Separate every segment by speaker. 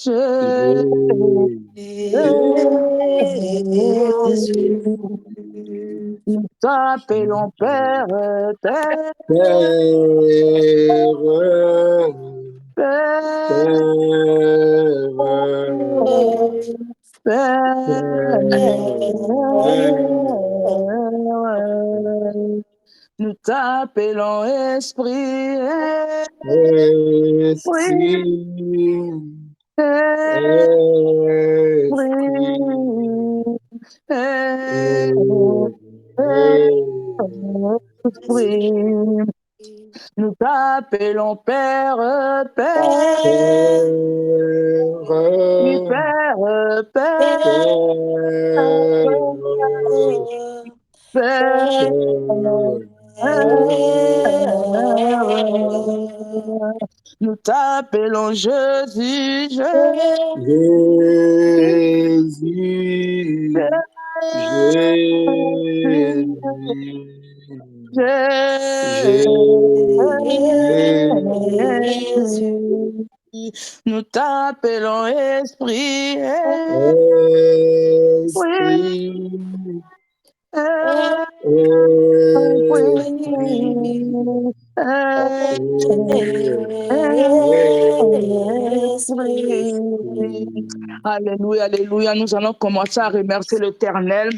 Speaker 1: Jésus,
Speaker 2: nous t'appelons Père, Père, Père, Père, nous t'appelons Esprit, nous t'appelons Père, Père, Père, Père, nous t'appelons Jésus, Jésus, nous t'appelons Esprit, Alléluia, alléluia. Nous allons commencer à remercier l'Éternel.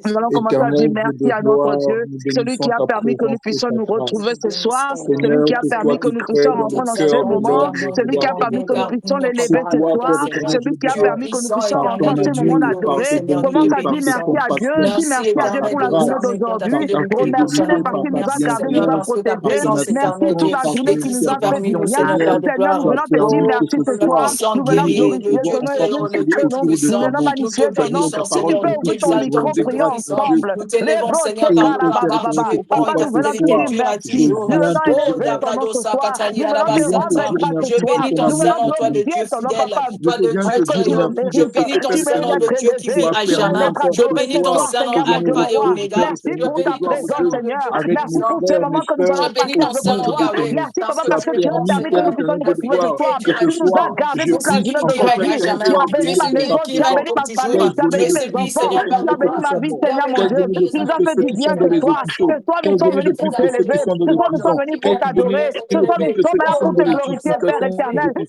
Speaker 2: Nous allons commencer à dire merci à notre Dieu, celui qui a permis que nous puissions nous retrouver ce soir, celui qui a permis que nous puissions rentrer dans ce moment, celui qui a permis que nous puissions l'élever ce soir, celui qui a permis que nous puissions rentrer dans ce moment d'adorer. Commence à dire merci à Dieu, dis merci à Dieu pour la journée d'aujourd'hui. Remercie-le parce qu'il nous a gardés, nous a protégés. Merci pour la journée qui nous a fait du bien. Seigneur, nous venons te dire merci ce soir. Nous venons glorifier ton nom, exalter ton nom. Nous venons magnifier ton nom. Si tu peux ouvrir ton micro, prions ensemble.
Speaker 1: Nous t'élèvons,
Speaker 2: Les
Speaker 1: Seigneur, par le papa, tu es bon
Speaker 2: Papa,
Speaker 1: et ta
Speaker 2: nous venons te
Speaker 1: fidélité
Speaker 2: dire
Speaker 1: dure à
Speaker 2: merci.
Speaker 1: toujours.
Speaker 2: Nous venons
Speaker 1: Oh,
Speaker 2: élever ton nom
Speaker 1: Dabrado
Speaker 2: ce soir.
Speaker 1: Sakatali
Speaker 2: Nous venons te rendre
Speaker 1: Arabasata.
Speaker 2: grâce ce
Speaker 1: Je
Speaker 2: soir.
Speaker 1: bénis ton
Speaker 2: Nous venons
Speaker 1: Saint-Nom, toi le
Speaker 2: glorifier
Speaker 1: Dieu
Speaker 2: ton nom,
Speaker 1: fidèle,
Speaker 2: Papa.
Speaker 1: toi le Dieu
Speaker 2: Que
Speaker 1: qui
Speaker 2: tu le
Speaker 1: je
Speaker 2: mérites.
Speaker 1: bénis ton
Speaker 2: Tu
Speaker 1: Saint-Nom,
Speaker 2: mérites
Speaker 1: le
Speaker 2: d'être
Speaker 1: Dieu qui vit
Speaker 2: élevé.
Speaker 1: à
Speaker 2: Tu
Speaker 1: jamais.
Speaker 2: mérites d'être
Speaker 1: Je
Speaker 2: adoré
Speaker 1: bénis
Speaker 2: ce
Speaker 1: ton
Speaker 2: soir,
Speaker 1: Saint-Nom,
Speaker 2: Seigneur, mon Dieu,
Speaker 1: Alpha
Speaker 2: mon
Speaker 1: et
Speaker 2: roi.
Speaker 1: Oméga.
Speaker 2: Merci
Speaker 1: Je
Speaker 2: pour ta
Speaker 1: bénis ton
Speaker 2: présence,
Speaker 1: Saint-Nom, le
Speaker 2: Seigneur.
Speaker 1: Dieu
Speaker 2: Merci pour ce
Speaker 1: puissant.
Speaker 2: moment que nous allons
Speaker 1: Je bénis
Speaker 2: passer
Speaker 1: ton
Speaker 2: devant
Speaker 1: Saint-Nom,
Speaker 2: toi.
Speaker 1: Yahweh,
Speaker 2: Merci,
Speaker 1: parce
Speaker 2: Papa,
Speaker 1: que
Speaker 2: parce
Speaker 1: tu
Speaker 2: que
Speaker 1: es
Speaker 2: tu as
Speaker 1: bon,
Speaker 2: permis que nous
Speaker 1: Seigneur.
Speaker 2: puissions nous
Speaker 1: Ta
Speaker 2: retrouver ce
Speaker 1: fidélité
Speaker 2: soir.
Speaker 1: dure à
Speaker 2: Tu nous as
Speaker 1: toujours.
Speaker 2: gardés
Speaker 1: Tu es
Speaker 2: toute la
Speaker 1: celui
Speaker 2: journée
Speaker 1: qui règne à
Speaker 2: d'aujourd'hui.
Speaker 1: jamais.
Speaker 2: Tu as
Speaker 1: Tu
Speaker 2: béni
Speaker 1: es
Speaker 2: ma
Speaker 1: celui
Speaker 2: maison,
Speaker 1: qui
Speaker 2: tu as
Speaker 1: règne
Speaker 2: béni
Speaker 1: pour
Speaker 2: ma
Speaker 1: toujours.
Speaker 2: famille, tu as
Speaker 1: Tu
Speaker 2: béni
Speaker 1: es
Speaker 2: mes
Speaker 1: celui,
Speaker 2: enfants,
Speaker 1: Seigneur, Père
Speaker 2: tu
Speaker 1: de
Speaker 2: as béni
Speaker 1: gloire.
Speaker 2: ma vie, Seigneur, mon
Speaker 1: Yahweh,
Speaker 2: Dieu.
Speaker 1: tu es
Speaker 2: Tu nous as
Speaker 1: notre
Speaker 2: fait du
Speaker 1: Dieu,
Speaker 2: bien ce
Speaker 1: Seigneur.
Speaker 2: soir. Ce soir, nous sommes venus pour t'élever. Ce soir, nous sommes venus pour t'adorer. Ce soir, nous sommes là pour te glorifier, Père éternel. Nous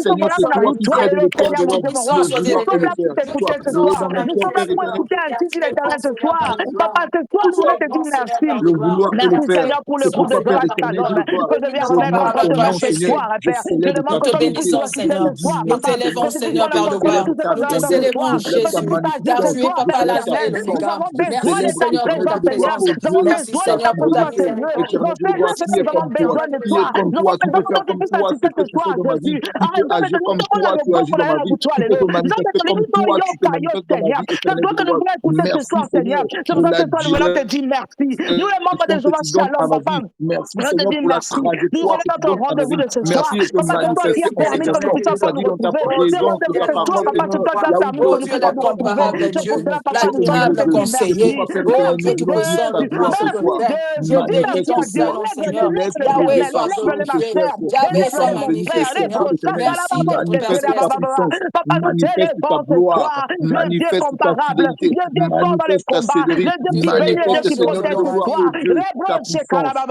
Speaker 2: sommes là pour la victoire et le
Speaker 1: Oh,
Speaker 2: Seigneur,
Speaker 1: tu
Speaker 2: mon
Speaker 1: es
Speaker 2: Dieu, mon
Speaker 1: puissant,
Speaker 2: roi.
Speaker 1: sois
Speaker 2: Nous sommes
Speaker 1: élevé.
Speaker 2: là pour t'écouter
Speaker 1: Sois
Speaker 2: ce
Speaker 1: puissant,
Speaker 2: soir.
Speaker 1: Seigneur,
Speaker 2: Nous
Speaker 1: tu
Speaker 2: sommes
Speaker 1: es
Speaker 2: là pour
Speaker 1: éternel.
Speaker 2: écouter un
Speaker 1: Tu
Speaker 2: petit
Speaker 1: es bon,
Speaker 2: l'éternel ce
Speaker 1: Seigneur,
Speaker 2: soir.
Speaker 1: Père de
Speaker 2: Papa,
Speaker 1: gloire.
Speaker 2: ce soir, nous
Speaker 1: Tu
Speaker 2: voulons
Speaker 1: es
Speaker 2: te
Speaker 1: bon,
Speaker 2: dire
Speaker 1: Seigneur, Père
Speaker 2: merci.
Speaker 1: de gloire.
Speaker 2: Merci
Speaker 1: Tu es
Speaker 2: Seigneur pour
Speaker 1: bon,
Speaker 2: le groupe
Speaker 1: Seigneur,
Speaker 2: de
Speaker 1: Père
Speaker 2: Joël
Speaker 1: de
Speaker 2: Shalom
Speaker 1: gloire.
Speaker 2: que
Speaker 1: Nous
Speaker 2: je viens
Speaker 1: bénissons ta
Speaker 2: remettre
Speaker 1: parole à
Speaker 2: entre tes
Speaker 1: toi,
Speaker 2: mains ce
Speaker 1: Jésus.
Speaker 2: soir, Père. Je demande
Speaker 1: Nous
Speaker 2: que
Speaker 1: te
Speaker 2: toi tu puisses
Speaker 1: bénissons,
Speaker 2: assister
Speaker 1: Seigneur.
Speaker 2: ce soir,
Speaker 1: Nous
Speaker 2: Papa.
Speaker 1: t'élèvons,
Speaker 2: Que tu puisses
Speaker 1: Seigneur,
Speaker 2: faire le
Speaker 1: Père de
Speaker 2: contrôle de
Speaker 1: gloire.
Speaker 2: tout ce que
Speaker 1: Nous
Speaker 2: nous
Speaker 1: te
Speaker 2: allons faire ce
Speaker 1: célébrons,
Speaker 2: soir. Que tu
Speaker 1: Jésus.
Speaker 2: puisses agir ce
Speaker 1: Car tu es,
Speaker 2: soir,
Speaker 1: Papa,
Speaker 2: Père
Speaker 1: l'Alpha et
Speaker 2: éternel. Nous
Speaker 1: l'Oméga.
Speaker 2: avons besoin
Speaker 1: Merci,
Speaker 2: de ta
Speaker 1: Seigneur, pour ta
Speaker 2: présence, Seigneur.
Speaker 1: présence.
Speaker 2: Nous avons
Speaker 1: Merci,
Speaker 2: besoin de
Speaker 1: Seigneur,
Speaker 2: ta
Speaker 1: pour ta
Speaker 2: présence, Seigneur.
Speaker 1: miséricorde.
Speaker 2: Nous fais-nous ce que nous avons besoin de toi. Nous avons besoin que toi tu puisses assister ce soir, Jésus. Arrête de nous demander la raison pour laquelle vous toi, Lélo. Nous avons besoin de toi, Seigneur. C'est toi que nous voulons écouter ce soir, Seigneur. C'est pour ça que ce soir, nous voulons te dire merci. Nous, les membres de Jéhovah Shalom, Papa. On te dit merci. Nous venons dans ton rendez-vous de ce soir. Papa, c'est toi qui as permis que nous puissions encore nous retrouver. Ce rendez-vous ce soir, Papa, c'est toi qui as permis que
Speaker 1: Oh,
Speaker 2: nous
Speaker 1: tu es
Speaker 2: puissions nous retrouver.
Speaker 1: l'incomparable
Speaker 2: C'est pour
Speaker 1: Dieu,
Speaker 2: cela, Papa, nous sommes venus te
Speaker 1: l'admirable
Speaker 2: dire merci.
Speaker 1: conseiller. Oh, Dieu
Speaker 2: Merci,
Speaker 1: tout-puissant,
Speaker 2: Jésus.
Speaker 1: Dieu
Speaker 2: Merci,
Speaker 1: omnipotent. Je
Speaker 2: Jésus. Dis
Speaker 1: bénis
Speaker 2: merci
Speaker 1: ton
Speaker 2: à Dieu.
Speaker 1: Saint-Nom,
Speaker 2: Lève-le,
Speaker 1: Seigneur.
Speaker 2: lève-le,
Speaker 1: Yahweh,
Speaker 2: éternel.
Speaker 1: sois
Speaker 2: Lève-le, ma
Speaker 1: glorifié.
Speaker 2: sœur.
Speaker 1: Yahweh, sois
Speaker 2: Lève-le, mon frère.
Speaker 1: magnifié, Seigneur.
Speaker 2: Lève-le,
Speaker 1: Merci pour ton Père céleste.
Speaker 2: Papa, nous t'élèvons ce soir. Le Dieu comparable. Le Dieu fort dans les combats. Le Dieu
Speaker 1: Tu
Speaker 2: qui
Speaker 1: es
Speaker 2: bénit, le Dieu
Speaker 1: bon,
Speaker 2: qui
Speaker 1: Seigneur,
Speaker 2: protège
Speaker 1: dans
Speaker 2: ce
Speaker 1: ma
Speaker 2: soir.
Speaker 1: vie.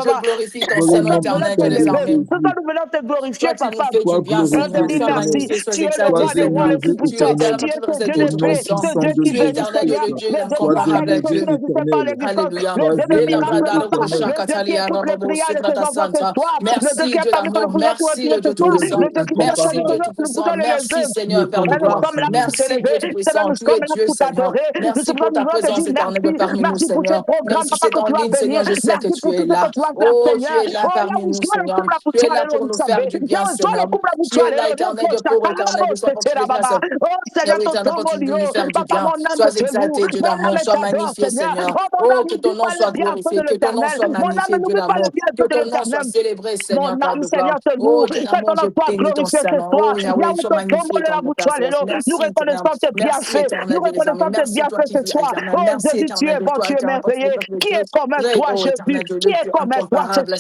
Speaker 1: Je glorifie ton
Speaker 2: Ce
Speaker 1: Saint-Nom
Speaker 2: soir, nous voulons
Speaker 1: éternel, Dieu des
Speaker 2: t'élever.
Speaker 1: armées.
Speaker 2: Ce soir, nous voulons te glorifier,
Speaker 1: Toi, tu nous
Speaker 2: Papa.
Speaker 1: fais du bien,
Speaker 2: On te
Speaker 1: Seigneur.
Speaker 2: dit
Speaker 1: Sois
Speaker 2: merci.
Speaker 1: magnifié, sois
Speaker 2: Tu es le
Speaker 1: exalté,
Speaker 2: roi des rois,
Speaker 1: Seigneur.
Speaker 2: le
Speaker 1: Tu es
Speaker 2: tout-puissant. Tu
Speaker 1: éternel,
Speaker 2: es ce
Speaker 1: tu
Speaker 2: Dieu
Speaker 1: es
Speaker 2: de
Speaker 1: tout
Speaker 2: paix,
Speaker 1: puissant.
Speaker 2: ce Dieu qui
Speaker 1: Tu es
Speaker 2: bénit,
Speaker 1: éternel,
Speaker 2: Seigneur.
Speaker 1: le Dieu
Speaker 2: Le Dieu qui fait
Speaker 1: incomparable,
Speaker 2: quelque chose
Speaker 1: Dieu.
Speaker 2: qui n'existe pas l'existence.
Speaker 1: Alléluia.
Speaker 2: Le Dieu de
Speaker 1: Et la
Speaker 2: miracles,
Speaker 1: bradare
Speaker 2: Papa. Le Dieu qui
Speaker 1: Katalia
Speaker 2: écoute les
Speaker 1: Rababo
Speaker 2: prières de ses
Speaker 1: Segrada
Speaker 2: enfants ce
Speaker 1: Santa.
Speaker 2: soir. Le Dieu
Speaker 1: Merci,
Speaker 2: qui a
Speaker 1: Dieu
Speaker 2: permis que nous
Speaker 1: d'amour.
Speaker 2: puissions nous
Speaker 1: Merci,
Speaker 2: retrouver
Speaker 1: le
Speaker 2: ce
Speaker 1: Dieu
Speaker 2: soir.
Speaker 1: Tout-Puissant.
Speaker 2: Le Dieu qui a
Speaker 1: Merci,
Speaker 2: permis que
Speaker 1: Dieu
Speaker 2: nous puissions
Speaker 1: Tout-Puissant. Merci,
Speaker 2: l'élever.
Speaker 1: Seigneur, Père de
Speaker 2: Et nous
Speaker 1: gloire.
Speaker 2: sommes là pour
Speaker 1: Merci,
Speaker 2: t'élever.
Speaker 1: Dieu
Speaker 2: C'est là
Speaker 1: Tout-Puissant.
Speaker 2: nous
Speaker 1: Tu es
Speaker 2: sommes là
Speaker 1: Dieu,
Speaker 2: pour
Speaker 1: Seigneur.
Speaker 2: t'adorer. Nous
Speaker 1: Merci
Speaker 2: sommes là,
Speaker 1: pour
Speaker 2: nous
Speaker 1: ta
Speaker 2: voulons te
Speaker 1: présence
Speaker 2: dire
Speaker 1: éternelle
Speaker 2: merci.
Speaker 1: parmi nous,
Speaker 2: Merci pour ce
Speaker 1: Seigneur. Même
Speaker 2: programme,
Speaker 1: si
Speaker 2: Papa,
Speaker 1: c'est
Speaker 2: que
Speaker 1: en
Speaker 2: tu vas
Speaker 1: ligne,
Speaker 2: bénir.
Speaker 1: Seigneur, je sais que
Speaker 2: Merci
Speaker 1: tu
Speaker 2: pour
Speaker 1: es
Speaker 2: tout ce que
Speaker 1: là.
Speaker 2: tu vas faire,
Speaker 1: Oh, tu
Speaker 2: Seigneur.
Speaker 1: es là
Speaker 2: Oh, là
Speaker 1: parmi
Speaker 2: où
Speaker 1: nous,
Speaker 2: toi, le
Speaker 1: Seigneur.
Speaker 2: couple, là, pour
Speaker 1: Tu es
Speaker 2: toi,
Speaker 1: là
Speaker 2: les lots,
Speaker 1: pour
Speaker 2: nous
Speaker 1: nous
Speaker 2: savons.
Speaker 1: faire du bien,
Speaker 2: Là où toi, le
Speaker 1: Seigneur.
Speaker 2: couple, là, pour
Speaker 1: Tu
Speaker 2: toi,
Speaker 1: es
Speaker 2: les
Speaker 1: là,
Speaker 2: lots, les
Speaker 1: éternel Dieu,
Speaker 2: gauches,
Speaker 1: pour éternel Dieu, sois
Speaker 2: c'est là,
Speaker 1: efficace.
Speaker 2: baba. Oh, Seigneur,
Speaker 1: Yahweh,
Speaker 2: ton
Speaker 1: éternel,
Speaker 2: tombeau,
Speaker 1: continue de nous faire du
Speaker 2: Papa,
Speaker 1: bien.
Speaker 2: mon âme
Speaker 1: Sois
Speaker 2: te loue.
Speaker 1: exalté, Dieu
Speaker 2: Mon âme
Speaker 1: d'amour. Sois
Speaker 2: t'adore,
Speaker 1: magnifié,
Speaker 2: Seigneur.
Speaker 1: Seigneur.
Speaker 2: Oh, mon
Speaker 1: Oh,
Speaker 2: âme,
Speaker 1: que ton
Speaker 2: n'oublie
Speaker 1: nom
Speaker 2: pas le
Speaker 1: soit
Speaker 2: bienfait de
Speaker 1: glorifié. Que ton nom
Speaker 2: l'éternel.
Speaker 1: soit
Speaker 2: Mon âme,
Speaker 1: magnifié, Dieu
Speaker 2: n'oublie pas le
Speaker 1: d'amour. Que
Speaker 2: bienfait de
Speaker 1: ton nom soit
Speaker 2: l'éternel.
Speaker 1: célébré,
Speaker 2: Mon
Speaker 1: Seigneur, Père
Speaker 2: âme,
Speaker 1: de gloire.
Speaker 2: Seigneur, te
Speaker 1: Oh,
Speaker 2: loue.
Speaker 1: Dieu
Speaker 2: C'est ton
Speaker 1: d'amour, je
Speaker 2: nom soit
Speaker 1: bénis ton
Speaker 2: glorifié ce
Speaker 1: Saint-Nom.
Speaker 2: soir.
Speaker 1: Oh, Yahweh,
Speaker 2: Yahweh,
Speaker 1: sois
Speaker 2: ton tombeau
Speaker 1: magnifié
Speaker 2: de
Speaker 1: dans
Speaker 2: la
Speaker 1: ton
Speaker 2: bouche,
Speaker 1: Père
Speaker 2: Alléluia.
Speaker 1: céleste.
Speaker 2: Nous
Speaker 1: Merci, Seigneur.
Speaker 2: reconnaissons tes
Speaker 1: Merci,
Speaker 2: bienfaits. Nous
Speaker 1: éternel Dieu des armées.
Speaker 2: reconnaissons tes
Speaker 1: Merci, toi
Speaker 2: bienfaits
Speaker 1: qui
Speaker 2: ce
Speaker 1: vis à
Speaker 2: soir.
Speaker 1: jamais.
Speaker 2: Oh,
Speaker 1: Merci,
Speaker 2: Jésus, tu
Speaker 1: éternel
Speaker 2: es
Speaker 1: de
Speaker 2: bon,
Speaker 1: toi,
Speaker 2: tu es
Speaker 1: éternel,
Speaker 2: merveilleux.
Speaker 1: de
Speaker 2: Qui est
Speaker 1: Dieu.
Speaker 2: comme
Speaker 1: Très
Speaker 2: toi,
Speaker 1: haut,
Speaker 2: Jésus?
Speaker 1: éternel Dieu,
Speaker 2: Qui
Speaker 1: le
Speaker 2: est
Speaker 1: Dieu
Speaker 2: comme toi,
Speaker 1: incomparable.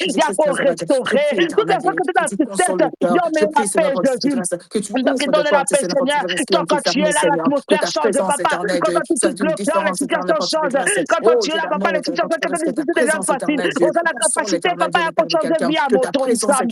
Speaker 2: il y a pour restaurer. Toutes les fois que tu es dans la tristesse, Dieu la paix, Jésus.
Speaker 1: que tu
Speaker 2: Nous qui donne la paix, Seigneur. Quand tu es là, l'atmosphère change, papa. Quand tu touches le cœur, les situations changent. Quand tu es là, papa, les situations déjà faciles. On a la capacité, papa, à changer vie à mon ton ensemble.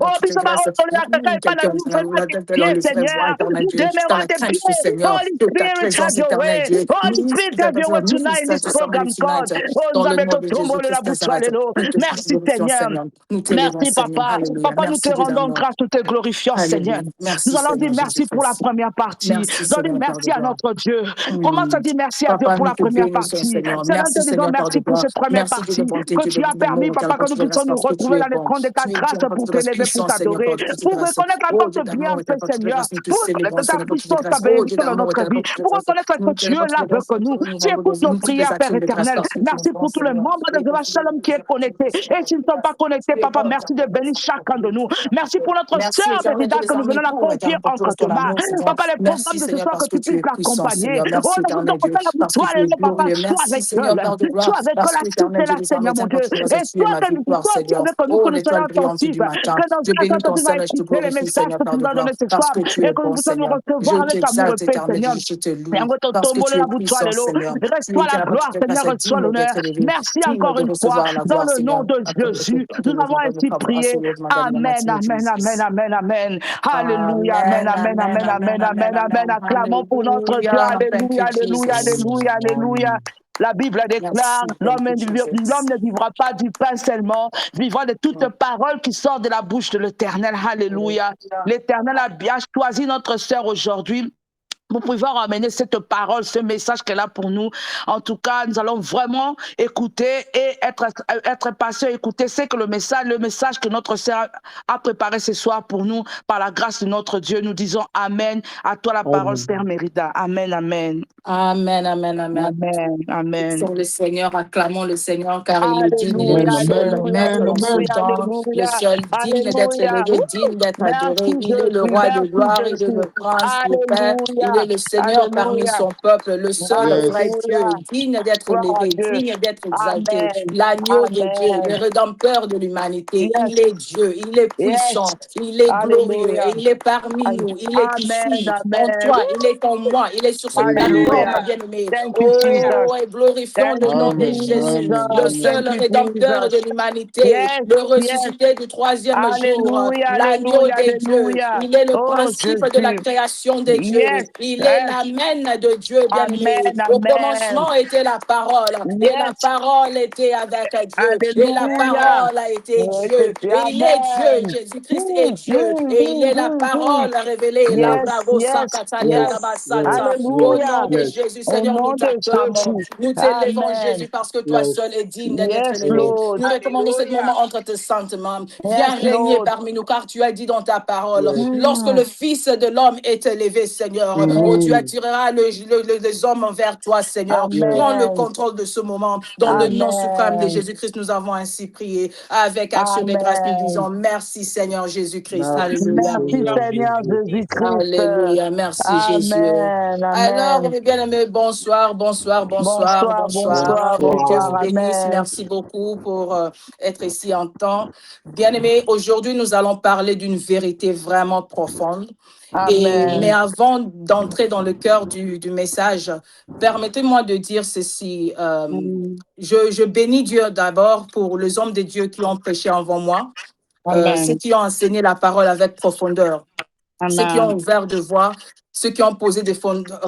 Speaker 2: Oh, puis ça va retourner à quelqu'un et pas dans nous, faire tes pieds, Seigneur. Nous demeurons à tes pieds. Holy Spirit, have your way. Holy Spirit, have your way tonight in this program, God. Oh, nous avons tout tombeau de la bouche, alléluia. Merci, Seigneur. Merci, papa. Papa, nous te rendons grâce, nous te glorifions, Seigneur. Nous allons dire merci pour la première partie. Nous allons dire merci à notre Dieu. Comment ça dit merci à Dieu pour la première partie? Seigneur, te disons merci pour cette première partie. Que tu as permis, papa, que nous puissions nous retrouver dans les trônes de ta grâce pour t'élever, pour t'adorer, pour reconnaître encore ce bienfait, Seigneur, pour reconnaître ta puissance, ta bénédiction dans notre vie, pour reconnaître que tu es là avec nous. Tu écoutes nos prières, Père éternel. Merci pour tous les membres de Zéva Shalom qui est connecté. Et s'ils ne sont pas connectés, papa, merci de bénir chacun de nous. Merci pour notre sœur Bédida que nous venons la confier entre tes mains. Papa, les programmes de ce soir, que tu puisses l'accompagner. Oh, nous te conseillons la toi, papa, sois avec elle. Sois avec elle, assiste là, Seigneur mon Dieu. Et sois avec nous, que nous soyons attentifs. Que nos attentifs va écouter les messages que tu nous as donnés ce soir. Et que nous puissions nous
Speaker 1: Seigneur. Je
Speaker 2: recevons avec amour et
Speaker 1: t'exalte,
Speaker 2: paix,
Speaker 1: éternel,
Speaker 2: Seigneur.
Speaker 1: je te
Speaker 2: Et
Speaker 1: loue,
Speaker 2: en votre
Speaker 1: parce que
Speaker 2: tombeau,
Speaker 1: tu es
Speaker 2: la bouche,
Speaker 1: puissant,
Speaker 2: alléluia.
Speaker 1: Seigneur. Tu es
Speaker 2: Reçois
Speaker 1: qui
Speaker 2: la
Speaker 1: n'a pas
Speaker 2: gloire,
Speaker 1: toute
Speaker 2: Seigneur,
Speaker 1: place,
Speaker 2: reçois
Speaker 1: digne
Speaker 2: l'honneur.
Speaker 1: d'être élevé,
Speaker 2: Merci
Speaker 1: digne
Speaker 2: encore
Speaker 1: de
Speaker 2: une fois.
Speaker 1: recevoir la
Speaker 2: Dans
Speaker 1: gloire,
Speaker 2: le nom
Speaker 1: Seigneur.
Speaker 2: de Jésus, nous avons ainsi prié. Amen, amen, amen, amen, amen. Alléluia, amen,
Speaker 1: Amen,
Speaker 2: amen,
Speaker 1: amen,
Speaker 2: amen,
Speaker 1: amen,
Speaker 2: amen,
Speaker 1: amen,
Speaker 2: amen, amen.
Speaker 1: amen.
Speaker 2: Acclamons pour notre Dieu.
Speaker 1: Hallelujah. Thank
Speaker 2: Alléluia,
Speaker 1: you,
Speaker 2: alléluia,
Speaker 1: Jesus.
Speaker 2: alléluia, alléluia. La Bible déclare,
Speaker 1: Merci, thank you,
Speaker 2: l'homme
Speaker 1: Jesus.
Speaker 2: ne vivra pas du pain seulement, vivra de toute parole qui sort de la bouche de l'Éternel. Alléluia.
Speaker 1: Hallelujah.
Speaker 2: L'Éternel a bien choisi notre sœur aujourd'hui pour pouvoir amener cette parole, ce message qu'elle a pour nous. En tout cas, nous allons vraiment écouter et être patients, écouter ce que le message que notre sœur a préparé ce soir pour nous, par la grâce de notre Dieu. Nous disons Amen. À toi la parole, sœur Mérida. Amen, amen.
Speaker 1: Amen, amen, amen.
Speaker 2: Amen, amen.
Speaker 1: Sur le Seigneur, acclamons le Seigneur car il est digne, il est
Speaker 2: Alléluia,
Speaker 1: le seul
Speaker 2: alléluia,
Speaker 1: maître en ce
Speaker 2: alléluia,
Speaker 1: temps, le
Speaker 2: alléluia,
Speaker 1: seul digne d'être
Speaker 2: alléluia.
Speaker 1: élevé, digne d'être
Speaker 2: Merci
Speaker 1: adoré. Il est le
Speaker 2: Jésus,
Speaker 1: roi de
Speaker 2: merci
Speaker 1: gloire, il est le
Speaker 2: Jésus.
Speaker 1: prince de paix, il
Speaker 2: Alléluia,
Speaker 1: est le Seigneur parmi
Speaker 2: alléluia,
Speaker 1: son peuple, le seul vrai
Speaker 2: alléluia.
Speaker 1: Dieu, digne d'être
Speaker 2: Gloire à
Speaker 1: élevé,
Speaker 2: Dieu.
Speaker 1: digne d'être exalté,
Speaker 2: Amen,
Speaker 1: l'agneau de Dieu, le
Speaker 2: amen.
Speaker 1: rédempteur de l'humanité.
Speaker 2: Yes,
Speaker 1: Il est Dieu, il est
Speaker 2: yes.
Speaker 1: puissant, il est glorieux
Speaker 2: Alléluia.
Speaker 1: et il est parmi nous, il est
Speaker 2: Amen,
Speaker 1: ici, en
Speaker 2: amen.
Speaker 1: toi, il est en moi, il est sur cette
Speaker 2: Alléluia.
Speaker 1: plateforme, bien-aimé.
Speaker 2: Thank you, Jesus.
Speaker 1: Oh, et glorifions
Speaker 2: Thank
Speaker 1: le
Speaker 2: you,
Speaker 1: nom de Jésus, le
Speaker 2: Jesus. Thank
Speaker 1: seul
Speaker 2: you,
Speaker 1: rédempteur de
Speaker 2: Jesus.
Speaker 1: l'humanité,
Speaker 2: Yes,
Speaker 1: le
Speaker 2: yes.
Speaker 1: ressuscité du troisième jour,
Speaker 2: Alléluia,
Speaker 1: l'agneau
Speaker 2: alléluia,
Speaker 1: des dieux.
Speaker 2: alléluia.
Speaker 1: Il est le
Speaker 2: Oh,
Speaker 1: principe de la
Speaker 2: Jésus.
Speaker 1: création des dieux.
Speaker 2: Yes,
Speaker 1: Il est
Speaker 2: yes.
Speaker 1: l'amen de Dieu, bien-aimé.
Speaker 2: Amen,
Speaker 1: Au
Speaker 2: amen.
Speaker 1: commencement était la parole, et la
Speaker 2: Yes.
Speaker 1: parole était avec Dieu, et la
Speaker 2: Alléluia.
Speaker 1: parole a été
Speaker 2: Oh,
Speaker 1: Dieu, et il est Dieu.
Speaker 2: amen.
Speaker 1: Jésus-Christ est Dieu, et il est la
Speaker 2: Mm.
Speaker 1: parole révélée. La
Speaker 2: Yes,
Speaker 1: bravo
Speaker 2: yes,
Speaker 1: Sakatalia
Speaker 2: yes.
Speaker 1: Dabasata. Au nom
Speaker 2: Alléluia.
Speaker 1: de Jésus,
Speaker 2: Au
Speaker 1: Seigneur, nous
Speaker 2: nom de
Speaker 1: t'acclamons.
Speaker 2: Jésus.
Speaker 1: Nous t'élèvons,
Speaker 2: Amen.
Speaker 1: Jésus, parce que toi seul es digne d'être
Speaker 2: Yes,
Speaker 1: élevé.
Speaker 2: Lord.
Speaker 1: Nous recommandons ce
Speaker 2: Alléluia.
Speaker 1: moment entre tes saintes mains. Viens
Speaker 2: Yes,
Speaker 1: régner
Speaker 2: Lord.
Speaker 1: parmi nous, car tu as dit dans ta parole, lorsque
Speaker 2: Mm.
Speaker 1: le Fils de l'homme est élevé, Seigneur, oh, tu attireras les hommes vers toi, Seigneur. Prends le
Speaker 2: Amen.
Speaker 1: contrôle de ce moment. Dans le nom suprême de
Speaker 2: Amen.
Speaker 1: Jésus-Christ, nous avons ainsi prié. Avec action de grâce, nous
Speaker 2: Amen.
Speaker 1: disons merci, Seigneur Jésus-Christ. Alléluia.
Speaker 2: Merci Seigneur Jésus-Christ.
Speaker 1: Alléluia, merci Jésus.
Speaker 2: Amen.
Speaker 1: Alors,
Speaker 2: Amen.
Speaker 1: mes bien-aimés, bonsoir, bonsoir, bonsoir,
Speaker 2: Bonsoir,
Speaker 1: bonsoir.
Speaker 2: bonsoir,
Speaker 1: Que Dieu
Speaker 2: bonsoir.
Speaker 1: vous bénisse.
Speaker 2: Amen.
Speaker 1: Merci beaucoup pour être ici en temps. Bien-aimés, aujourd'hui, nous allons parler d'une vérité vraiment profonde. Mais
Speaker 2: Amen.
Speaker 1: avant d'entrer dans le cœur du message, permettez-moi de dire ceci.
Speaker 2: Mm.
Speaker 1: Je bénis Dieu d'abord pour les hommes de Dieu qui ont prêché avant moi, ceux
Speaker 2: Amen.
Speaker 1: qui ont enseigné la parole avec profondeur, ceux qui ont
Speaker 2: Amen.
Speaker 1: ouvert de voix, ceux qui ont posé des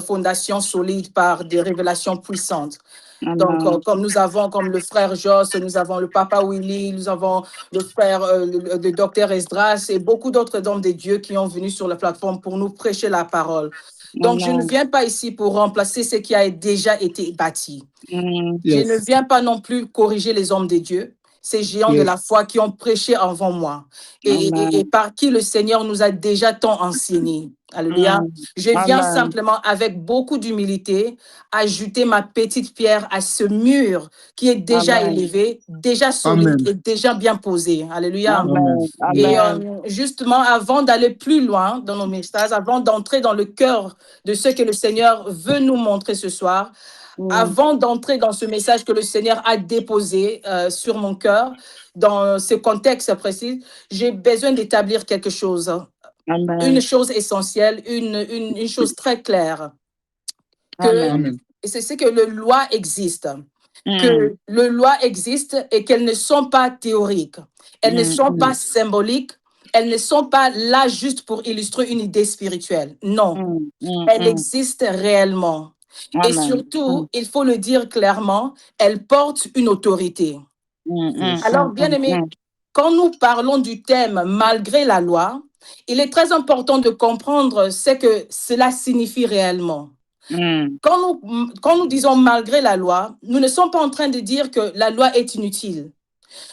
Speaker 1: fondations solides par des révélations puissantes. Donc,
Speaker 2: Amen.
Speaker 1: comme nous avons, comme le frère Joss, nous avons le papa Willy, nous avons le frère, le docteur Esdras et beaucoup d'autres hommes de Dieu qui ont venu sur la plateforme pour nous prêcher la parole. Donc, je ne
Speaker 2: Amen.
Speaker 1: viens pas ici pour remplacer ce qui a déjà été bâti.
Speaker 2: Mm.
Speaker 1: Je ne viens pas non plus corriger les hommes de Dieu, ces géants de la foi qui ont prêché avant moi et
Speaker 2: Amen.
Speaker 1: par qui le Seigneur nous a déjà tant enseigné. Alléluia.
Speaker 2: Mm.
Speaker 1: Je viens
Speaker 2: Amen.
Speaker 1: simplement avec beaucoup d'humilité ajouter ma petite pierre à ce mur qui est déjà
Speaker 2: Amen.
Speaker 1: élevé, déjà solide et déjà bien posé. Alléluia.
Speaker 2: Amen.
Speaker 1: Et
Speaker 2: Amen.
Speaker 1: justement, avant d'aller plus loin dans nos messages, avant d'entrer dans le cœur de ce que le Seigneur veut nous montrer ce soir,
Speaker 2: Mm.
Speaker 1: avant d'entrer dans ce message que le Seigneur a déposé sur mon cœur, dans ce contexte précis, j'ai besoin d'établir quelque chose, une
Speaker 2: Amen.
Speaker 1: chose essentielle, une chose très claire, que
Speaker 2: Amen.
Speaker 1: c'est ce que le loi existe,
Speaker 2: Mm.
Speaker 1: que le loi existe et qu'elles ne sont pas théoriques, elles ne
Speaker 2: Mm.
Speaker 1: sont pas
Speaker 2: Mm.
Speaker 1: symboliques, elles ne sont pas là juste pour illustrer une idée spirituelle. Non,
Speaker 2: Mm. Mm.
Speaker 1: elles
Speaker 2: Mm.
Speaker 1: existent réellement. Et
Speaker 2: Amen.
Speaker 1: surtout,
Speaker 2: Mm.
Speaker 1: il faut le dire clairement, elles portent une autorité.
Speaker 2: Mm. Mm.
Speaker 1: Alors, bien
Speaker 2: Mm.
Speaker 1: aimé,
Speaker 2: Mm.
Speaker 1: quand nous parlons du thème malgré la loi, il est très important de comprendre ce que cela signifie réellement.
Speaker 2: Mm.
Speaker 1: Quand nous disons malgré la loi, nous ne sommes pas en train de dire que la loi est inutile.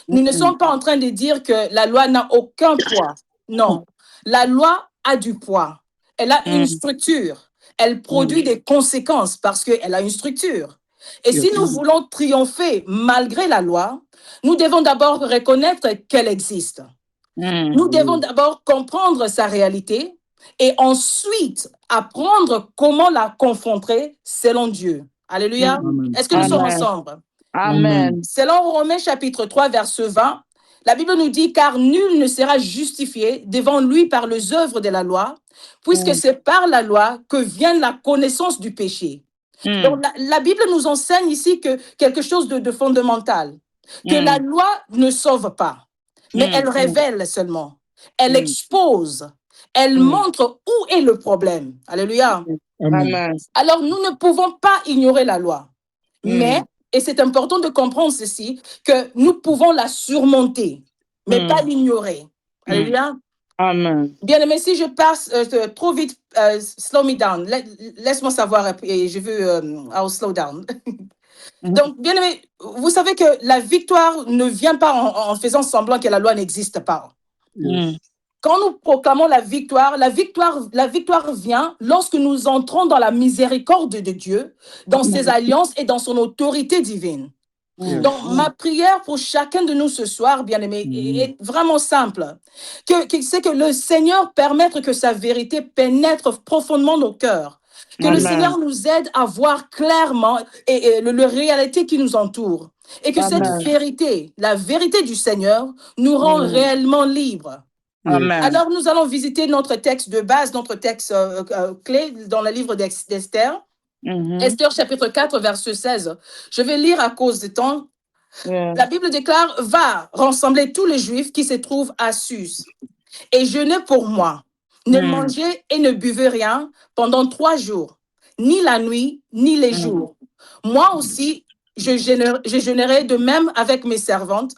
Speaker 1: Nous ne
Speaker 2: Mm.
Speaker 1: sommes pas en train de dire que la loi n'a aucun poids. Non, la loi a du poids. Elle a une
Speaker 2: Mm.
Speaker 1: structure. Elle
Speaker 2: Mm.
Speaker 1: produit des conséquences parce qu'elle a une structure. Et si nous voulons triompher malgré la loi, nous devons d'abord reconnaître qu'elle existe.
Speaker 2: Mm.
Speaker 1: Nous devons d'abord comprendre sa réalité et ensuite apprendre comment la confronter selon Dieu. Alléluia.
Speaker 2: Mm.
Speaker 1: Est-ce que nous sommes
Speaker 2: Amen.
Speaker 1: ensemble?
Speaker 2: Amen.
Speaker 1: Selon Romains chapitre 3, verset 20, La Bible nous dit, car nul ne sera justifié devant lui par les œuvres de la loi, puisque c'est par la loi que vient la connaissance du péché. Donc la Bible nous enseigne ici que quelque chose de fondamental, que la loi ne sauve pas, mais elle révèle seulement, elle expose, elle montre où est le problème. Alléluia.
Speaker 2: Amen.
Speaker 1: Alors nous ne pouvons pas ignorer la loi, mais, et c'est important de comprendre ceci, que nous pouvons la surmonter, mais pas l'ignorer. Alléluia.
Speaker 2: Amen.
Speaker 1: Bien-aimé, si je passe trop vite, slow me down. Laisse-moi savoir et je veux, I'll slow down. Donc, bien-aimé, vous savez que la victoire ne vient pas en faisant semblant que la loi n'existe pas. Quand nous proclamons la victoire vient lorsque nous entrons dans la miséricorde de Dieu, dans ses alliances et dans son autorité divine. Donc, ma prière pour chacun de nous ce soir, bien-aimé, est vraiment simple. C'est que le Seigneur permette que sa vérité pénètre profondément nos cœurs. Que le Seigneur nous aide à voir clairement la réalité qui nous entoure. Et que cette vérité, la vérité du Seigneur, nous rend réellement libres. Alors, nous allons visiter notre texte de base, notre texte clé dans le livre d'Esther. Esther chapitre 4, verset 16. Je vais lire à cause du temps. La Bible déclare, va rassembler tous les Juifs qui se trouvent à Sus et jeûnez pour moi. Ne mangez et ne buvez rien pendant 3 jours, ni la nuit, ni les jours. Moi aussi, je jeûnerai de même avec mes servantes.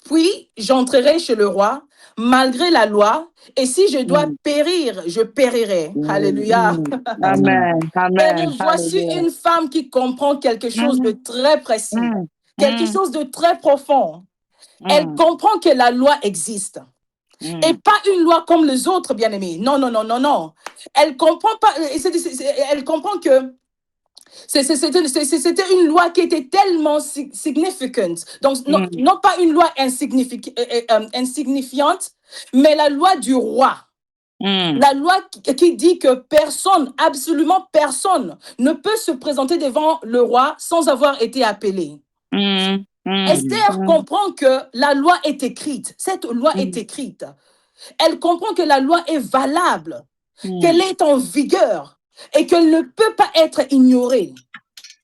Speaker 1: Puis j'entrerai chez le roi, malgré la loi, et si je dois périr, je périrai. Alléluia.
Speaker 2: Amen. Amen.
Speaker 1: Et voici une femme qui comprend quelque chose de très précis, quelque chose de très profond. Elle comprend que la loi existe. Et pas une loi comme les autres, bien-aimés. Non, non, non, non, non. Elle comprend pas. Elle comprend que c'était une loi qui était tellement significante. Donc, non pas une loi insignifiante, mais la loi du roi. La loi qui dit que personne, absolument personne, ne peut se présenter devant le roi sans avoir été appelé. Esther comprend que la loi est écrite. Cette loi est écrite. Elle comprend que la loi est valable, qu'elle est en vigueur et qu'elle ne peut pas être ignorée.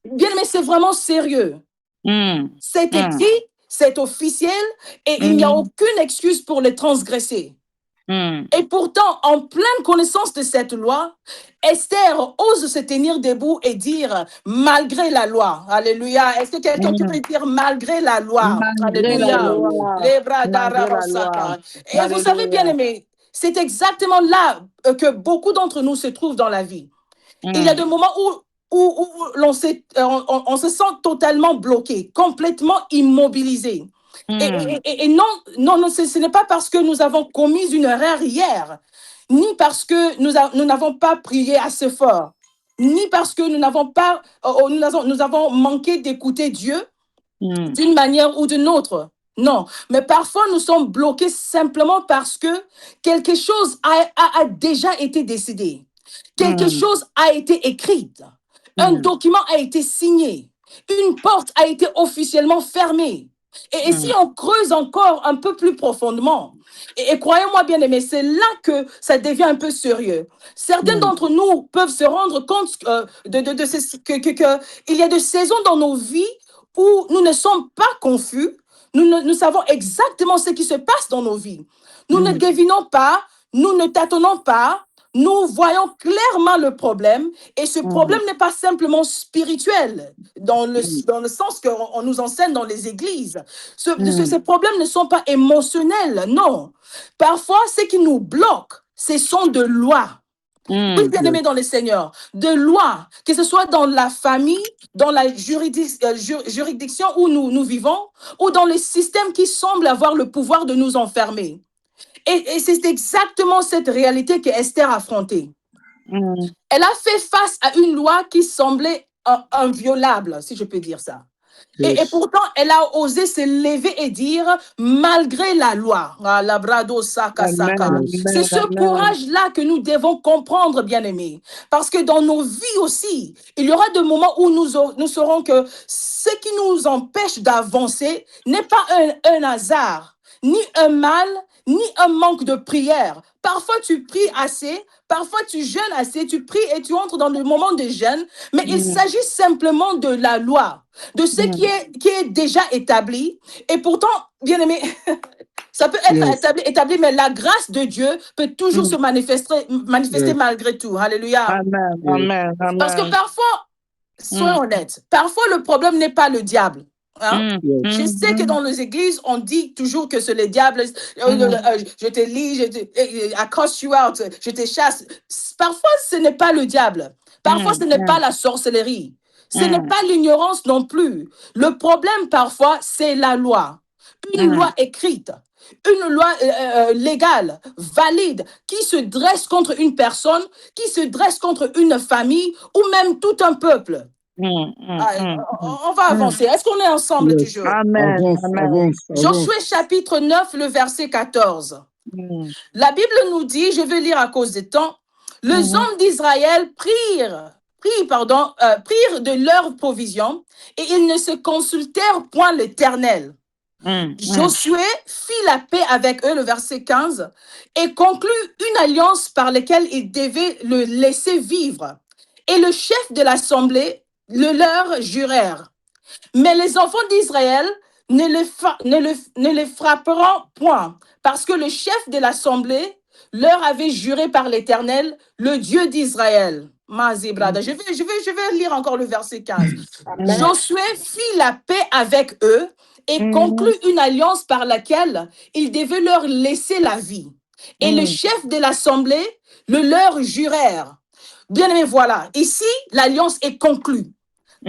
Speaker 1: Bien, mais c'est vraiment sérieux. C'est écrit, c'est officiel et il n'y a aucune excuse pour les transgresser. Et pourtant, en pleine connaissance de cette loi, Esther ose se tenir debout et dire malgré la loi. Alléluia. Est-ce que quelqu'un qui peut dire malgré la loi?
Speaker 2: Malgré
Speaker 1: Alléluia.
Speaker 2: la loi. Malgré la loi.
Speaker 1: Et vous savez, bien aimé, c'est exactement là que beaucoup d'entre nous se trouvent dans la vie. Il y a des moments où on se sent totalement bloqué, complètement immobilisé. Et non, ce n'est pas parce que nous avons commis une erreur hier, ni parce que nous n'avons pas prié assez fort, ni parce que nous avons manqué d'écouter Dieu d'une manière ou d'une autre. Non, mais parfois nous sommes bloqués simplement parce que quelque chose a déjà été décidé. Quelque chose a été écrit. Un document a été signé. Une porte a été officiellement fermée. Et si on creuse encore un peu plus profondément, et croyez-moi bien aimé, c'est là que ça devient un peu sérieux. Certains d'entre nous peuvent se rendre compte qu'il y a des saisons dans nos vies où nous ne sommes pas confus, nous savons exactement ce qui se passe dans nos vies. Nous ne devinons pas, nous ne tâtonnons pas, nous voyons clairement le problème et ce problème n'est pas simplement spirituel dans le sens qu'on nous enseigne dans les églises. Ces problèmes ne sont pas émotionnels, non. Parfois, ce qui nous bloque, ce sont de lois. Oui, bien aimé dans le Seigneur, de lois, que ce soit dans la famille, dans la juridiction où nous vivons, ou dans les systèmes qui semblent avoir le pouvoir de nous enfermer. Et c'est exactement cette réalité que Esther a affrontée. Elle a fait face à une loi qui semblait inviolable, si je peux dire ça. Et pourtant, elle a osé se lever et dire, malgré la loi, c'est ce courage-là que nous devons comprendre, bien-aimés. Parce que dans nos vies aussi, il y aura des moments où nous saurons que ce qui nous empêche d'avancer n'est pas un hasard, ni un mal, ni un manque de prière. Parfois, tu pries assez, parfois, tu jeûnes assez, tu pries et tu entres dans le moment de jeûne, mais il s'agit simplement de la loi, de ce qui est déjà établi. Et pourtant, bien aimé, ça peut être établi, mais la grâce de Dieu peut toujours se manifester malgré tout. Alléluia.
Speaker 2: Amen, amen, amen.
Speaker 1: Parce que parfois, soyons honnêtes, parfois le problème n'est pas le diable. Hein? Je sais que dans les églises, on dit toujours que c'est le diable. Je te lis, I cast you out, je te chasse. Parfois, ce n'est pas le diable. Parfois, ce n'est pas la sorcellerie. Ce n'est pas l'ignorance non plus. Le problème, parfois, c'est la loi. Une loi écrite, une loi légale, valide, qui se dresse contre une personne, qui se dresse contre une famille ou même tout un peuple. On va avancer. Est-ce qu'on est ensemble toujours?
Speaker 2: Amen, amen.
Speaker 1: Josué chapitre 9, le verset 14. La Bible nous dit, je vais lire à cause du temps, les hommes d'Israël prirent de leurs provisions et ils ne se consultèrent point l'Éternel. Josué fit la paix avec eux, le verset 15, et conclut une alliance par laquelle il devait le laisser vivre. Et le chef de l'assemblée le leur jurèrent. Mais les enfants d'Israël ne les frapperont point, parce que le chef de l'assemblée leur avait juré par l'Éternel, le Dieu d'Israël. Je vais lire encore le verset 15. Josué fit la paix avec eux et conclut une alliance par laquelle il devait leur laisser la vie. Et le chef de l'assemblée le leur jurèrent. Bien aimé, voilà, ici, l'alliance est conclue.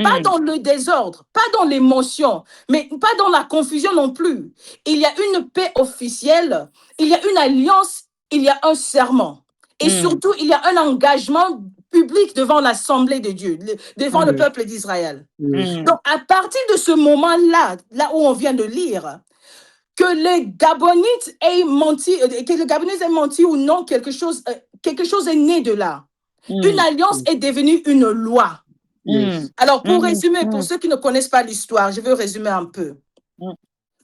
Speaker 1: Pas dans le désordre, pas dans l'émotion, mais pas dans la confusion non plus. Il y a une paix officielle, il y a une alliance, il y a un serment. Et surtout, il y a un engagement public devant l'Assemblée de Dieu, devant le peuple d'Israël. Donc, à partir de ce moment-là, là où on vient de lire, que les Gabonites aient menti ou non, quelque chose est né de là. Une alliance est devenue une loi. Alors, pour résumer, pour ceux qui ne connaissent pas l'histoire, je veux résumer un peu,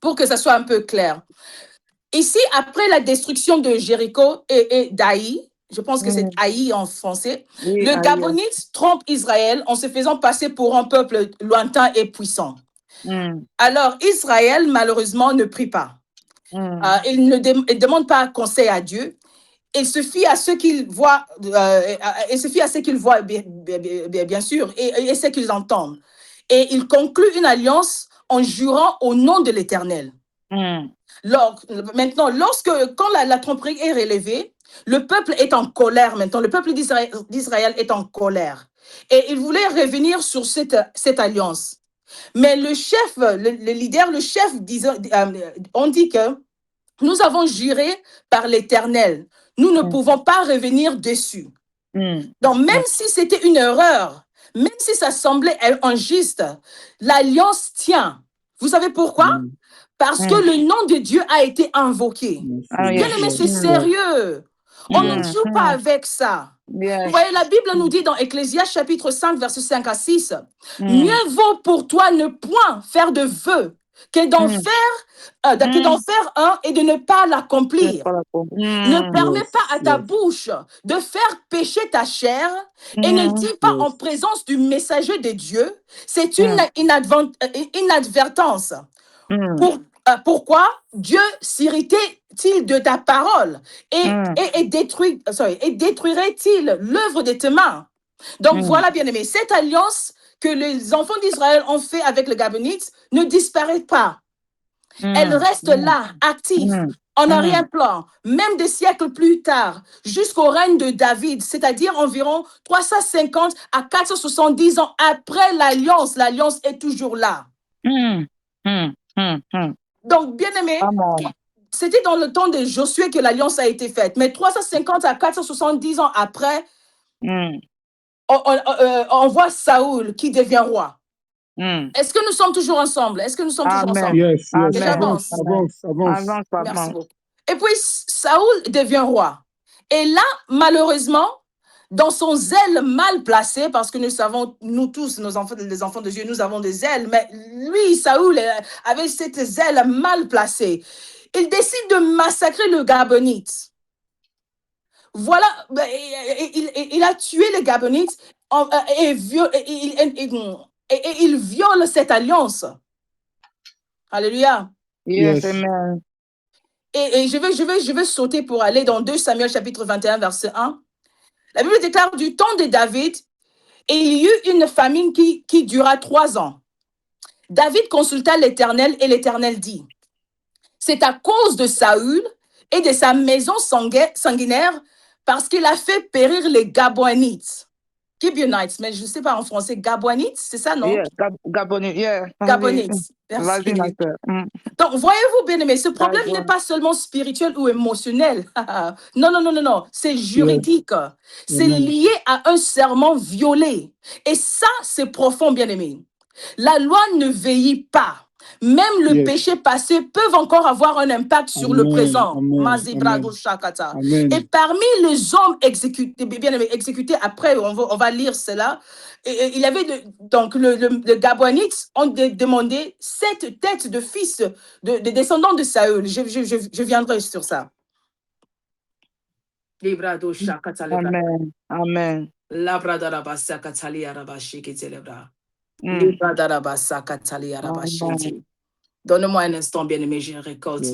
Speaker 1: pour que ça soit un peu clair. Ici, après la destruction de Jéricho et d'Aï, je pense que c'est Aï en français, le Gabonite trompe Israël en se faisant passer pour un peuple lointain et puissant. Alors, Israël, malheureusement, ne prie pas. Il ne demande pas conseil à Dieu. Il se fie à ce qu'il voit, bien sûr, et ce qu'ils entendent. Et il conclut une alliance en jurant au nom de l'Éternel. Maintenant, quand la tromperie est relevée, le peuple est en colère maintenant. Le peuple d'Israël est en colère. Et il voulait revenir sur cette alliance. Mais le chef, le leader, le chef, on dit que nous avons juré par l'Éternel. Nous ne pouvons pas revenir dessus. Donc, même si c'était une erreur, même si ça semblait injuste, l'alliance tient. Vous savez pourquoi? Parce que le nom de Dieu a été invoqué. Bien aimé, c'est sérieux. On ne joue pas avec ça. Vous voyez, la Bible nous dit dans Ecclésiaste chapitre 5, versets 5 à 6, mieux vaut pour toi ne point faire de vœux que d'en faire un et de ne pas l'accomplir. Ne permets pas à ta bouche de faire pécher ta chair et ne dis pas en présence du messager de Dieu. C'est une inadvertance. Pourquoi Dieu s'irritait-il de ta parole et détruirait-il l'œuvre de tes mains? Donc voilà, bien aimé, cette alliance que les enfants d'Israël ont fait avec les Gabonites ne disparaît pas. Elle reste là, active, en arrière-plan, même des siècles plus tard, jusqu'au règne de David, c'est-à-dire environ 350 à 470 ans après l'alliance. L'alliance est toujours là. Donc, bien aimé, c'était dans le temps de Josué que l'alliance a été faite, mais 350 à 470 ans après, on voit Saoul qui devient roi. Est-ce que nous sommes toujours ensemble? Est-ce que nous sommes toujours ensemble?
Speaker 3: Yes.
Speaker 1: J'avance.
Speaker 3: Avance.
Speaker 1: Merci beaucoup. Et puis, Saoul devient roi. Et là, malheureusement, dans son zèle mal placé, parce que nous savons, nous tous, les enfants de Dieu, nous avons des ailes, mais lui, Saoul, avait cette zèle mal placée. il décide de massacrer le Gabonite. Voilà, il a tué les Gabonites et il viole cette alliance. Alléluia.
Speaker 2: Yes, amen.
Speaker 1: Et je vais sauter pour aller dans 2 Samuel chapitre 21, verset 1. La Bible déclare du temps de David, et il y eut une famine qui dura 3 ans. David consulta l'Éternel et l'Éternel dit, c'est à cause de Saül et de sa maison sanguinaire parce qu'il a fait périr les Gabonites. Gibeonites, mais je ne sais pas en français, Gabonites, c'est ça, non?
Speaker 2: Yeah, Gabonites, yeah.
Speaker 1: Gabonites,
Speaker 2: merci.
Speaker 1: Donc, voyez-vous, bien-aimés, ce problème n'est pas seulement spirituel ou émotionnel. Non, c'est juridique. C'est lié à un serment violé. Et ça, c'est profond, bien-aimés. La loi ne vieillit pas. Même le péché passé peut encore avoir un impact sur le présent. Et parmi les hommes exécutés, bien aimés, exécutés après, on va lire cela. Et il y avait donc le Gabonite ont demandé 7 têtes de fils de descendants de Saül. Je viendrai sur ça.
Speaker 2: Amen. Amen.
Speaker 1: Donne-moi un instant, bien-aimé, je récolte.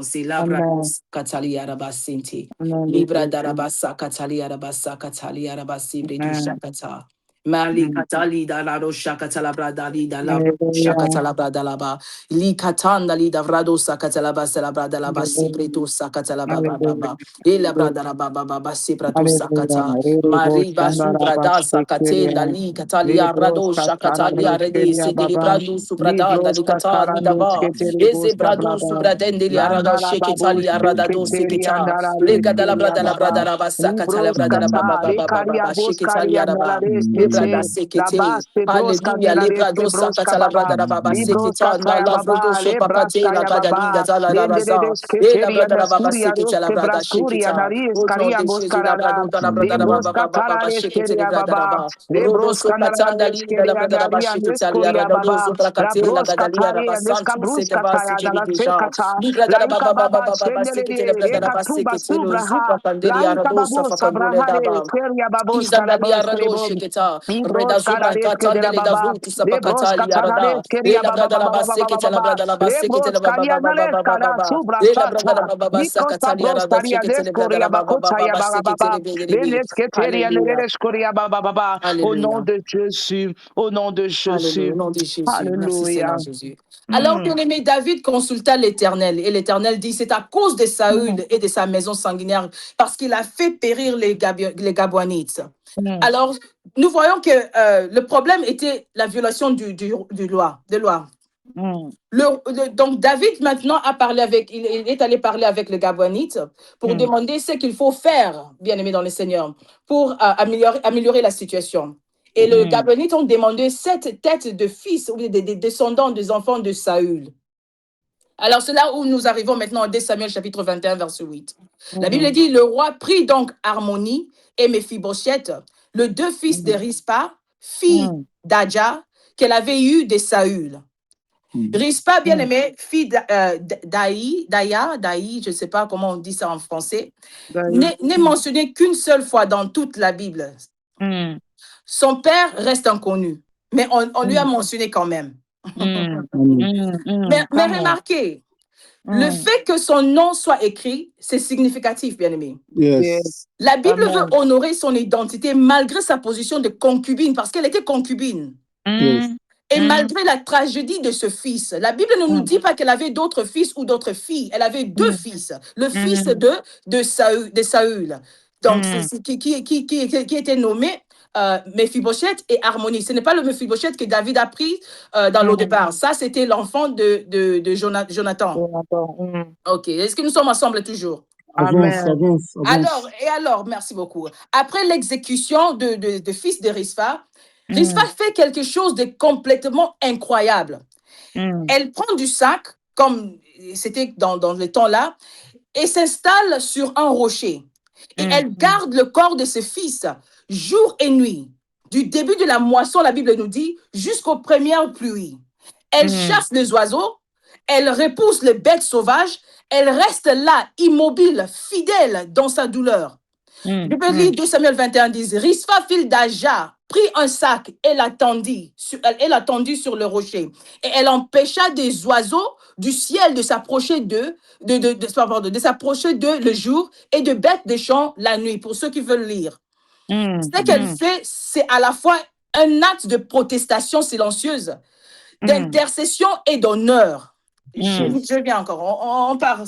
Speaker 1: C'est Labrados Katali Arabasinti. Libra Darabasa Katali Arabasa Katali Arabasibri du Shakata. Mali Katali Darado Shakatala Bradali Dalab Shakatala Bradalaba. Li Katanda Li Davrado Sakatalaba Salabradalaba Sibrito Sakatalaba Baba. Ela Bradalaba Baba Sibrato Sakata. Mari Bazubrada Sakatela Li Katalia Rado Shakatalia Rede Sedilibrando Supradanda Li Katali Dava. Eze Brado Supradendeli Arada Shekitali Aradado Sikita. Lega dalla Bradalaba Sakatala Bradalaba Baba Shekitali Araba. Hallelujah. Libra dosa katala brada da baba sekita na la brodo so pakate la kadaliga zala la raza. E la brada da baba sekita la brada shikita. Au nom de Jésus la brada da brada da baba shikita la brada da baba. Rodo so katanda linda la brada da baba shikita la rodo so pakate la kadalia da baba santu se te va si jiri deja. Libra da baba sekita la brada da baba sekita lo zupa kandelia rodo so fakandule da baba. Izandalia rodo shikita. Reda zupra katanda le davutu sapakatali arada. E la brada la basekete la brada la basekete la baba baba. E la brada la baba sakatali arada shekete le brada la baba sekete le bebe. Alléluia.
Speaker 2: Au nom de Jésus, au nom de Jésus.
Speaker 1: Au nom de Jésus.
Speaker 2: Alléluia.
Speaker 1: Merci Seigneur Jésus. Alors, bien-aimé, David consulta l'Éternel et l'Éternel dit, c'est à cause de Saül et de sa maison sanguinaire parce qu'il a fait périr les Gabonites. Alors, nous voyons que le problème était la violation de loi. Donc, David maintenant il est allé parler avec le Gabonite pour demander ce qu'il faut faire, bien-aimé dans le Seigneur, pour améliorer la situation. Et le Gabonite ont demandé 7 têtes de fils ou des descendants des enfants de Saül. Alors, c'est là où nous arrivons maintenant à 2 Samuel chapitre 21, verset 8. La Bible dit, le roi prit donc Harmonie et Méphibosheth, les 2 fils de Rispa, fille d'Adja, qu'elle avait eu de Saül. Rispa, bien aimé, fille d'Aïa, je ne sais pas comment on dit ça en français, n'est mentionnée qu'une seule fois dans toute la Bible. Son père reste inconnu, mais on lui a mentionné quand même. Mais remarquez, le fait que son nom soit écrit, c'est significatif, bien aimé. La Bible veut honorer son identité malgré sa position de concubine, parce qu'elle était concubine. Et malgré la tragédie de ce fils, la Bible ne nous dit pas qu'elle avait d'autres fils ou d'autres filles. Elle avait 2 fils. Le fils de Saül, donc qui était nommé Méphibosheth et Harmonie. Ce n'est pas le Méphibosheth que David a pris dans le départ. Ça, c'était l'enfant de Jonathan. Ok, est-ce que nous sommes ensemble toujours?
Speaker 2: Avance.
Speaker 1: Alors, merci beaucoup. Après l'exécution de fils de Rispa, Rispa fait quelque chose de complètement incroyable. Elle prend du sac, comme c'était dans le temps-là, et s'installe sur un rocher. Et elle garde le corps de ses fils jour et nuit. Du début de la moisson, la Bible nous dit, jusqu'aux premières pluies. Elle chasse les oiseaux, elle repousse les bêtes sauvages, elle reste là, immobile, fidèle dans sa douleur. Je peux lire 2 Samuel 21, dit, Rispa, fille d'Aja, prit un sac et l'attendit sur le rocher. Et elle empêcha des oiseaux du ciel de s'approcher d'eux, de s'approcher d'eux le jour et de bêtes des champs la nuit, pour ceux qui veulent lire. Ce qu'elle fait, c'est à la fois un acte de protestation silencieuse, d'intercession et d'honneur. Je viens encore, on part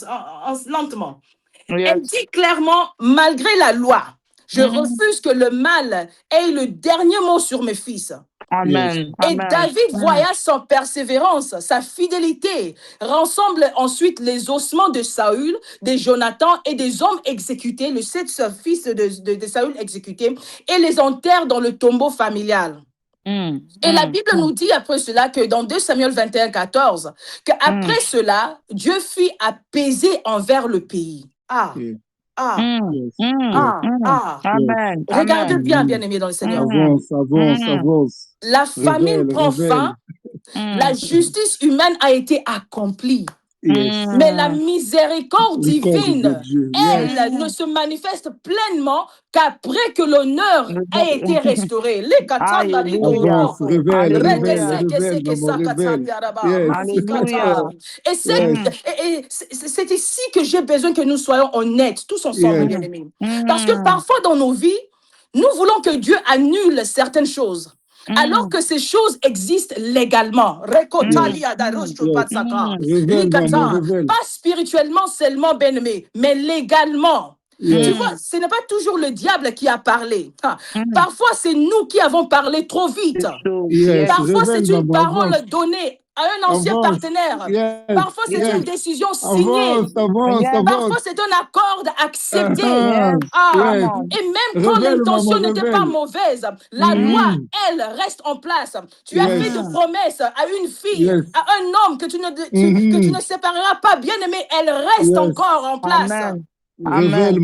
Speaker 1: lentement. Elle dit clairement, malgré la loi, je refuse que le mal ait le dernier mot sur mes fils.
Speaker 2: Amen.
Speaker 1: Et David voya sans persévérance, sa fidélité, rassemble ensuite les ossements de Saül, de Jonathan et des hommes exécutés, le 7 fils de Saül exécutés, et les enterre dans le tombeau familial. Et la Bible nous dit après cela que dans 2 Samuel 21, 14, qu'après cela, Dieu fit apaiser envers le pays.
Speaker 2: Amen.
Speaker 1: Regardez bien, bien-aimés dans le Seigneur.
Speaker 3: Avance.
Speaker 1: La famine prend fin, la justice humaine a été accomplie. Mais la miséricorde divine, elle ne se manifeste pleinement qu'après que l'honneur a été restauré. Les Et c'est ici que j'ai besoin que nous soyons honnêtes, tous ensemble, bien-aimés. Parce que parfois dans nos vies, nous voulons que Dieu annule certaines choses, alors que ces choses existent légalement. Pas spirituellement seulement, bien-aimé, mais légalement. Tu vois, ce n'est pas toujours le diable qui a parlé. Parfois, c'est nous qui avons parlé trop vite. Parfois, c'est une parole donnée à un ancien partenaire. Parfois, c'est une décision signée. Parfois, c'est un accord accepté. Et même quand l'intention n'était pas mauvaise, la loi, elle, reste en place. Tu as fait de promesses à une fille, à un homme que tu ne sépareras pas, bien aimé, elle reste encore en place. L'Éternel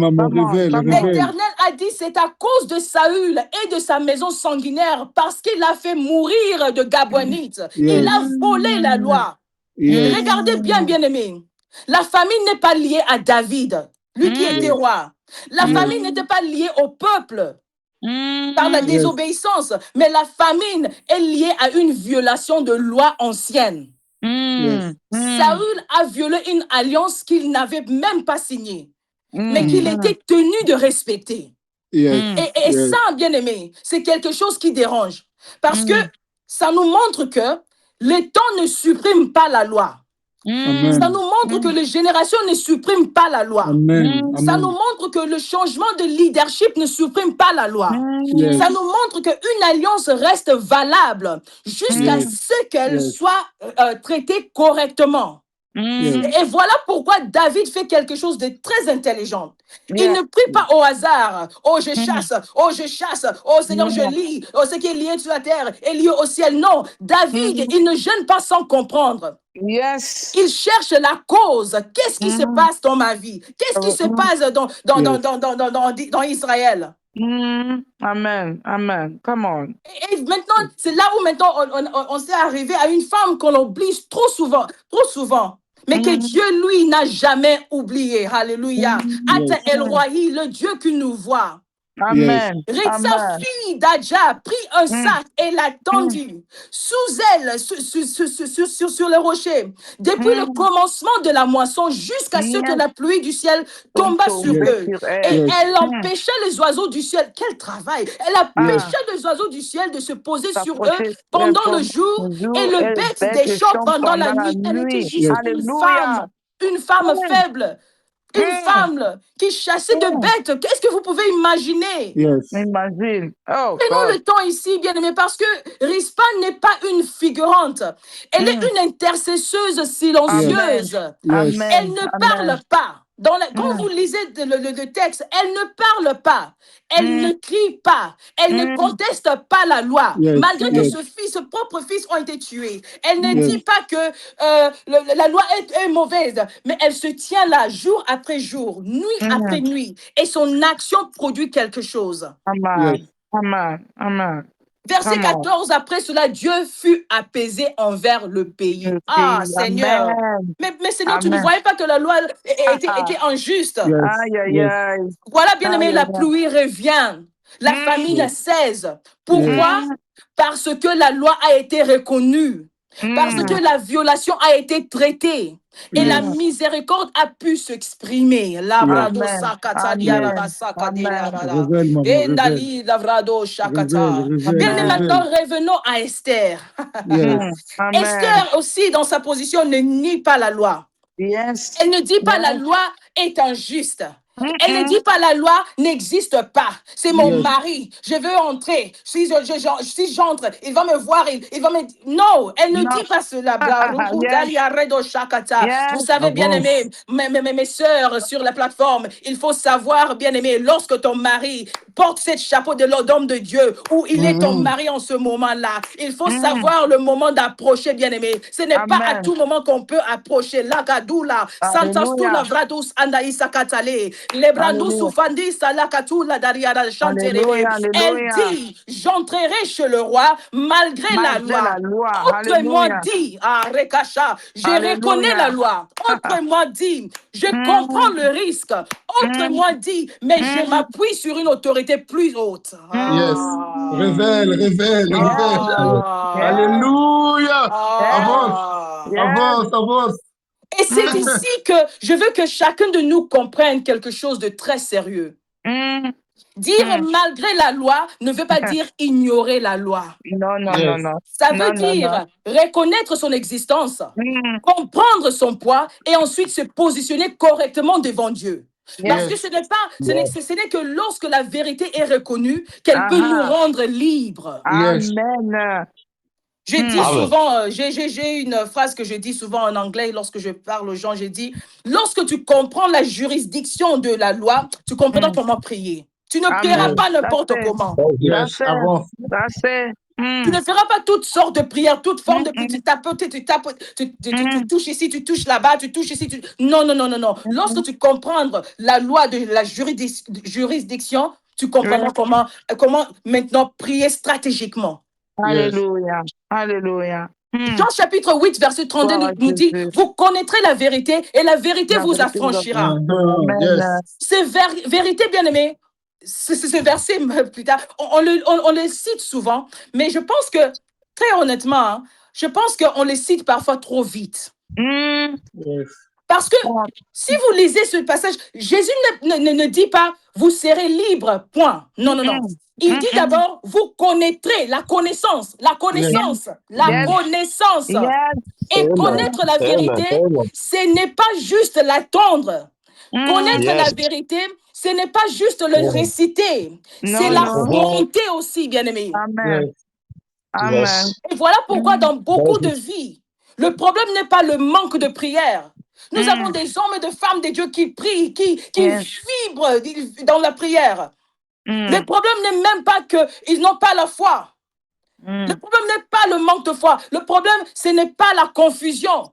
Speaker 1: a dit, c'est à cause de Saül et de sa maison sanguinaire, parce qu'il a fait mourir de Gabonites. Il a volé la loi. Regardez bien, bien-aimé. La famille n'est pas liée à David, lui qui était roi. La famille n'était pas liée au peuple par la désobéissance, mais la famine est liée à une violation de loi ancienne. Saül a violé une alliance qu'il n'avait même pas signée, mais qu'il était tenu de respecter. Et ça, bien aimé, c'est quelque chose qui dérange. Parce que ça nous montre que les temps ne suppriment pas la loi. Ça nous montre que les générations ne suppriment pas la loi. Ça nous montre que le changement de leadership ne supprime pas la loi. Ça nous montre qu'une alliance reste valable jusqu'à ce qu'elle soit traitée correctement. Et voilà pourquoi David fait quelque chose de très intelligent. Il ne prie pas au hasard. Oh, je chasse. Oh, je chasse. Oh, Seigneur, je lis. Oh, ce qui est lié sur la terre est lié au ciel. Non, David, il ne gêne pas sans comprendre. Il cherche la cause. Qu'est-ce qui se passe dans ma vie? Qu'est-ce qui se passe dans Israël?
Speaker 2: Amen. Come on.
Speaker 1: Et maintenant, c'est là où maintenant on s'est arrivé à une femme qu'on oublie trop souvent. Mais que Dieu, lui, n'a jamais oublié. Alléluia. Ata El Rohi, le Dieu qui nous voit.
Speaker 2: Amen.
Speaker 1: Sa fille d'Adja prit un sac et l'a tendu sous elle, sur le rocher, depuis le commencement de la moisson jusqu'à ce que la pluie du ciel tomba sur eux. Et elle empêchait les oiseaux du ciel. Quel travail! Elle empêchait les oisageaux du ciel de se poser sur eux pendant le jour et le bête des champs pendant la nuit. Elle était juste une femme faible. Une femme qui chassait de bêtes. Qu'est-ce que vous pouvez imaginer?
Speaker 2: Imagine. Oh,
Speaker 1: prenons le temps ici, bien aimé, parce que Rispa n'est pas une figurante. Elle est une intercesseuse silencieuse. Elle ne parle pas. Quand vous lisez le texte, elle ne parle pas. Elle ne crie pas. Elle ne conteste pas la loi. Malgré que ses propres fils ont été tués. Elle ne dit pas que la loi est mauvaise. Mais elle se tient là jour après jour, nuit après nuit. Et son action produit quelque chose.
Speaker 2: Amen.
Speaker 1: Verset 14, après cela, Dieu fut apaisé envers le pays. Ah, Seigneur.
Speaker 2: Amen.
Speaker 1: Mais Seigneur, tu ne
Speaker 2: Amen.
Speaker 1: voyais pas que la loi était injuste.
Speaker 3: Yes.
Speaker 2: Aïe, aïe,
Speaker 3: Yes.
Speaker 2: aïe.
Speaker 1: Voilà, bien aimé,
Speaker 2: Aïe,
Speaker 1: la
Speaker 2: aïe, aïe.
Speaker 1: pluie revient. La famine cesse. Pourquoi?
Speaker 2: Mm,
Speaker 1: Parce que la loi a été reconnue. Parce
Speaker 2: mm,
Speaker 1: que la violation a été traitée. Et la
Speaker 2: mm.
Speaker 1: miséricorde a pu s'exprimer. Labrado
Speaker 2: Amen.
Speaker 1: sakatalia
Speaker 3: Yes.
Speaker 2: Amen.
Speaker 1: rabasakadelia
Speaker 2: Amen.
Speaker 1: rara.
Speaker 3: Révèle, maman, révèle.
Speaker 1: Endali lavrado
Speaker 3: Révèle,
Speaker 1: shakata.
Speaker 3: révèle,
Speaker 1: Bien aimé,
Speaker 2: Amen.
Speaker 3: révèle.
Speaker 1: maintenant, revenons à Esther.
Speaker 3: Yes.
Speaker 2: Amen.
Speaker 1: Esther aussi, dans sa position, ne nie pas la loi.
Speaker 2: Yes.
Speaker 1: Elle ne dit pas la
Speaker 2: Yes.
Speaker 1: loi est injuste. Elle ne
Speaker 2: Mm-mm.
Speaker 1: dit pas la loi n'existe pas. C'est mon
Speaker 3: Yes.
Speaker 1: mari. Je veux entrer. Si j'entre, il va me voir. Il va me. Non, elle ne
Speaker 2: No.
Speaker 1: dit pas cela. Bla, rubu,
Speaker 2: Yes.
Speaker 1: dalia, redo, shakata. Vous
Speaker 2: Yes.
Speaker 1: savez, bien
Speaker 3: Avance.
Speaker 1: aimé, mes sœurs sur la plateforme, il faut savoir, bien aimé, lorsque ton mari porte ce chapeau de l'homme de Dieu, où il est ton
Speaker 3: Mhm.
Speaker 1: mari en ce moment-là, il faut
Speaker 2: Mm.
Speaker 1: savoir le moment d'approcher, bien aimé. Ce n'est pas à
Speaker 2: Amen.
Speaker 1: tout moment qu'on peut approcher. Lagadoula, Santastula,
Speaker 2: Alléluia.
Speaker 1: Vradus, Andaïsa Katale, Lebrandus,
Speaker 2: Alléluia.
Speaker 1: Soufandi, Salakatula, Dariada, Chanterebe.
Speaker 2: Alléluia.
Speaker 1: Elle
Speaker 2: Alléluia.
Speaker 1: dit, j'entrerai chez le roi malgré la
Speaker 2: Malgré
Speaker 1: loi.
Speaker 2: la loi.
Speaker 1: Autrement
Speaker 2: Alléluia.
Speaker 1: dit, ah, Rekasha, je reconnais
Speaker 2: Alléluia.
Speaker 1: la loi. Autrement dit, je comprends
Speaker 2: Mm,
Speaker 1: le risque.
Speaker 2: mm,
Speaker 1: Autrement dit, mais je
Speaker 2: mm,
Speaker 1: m'appuie sur une autorité plus haute.
Speaker 3: Yes.
Speaker 1: Ah.
Speaker 3: Révèle, révèle,
Speaker 2: Yes.
Speaker 3: révèle.
Speaker 2: Yes.
Speaker 1: Ah.
Speaker 3: Alléluia.
Speaker 2: Yes.
Speaker 3: Avance,
Speaker 1: Ah.
Speaker 2: Yes.
Speaker 3: avance, avance.
Speaker 1: Et c'est
Speaker 2: Mm,
Speaker 1: ici que je veux que chacun de nous comprenne quelque chose de très sérieux.
Speaker 2: mm,
Speaker 1: Dire
Speaker 2: mm.
Speaker 1: malgré la loi ne veut pas dire ignorer la loi.
Speaker 2: Non, non, non,
Speaker 3: Yes.
Speaker 2: non.
Speaker 1: Ça veut
Speaker 2: Non, non, non.
Speaker 1: dire reconnaître son existence,
Speaker 2: Mm.
Speaker 1: comprendre son poids et ensuite se positionner correctement devant Dieu. Parce
Speaker 2: Yes.
Speaker 1: que
Speaker 3: Yes.
Speaker 1: ce n'est pas, ce n'est que lorsque la vérité est reconnue qu'elle peut nous
Speaker 2: Aha.
Speaker 1: rendre libres.
Speaker 3: Yes.
Speaker 2: Amen.
Speaker 1: Je dis
Speaker 2: Mm.
Speaker 1: souvent, j'ai une phrase que je dis souvent en anglais lorsque je parle aux gens, je dis, lorsque tu comprends la juridiction de la loi, tu comprendras
Speaker 2: Mm.
Speaker 1: comment prier. Tu ne prieras
Speaker 2: Amen.
Speaker 3: Yes.
Speaker 1: pas
Speaker 2: That's
Speaker 1: n'importe
Speaker 2: it.
Speaker 1: comment.
Speaker 3: Yes.
Speaker 2: That's it.
Speaker 3: Avance.
Speaker 2: That's it.
Speaker 1: Tu
Speaker 2: Mm.
Speaker 1: ne feras pas toutes sortes de prières, toutes formes de prières.
Speaker 2: Mm,
Speaker 1: Tu tapes, tu tapes, tu
Speaker 2: mm,
Speaker 1: touches ici, tu touches là-bas, tu touches ici. Non, non, non, non, non. Lorsque
Speaker 2: mm.
Speaker 1: tu comprends la loi de la juridiction, tu comprendras
Speaker 2: Yes.
Speaker 1: comment maintenant prier stratégiquement.
Speaker 3: Yes.
Speaker 2: Alléluia. Alléluia. Mm.
Speaker 1: Jean chapitre 8, verset 32
Speaker 2: Gloire à
Speaker 1: nous dit,
Speaker 2: Jésus.
Speaker 1: vous connaîtrez la vérité et la vérité
Speaker 2: La
Speaker 1: vous
Speaker 2: vérité vous a
Speaker 1: affranchira.
Speaker 2: franchi. Amen.
Speaker 3: Yes.
Speaker 1: C'est vérité, bien aimé. Ce verset, plus tard, on le cite souvent, mais je pense que, très honnêtement, hein, je pense qu'on le cite parfois trop vite.
Speaker 2: Mm.
Speaker 3: Yes.
Speaker 1: Parce que
Speaker 2: Oh.
Speaker 1: si vous lisez ce passage, Jésus ne dit pas vous serez libre, point. Non, non, non.
Speaker 2: Mm.
Speaker 1: Il dit
Speaker 2: Mm.
Speaker 1: d'abord vous connaîtrez la connaissance, la
Speaker 3: Yes.
Speaker 1: connaissance, la
Speaker 2: Yes.
Speaker 1: connaissance.
Speaker 2: Yes.
Speaker 1: Et
Speaker 2: Mm.
Speaker 1: connaître la vérité, ce n'est pas juste l'attendre.
Speaker 2: Mm.
Speaker 1: Connaître la vérité, ce n'est pas juste le réciter, c'est
Speaker 2: Non, non.
Speaker 1: l'affronter aussi, bien aimé.
Speaker 2: Amen.
Speaker 3: Yes.
Speaker 2: Amen.
Speaker 1: Et voilà pourquoi
Speaker 2: Mm.
Speaker 1: dans beaucoup de vies, le problème n'est pas le manque de prière. Nous avons
Speaker 2: Mm.
Speaker 1: des hommes et des femmes de Dieu qui prient, qui
Speaker 2: Yes.
Speaker 1: vibrent dans la prière. Le
Speaker 2: Mm.
Speaker 1: problème n'est même pas qu'ils n'ont pas la foi. Le
Speaker 2: Mm.
Speaker 1: problème n'est pas le manque de foi. Le problème, ce n'est pas la confusion.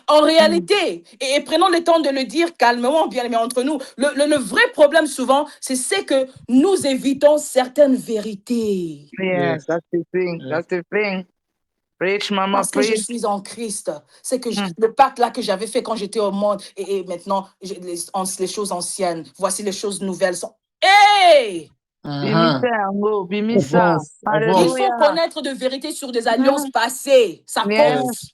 Speaker 1: En
Speaker 2: Mm.
Speaker 1: réalité, et prenons le temps de le dire calmement, bien aimé, entre nous, le vrai problème souvent, c'est que nous évitons certaines vérités.
Speaker 2: Yes,
Speaker 3: Yes.
Speaker 2: that's the thing.
Speaker 3: Yes.
Speaker 2: That's the thing. Preach, mama,
Speaker 1: Parce que je
Speaker 2: preach.
Speaker 1: suis en Christ. C'est que
Speaker 2: Mm.
Speaker 1: le pacte là que j'avais fait quand j'étais au monde, et maintenant, les choses anciennes, voici les choses nouvelles sont. Hey!
Speaker 3: Uh-huh.
Speaker 2: Bimisa, yango, bimisa.
Speaker 3: Avance.
Speaker 1: Il
Speaker 3: Avance.
Speaker 1: faut
Speaker 2: Alléluia.
Speaker 1: connaître de vérités sur des alliances
Speaker 2: Mm.
Speaker 1: passées. Ça compte.
Speaker 2: Yes.
Speaker 3: Yes.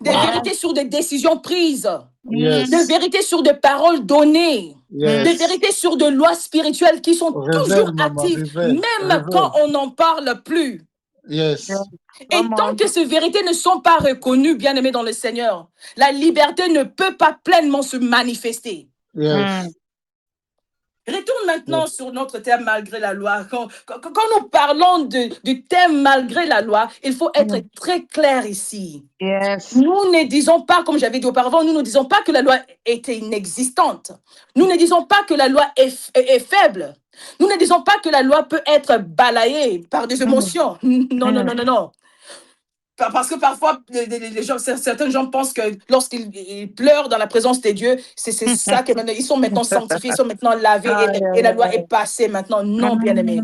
Speaker 1: Des
Speaker 2: Yes.
Speaker 1: vérités sur des décisions prises.
Speaker 2: Mm.
Speaker 1: Des
Speaker 3: Yes.
Speaker 1: vérités sur des paroles données.
Speaker 2: Mm.
Speaker 1: Des
Speaker 3: Yes.
Speaker 1: vérités sur de lois spirituelles qui sont toujours
Speaker 3: Révèle, maman,
Speaker 1: actives,
Speaker 3: révèle.
Speaker 1: même quand
Speaker 3: Révèle.
Speaker 1: on n'en parle plus.
Speaker 3: Yes.
Speaker 2: Yes.
Speaker 1: Et
Speaker 2: Come
Speaker 1: tant
Speaker 2: on.
Speaker 1: que ces vérités ne sont pas reconnues, bien aimées dans le Seigneur, la liberté ne peut pas pleinement se manifester.
Speaker 3: Yes.
Speaker 2: Mm.
Speaker 1: Retourne maintenant
Speaker 3: Yes.
Speaker 1: sur notre thème malgré la loi. Quand nous parlons du thème malgré la loi, il faut être
Speaker 2: Mm.
Speaker 1: très clair ici.
Speaker 2: Yes.
Speaker 1: Nous ne disons pas, comme j'avais dit auparavant, nous ne disons pas que la loi était inexistante. Nous ne disons pas que la loi est faible. Nous ne disons pas que la loi peut être balayée par des
Speaker 2: Mm.
Speaker 1: émotions. Non, non,
Speaker 2: Mm.
Speaker 1: non, non, non. parce que parfois, les gens, certains gens pensent que lorsqu'ils pleurent dans la présence de Dieu, c'est ça que maintenant, ils sont maintenant sanctifiés, ils sont maintenant lavés et la loi est passée maintenant. Non, bien-aimés.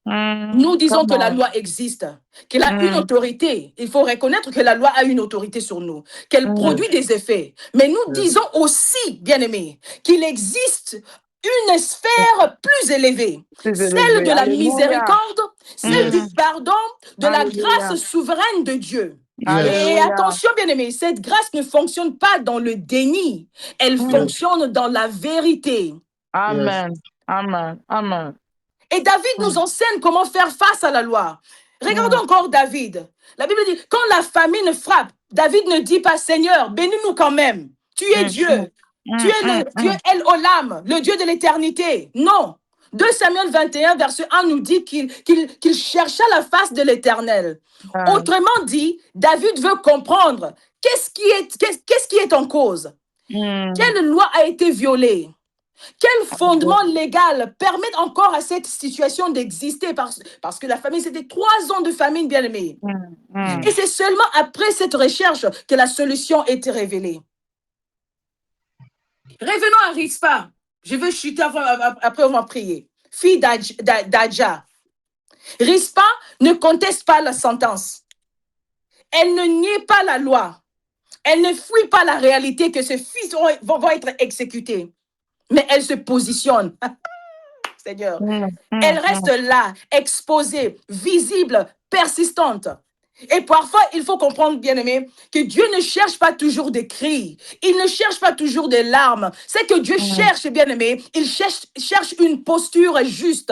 Speaker 1: Nous disons que la loi existe, qu'elle a une autorité. Il faut reconnaître que la loi a une autorité sur nous, qu'elle produit des effets. Mais nous disons aussi, bien-aimés, qu'il existe une sphère plus élevée, celle de la miséricorde, celle du pardon, de la grâce souveraine de Dieu. Et attention, bien-aimés, cette grâce ne fonctionne pas dans le déni, elle fonctionne dans la vérité.
Speaker 2: Amen. Amen. Amen.
Speaker 1: Et David nous enseigne comment faire face à la loi. Regardons encore David. La Bible dit, quand la famine frappe, David ne dit pas, Seigneur, bénis-nous quand même. Tu es Dieu. Tu es El Olam, le Dieu de l'éternité. Non. 2 Samuel 21, verset 1 nous dit qu'il chercha la face de l'Éternel. Autrement dit, David veut comprendre qu'est-ce qui est en cause. Quelle loi a été violée? Quel fondement légal permet encore à cette situation d'exister? Parce que la famine, c'était 3 ans de famine, bien aimé. Et c'est seulement après cette recherche que la solution était révélée. Revenons à Rispa. Je veux chuter après on va prier. Fille d'Adja. Rispa ne conteste pas la sentence. Elle ne nie pas la loi. Elle ne fuit pas la réalité que ses fils vont être exécutés. Mais elle se positionne. Seigneur. Elle reste là, exposée, visible, persistante. Et parfois, il faut comprendre, bien-aimé, que Dieu ne cherche pas toujours des cris. Il ne cherche pas toujours des larmes. C'est que Dieu cherche, bien-aimé, il cherche une posture juste.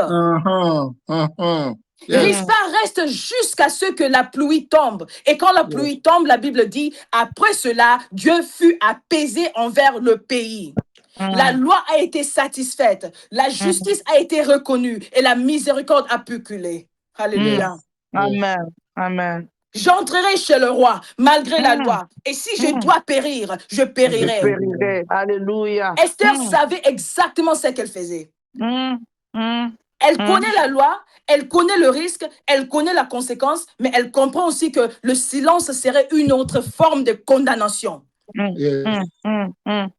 Speaker 1: Rispa reste jusqu'à ce que la pluie tombe. Et quand la pluie tombe, la Bible dit, après cela, Dieu fut apaisé envers le pays. La loi a été satisfaite, la justice a été reconnue et la miséricorde a pu couler. Alléluia.
Speaker 2: Amen. Amen.
Speaker 1: J'entrerai chez le roi malgré la loi. Et si je dois périr, je périrai.
Speaker 2: Alléluia.
Speaker 1: Esther savait exactement ce qu'elle faisait. Elle connaît la loi, elle connaît le risque, elle connaît la conséquence, mais elle comprend aussi que le silence serait une autre forme de condamnation.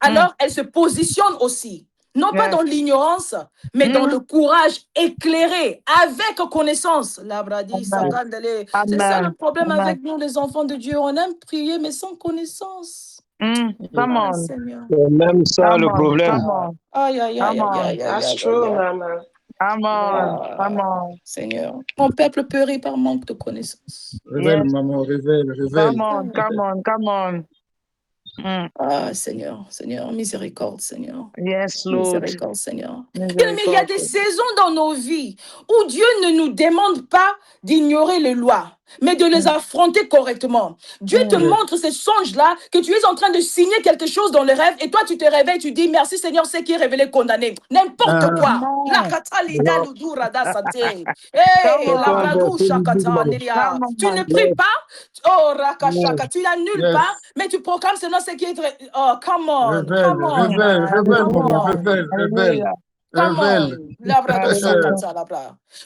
Speaker 1: Alors, elle se positionne aussi, non pas dans l'ignorance, mais dans le courage éclairé, avec connaissance. C'est ça le problème avec nous, les enfants de Dieu. On aime prier, mais sans connaissance.
Speaker 4: C'est même ça le problème.
Speaker 1: Aïe, aïe, aïe, aïe, aïe.
Speaker 5: That's true, Mama.
Speaker 1: Seigneur, mon peuple périt par manque de connaissance.
Speaker 3: Révèle, maman, révèle.
Speaker 2: Come on.
Speaker 1: Ah, Seigneur, miséricorde, Seigneur.
Speaker 2: Yes, Lord.
Speaker 1: Miséricorde, Seigneur. Bien, mais il y a des saisons dans nos vies où Dieu ne nous demande pas d'ignorer les lois, mais de les affronter correctement. Dieu te montre ces songes-là, que tu es en train de signer quelque chose dans le rêve, et toi, tu te réveilles, tu dis, merci Seigneur, c'est qui est révélé, condamné. N'importe quoi. Tu ne pries pas, oh, Rakashaka, tu l'annules pas, mais tu proclames seulement ce qui est... Oh, come on.
Speaker 3: Révèle.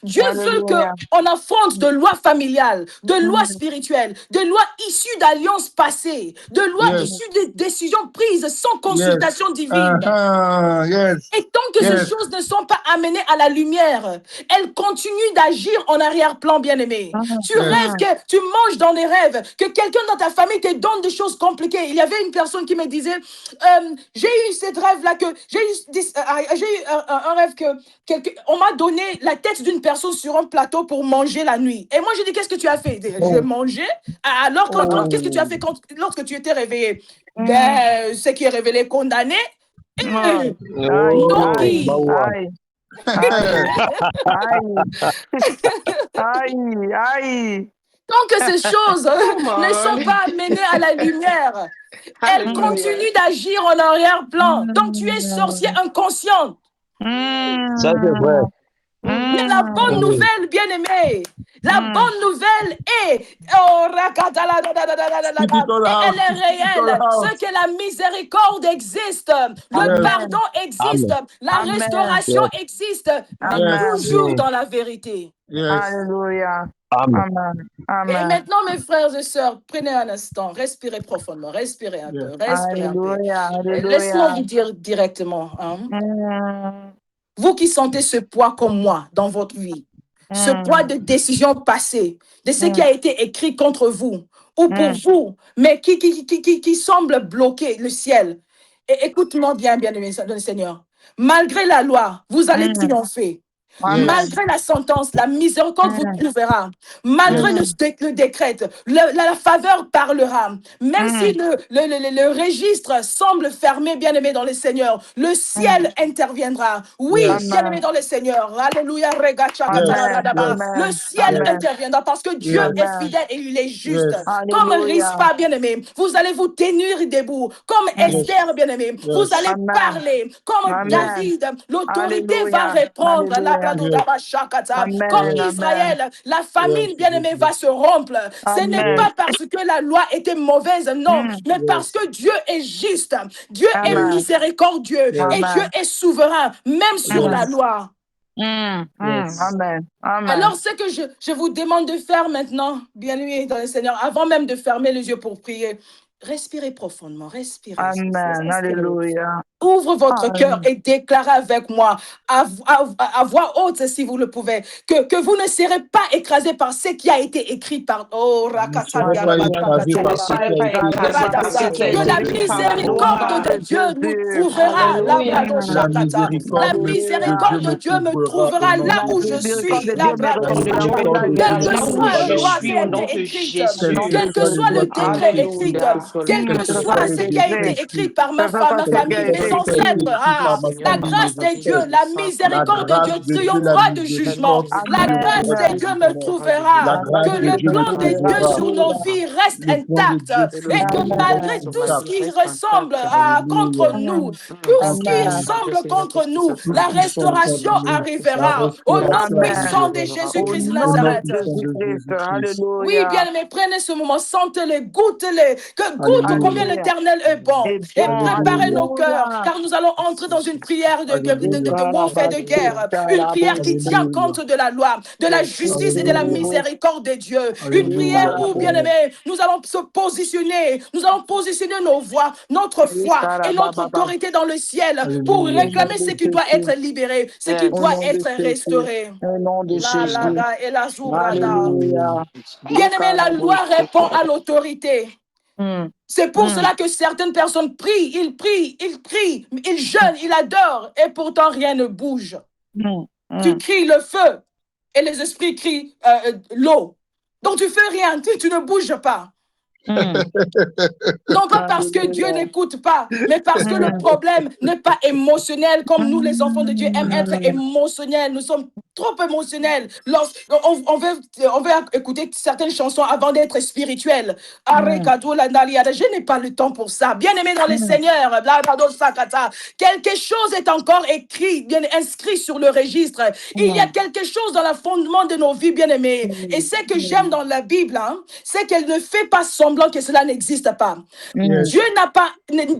Speaker 1: Dieu veut qu'on affronte de lois familiales, de lois spirituelles, de lois issues d'alliances passées, de lois issues de décisions prises sans consultation divine. Et tant que ces choses ne sont pas amenées à la lumière, elles continuent d'agir en arrière-plan, bien-aimé. Tu rêves que tu manges dans les rêves, que quelqu'un dans ta famille te donne des choses compliquées. Il y avait une personne qui me disait, j'ai eu cette rêve-là, que j'ai eu un rêve que on m'a donné la tête d'une personne sur un plateau pour manger la nuit. Et moi, j'ai dit, qu'est-ce que tu as fait? J'ai mangé. Alors, qu'est-ce que tu as fait lorsque tu étais réveillé? Ben, ce qui est révélé, condamné. Tant que ces choses ne sont pas amenées à la lumière, elles continuent d'agir en arrière-plan. Donc, tu es sorcier inconscient.
Speaker 4: Ça, c'est vrai.
Speaker 1: Mais la bonne nouvelle, bien-aimé, la bonne nouvelle est, elle est réelle. Ce que la miséricorde existe, le pardon existe, la restauration existe, mais toujours dans la vérité.
Speaker 2: Alléluia.
Speaker 4: Amen.
Speaker 2: Amen.
Speaker 1: Et
Speaker 2: Amen.
Speaker 1: maintenant, mes frères et sœurs, prenez un instant, respirez profondément, respirez un peu, respirez un peu.
Speaker 2: Alléluia.
Speaker 1: Laisse-moi
Speaker 2: Alléluia.
Speaker 1: vous dire directement, vous qui sentez ce poids comme moi dans votre vie, ce poids de décisions passées, de ce qui a été écrit contre vous ou pour vous, mais qui semble bloquer le ciel. Et écoute-moi bien, bien-aimé dans le Seigneur. Malgré la loi, vous allez triompher.
Speaker 2: Amen.
Speaker 1: Malgré la sentence, la miséricorde vous trouvera. Malgré le décret, la faveur parlera. Même si le registre semble fermé, bien-aimé dans le Seigneur, le ciel interviendra. Oui,
Speaker 3: Yes.
Speaker 1: bien-aimé dans le Seigneur. Alléluia.
Speaker 2: Amen.
Speaker 1: Le ciel
Speaker 2: Amen.
Speaker 1: interviendra parce que Dieu
Speaker 3: Yes.
Speaker 1: est fidèle et il est juste.
Speaker 3: Yes.
Speaker 1: Comme
Speaker 2: Alléluia.
Speaker 1: Rispa, bien-aimé, vous allez vous tenir debout. Comme Esther, bien-aimé, vous
Speaker 3: Yes.
Speaker 1: allez
Speaker 2: Amen.
Speaker 1: parler. Comme
Speaker 2: Amen.
Speaker 1: David, l'autorité va
Speaker 2: Alléluia.
Speaker 1: répondre.
Speaker 2: Alléluia.
Speaker 1: Comme
Speaker 2: Amen.
Speaker 1: Israël, la famine,
Speaker 3: Yes.
Speaker 1: bien-aimée, va se rompre. Ce n'est
Speaker 2: Amen.
Speaker 1: pas parce que la loi était mauvaise, non, mais parce
Speaker 3: Yes.
Speaker 1: que Dieu est juste. Dieu est
Speaker 2: Amen.
Speaker 1: miséricordieux
Speaker 3: Yes.
Speaker 1: et Dieu
Speaker 2: Amen.
Speaker 1: est souverain, même sur la
Speaker 3: Yes.
Speaker 1: loi.
Speaker 3: Yes.
Speaker 2: Amen. Amen.
Speaker 1: Alors, ce que je vous demande de faire maintenant, bien-aimés dans le Seigneur, avant même de fermer les yeux pour prier, respirez profondément, respirez.
Speaker 2: Amen.
Speaker 1: Respirez.
Speaker 2: Alléluia.
Speaker 1: Ouvre votre cœur
Speaker 2: Amen.
Speaker 1: et déclarez avec moi, à voix haute si vous le pouvez, que vous ne serez pas écrasé par ce qui a été écrit par... Oh,
Speaker 3: Vous ne serez
Speaker 1: Rakatalia,
Speaker 3: pas
Speaker 2: Alléluia.
Speaker 3: écrasé
Speaker 5: Je ne
Speaker 3: par ce
Speaker 5: serai
Speaker 3: qui a
Speaker 5: pas
Speaker 3: été écrit.
Speaker 5: écrasé par ce qui a
Speaker 1: que
Speaker 5: été
Speaker 1: la
Speaker 5: écrit par la
Speaker 2: Au
Speaker 5: loi.
Speaker 2: nom
Speaker 1: miséricorde de
Speaker 2: de
Speaker 1: Dieu nous
Speaker 2: Jésus.
Speaker 1: trouvera là,
Speaker 5: Alléluia.
Speaker 1: Brado
Speaker 3: La
Speaker 1: Shakata. La
Speaker 3: miséricorde
Speaker 2: Alléluia.
Speaker 3: de Dieu
Speaker 1: miséricorde de
Speaker 3: me
Speaker 1: Dieu me
Speaker 3: couvrira au
Speaker 1: trouvera
Speaker 3: nom
Speaker 1: là
Speaker 2: La
Speaker 3: de
Speaker 1: où je
Speaker 3: Jésus.
Speaker 2: miséricorde
Speaker 1: suis,
Speaker 2: de
Speaker 1: là,
Speaker 2: Dieu me
Speaker 3: La
Speaker 1: Brado
Speaker 5: Miséricorde de Dieu
Speaker 1: Shaka.
Speaker 5: me
Speaker 3: miséricorde de
Speaker 5: trouvera
Speaker 3: Dieu
Speaker 1: Quelle
Speaker 3: me
Speaker 1: que
Speaker 5: là où
Speaker 1: soit
Speaker 5: je
Speaker 3: couvrira
Speaker 1: loi
Speaker 3: au
Speaker 1: qui
Speaker 5: suis
Speaker 1: a
Speaker 5: au
Speaker 3: nom de
Speaker 5: nom
Speaker 1: été
Speaker 5: de
Speaker 3: Jésus.
Speaker 1: écrite,
Speaker 2: au
Speaker 3: Quelle
Speaker 2: nom
Speaker 3: que
Speaker 2: de
Speaker 1: quel
Speaker 5: Jésus.
Speaker 1: que
Speaker 3: soit
Speaker 1: soit
Speaker 3: loi
Speaker 1: le
Speaker 2: Jésus.
Speaker 3: qui a
Speaker 1: décret
Speaker 3: été
Speaker 1: écrit,
Speaker 3: écrite,
Speaker 5: Alléluia.
Speaker 1: quel que
Speaker 2: Je
Speaker 1: soit
Speaker 2: fais
Speaker 1: ce
Speaker 2: tes
Speaker 1: qui a
Speaker 3: qui a été
Speaker 2: vœux.
Speaker 1: été écrit
Speaker 3: écrite,
Speaker 1: par
Speaker 2: Je
Speaker 1: ma
Speaker 2: fais
Speaker 1: femme, ma
Speaker 2: passer
Speaker 3: quel
Speaker 2: qui
Speaker 3: que
Speaker 2: a
Speaker 1: famille,
Speaker 3: soit
Speaker 1: mes
Speaker 2: été
Speaker 3: ce qui a été
Speaker 2: écrit.
Speaker 1: ancêtres,
Speaker 3: écrit par ma
Speaker 1: la
Speaker 3: famille, mes
Speaker 1: grâce de Dieu,
Speaker 3: ancêtres,
Speaker 1: la
Speaker 3: la
Speaker 1: miséricorde de Dieu
Speaker 3: grâce de Dieu, la
Speaker 1: triomphera du jugement.
Speaker 3: miséricorde de
Speaker 1: La
Speaker 3: Dieu
Speaker 1: grâce
Speaker 3: triomphera
Speaker 1: de
Speaker 3: du
Speaker 2: Amen.
Speaker 1: Dieu me
Speaker 3: jugement. La
Speaker 1: trouvera, que
Speaker 3: grâce de
Speaker 1: le
Speaker 3: Dieu me
Speaker 1: plan de Dieu
Speaker 3: trouvera.
Speaker 1: sur nos
Speaker 2: Alléluia.
Speaker 1: vies reste
Speaker 3: Le plan de
Speaker 1: intact
Speaker 3: Dieu
Speaker 5: Et le
Speaker 3: sur
Speaker 1: et
Speaker 3: nos
Speaker 1: que
Speaker 5: plan
Speaker 3: vies
Speaker 5: de Dieu
Speaker 3: reste
Speaker 1: malgré
Speaker 5: sur
Speaker 1: tout
Speaker 5: ma
Speaker 1: ce
Speaker 5: vie
Speaker 3: intact.
Speaker 1: qui
Speaker 5: reste
Speaker 1: ressemble
Speaker 5: intact.
Speaker 1: contre
Speaker 3: Alléluia.
Speaker 1: nous, tout ce qui
Speaker 2: Amen.
Speaker 5: Seigneur Dieu,
Speaker 1: semble
Speaker 5: Seigneur
Speaker 1: contre
Speaker 5: tout ce qui
Speaker 1: nous,
Speaker 5: semble
Speaker 3: Tout
Speaker 1: la
Speaker 3: ce qui
Speaker 5: contre
Speaker 3: sont
Speaker 5: nous.
Speaker 1: restauration
Speaker 3: contre nous, la
Speaker 1: arrivera au nom
Speaker 3: restauration
Speaker 2: Amen.
Speaker 1: puissant de
Speaker 3: arrivera.
Speaker 2: Au
Speaker 1: Jésus-Christ de
Speaker 3: Au
Speaker 2: nom
Speaker 3: nom
Speaker 2: de
Speaker 1: Nazareth.
Speaker 3: puissant de
Speaker 2: Jésus-Christ.
Speaker 3: Jésus-Christ.
Speaker 1: Oui,
Speaker 2: Alléluia.
Speaker 1: bien-aimés, prenez ce moment, sentez-les, goûtez-les, que goûte combien
Speaker 3: Alléluia.
Speaker 2: Alléluia.
Speaker 1: l'éternel est bon.
Speaker 2: Et
Speaker 1: Et
Speaker 2: bon,
Speaker 1: préparez
Speaker 3: Alléluia.
Speaker 1: nos cœurs,
Speaker 2: alléluia.
Speaker 1: car nous allons entrer dans une prière
Speaker 3: Alléluia.
Speaker 1: de warfare, de guerre. Une prière qui tient
Speaker 3: Alléluia.
Speaker 1: compte de la loi, de la justice et de la
Speaker 3: Alléluia.
Speaker 1: miséricorde de Dieu. Une prière
Speaker 3: Alléluia.
Speaker 1: où, bien-aimés, nous allons se positionner, nous allons positionner nos voix, notre foi et notre autorité dans le ciel pour
Speaker 2: Au
Speaker 3: Alléluia.
Speaker 2: nom
Speaker 1: réclamer
Speaker 2: de
Speaker 1: ce qui doit
Speaker 2: Jésus.
Speaker 1: être libéré, ce qui
Speaker 2: Au
Speaker 1: doit
Speaker 2: nom de
Speaker 1: être
Speaker 2: Jésus.
Speaker 1: restauré.
Speaker 2: Au nom de
Speaker 1: La
Speaker 2: Jésus.
Speaker 1: lada et la zoubrada.
Speaker 3: Alléluia.
Speaker 2: Alléluia.
Speaker 1: Bien-aimé, la loi répond à l'autorité.
Speaker 2: Mm,
Speaker 1: C'est pour
Speaker 2: mm,
Speaker 1: cela que certaines personnes prient, ils crient, ils jeûnent, ils adorent, et pourtant rien ne bouge.
Speaker 2: mm,
Speaker 1: Tu
Speaker 2: mm,
Speaker 1: cries le feu, et les esprits crient l'eau. Donc tu fais rien, tu ne bouges pas.
Speaker 2: mm.
Speaker 1: Non pas parce que Dieu
Speaker 2: Alléluia.
Speaker 1: n'écoute pas, mais parce que le
Speaker 2: Mm,
Speaker 1: problème n'est pas émotionnel comme nous, les enfants de Dieu, aiment être
Speaker 2: mm,
Speaker 1: émotionnels. Nous sommes trop émotionnels. On veut écouter certaines chansons avant d'être spirituels.
Speaker 2: mm,
Speaker 1: Je n'ai pas le temps pour ça. Bien-aimé dans le
Speaker 2: mm.
Speaker 1: Seigneur, quelque chose est encore écrit, bien inscrit sur le registre. Il y a
Speaker 2: Mm,
Speaker 1: quelque chose dans le fondement de nos vies, bien-aimés. Et
Speaker 2: mm,
Speaker 1: ce que j'aime
Speaker 2: mm,
Speaker 1: dans la Bible, hein, c'est qu'elle ne fait pas semblant que cela n'existe pas.
Speaker 2: mm,
Speaker 3: Yes.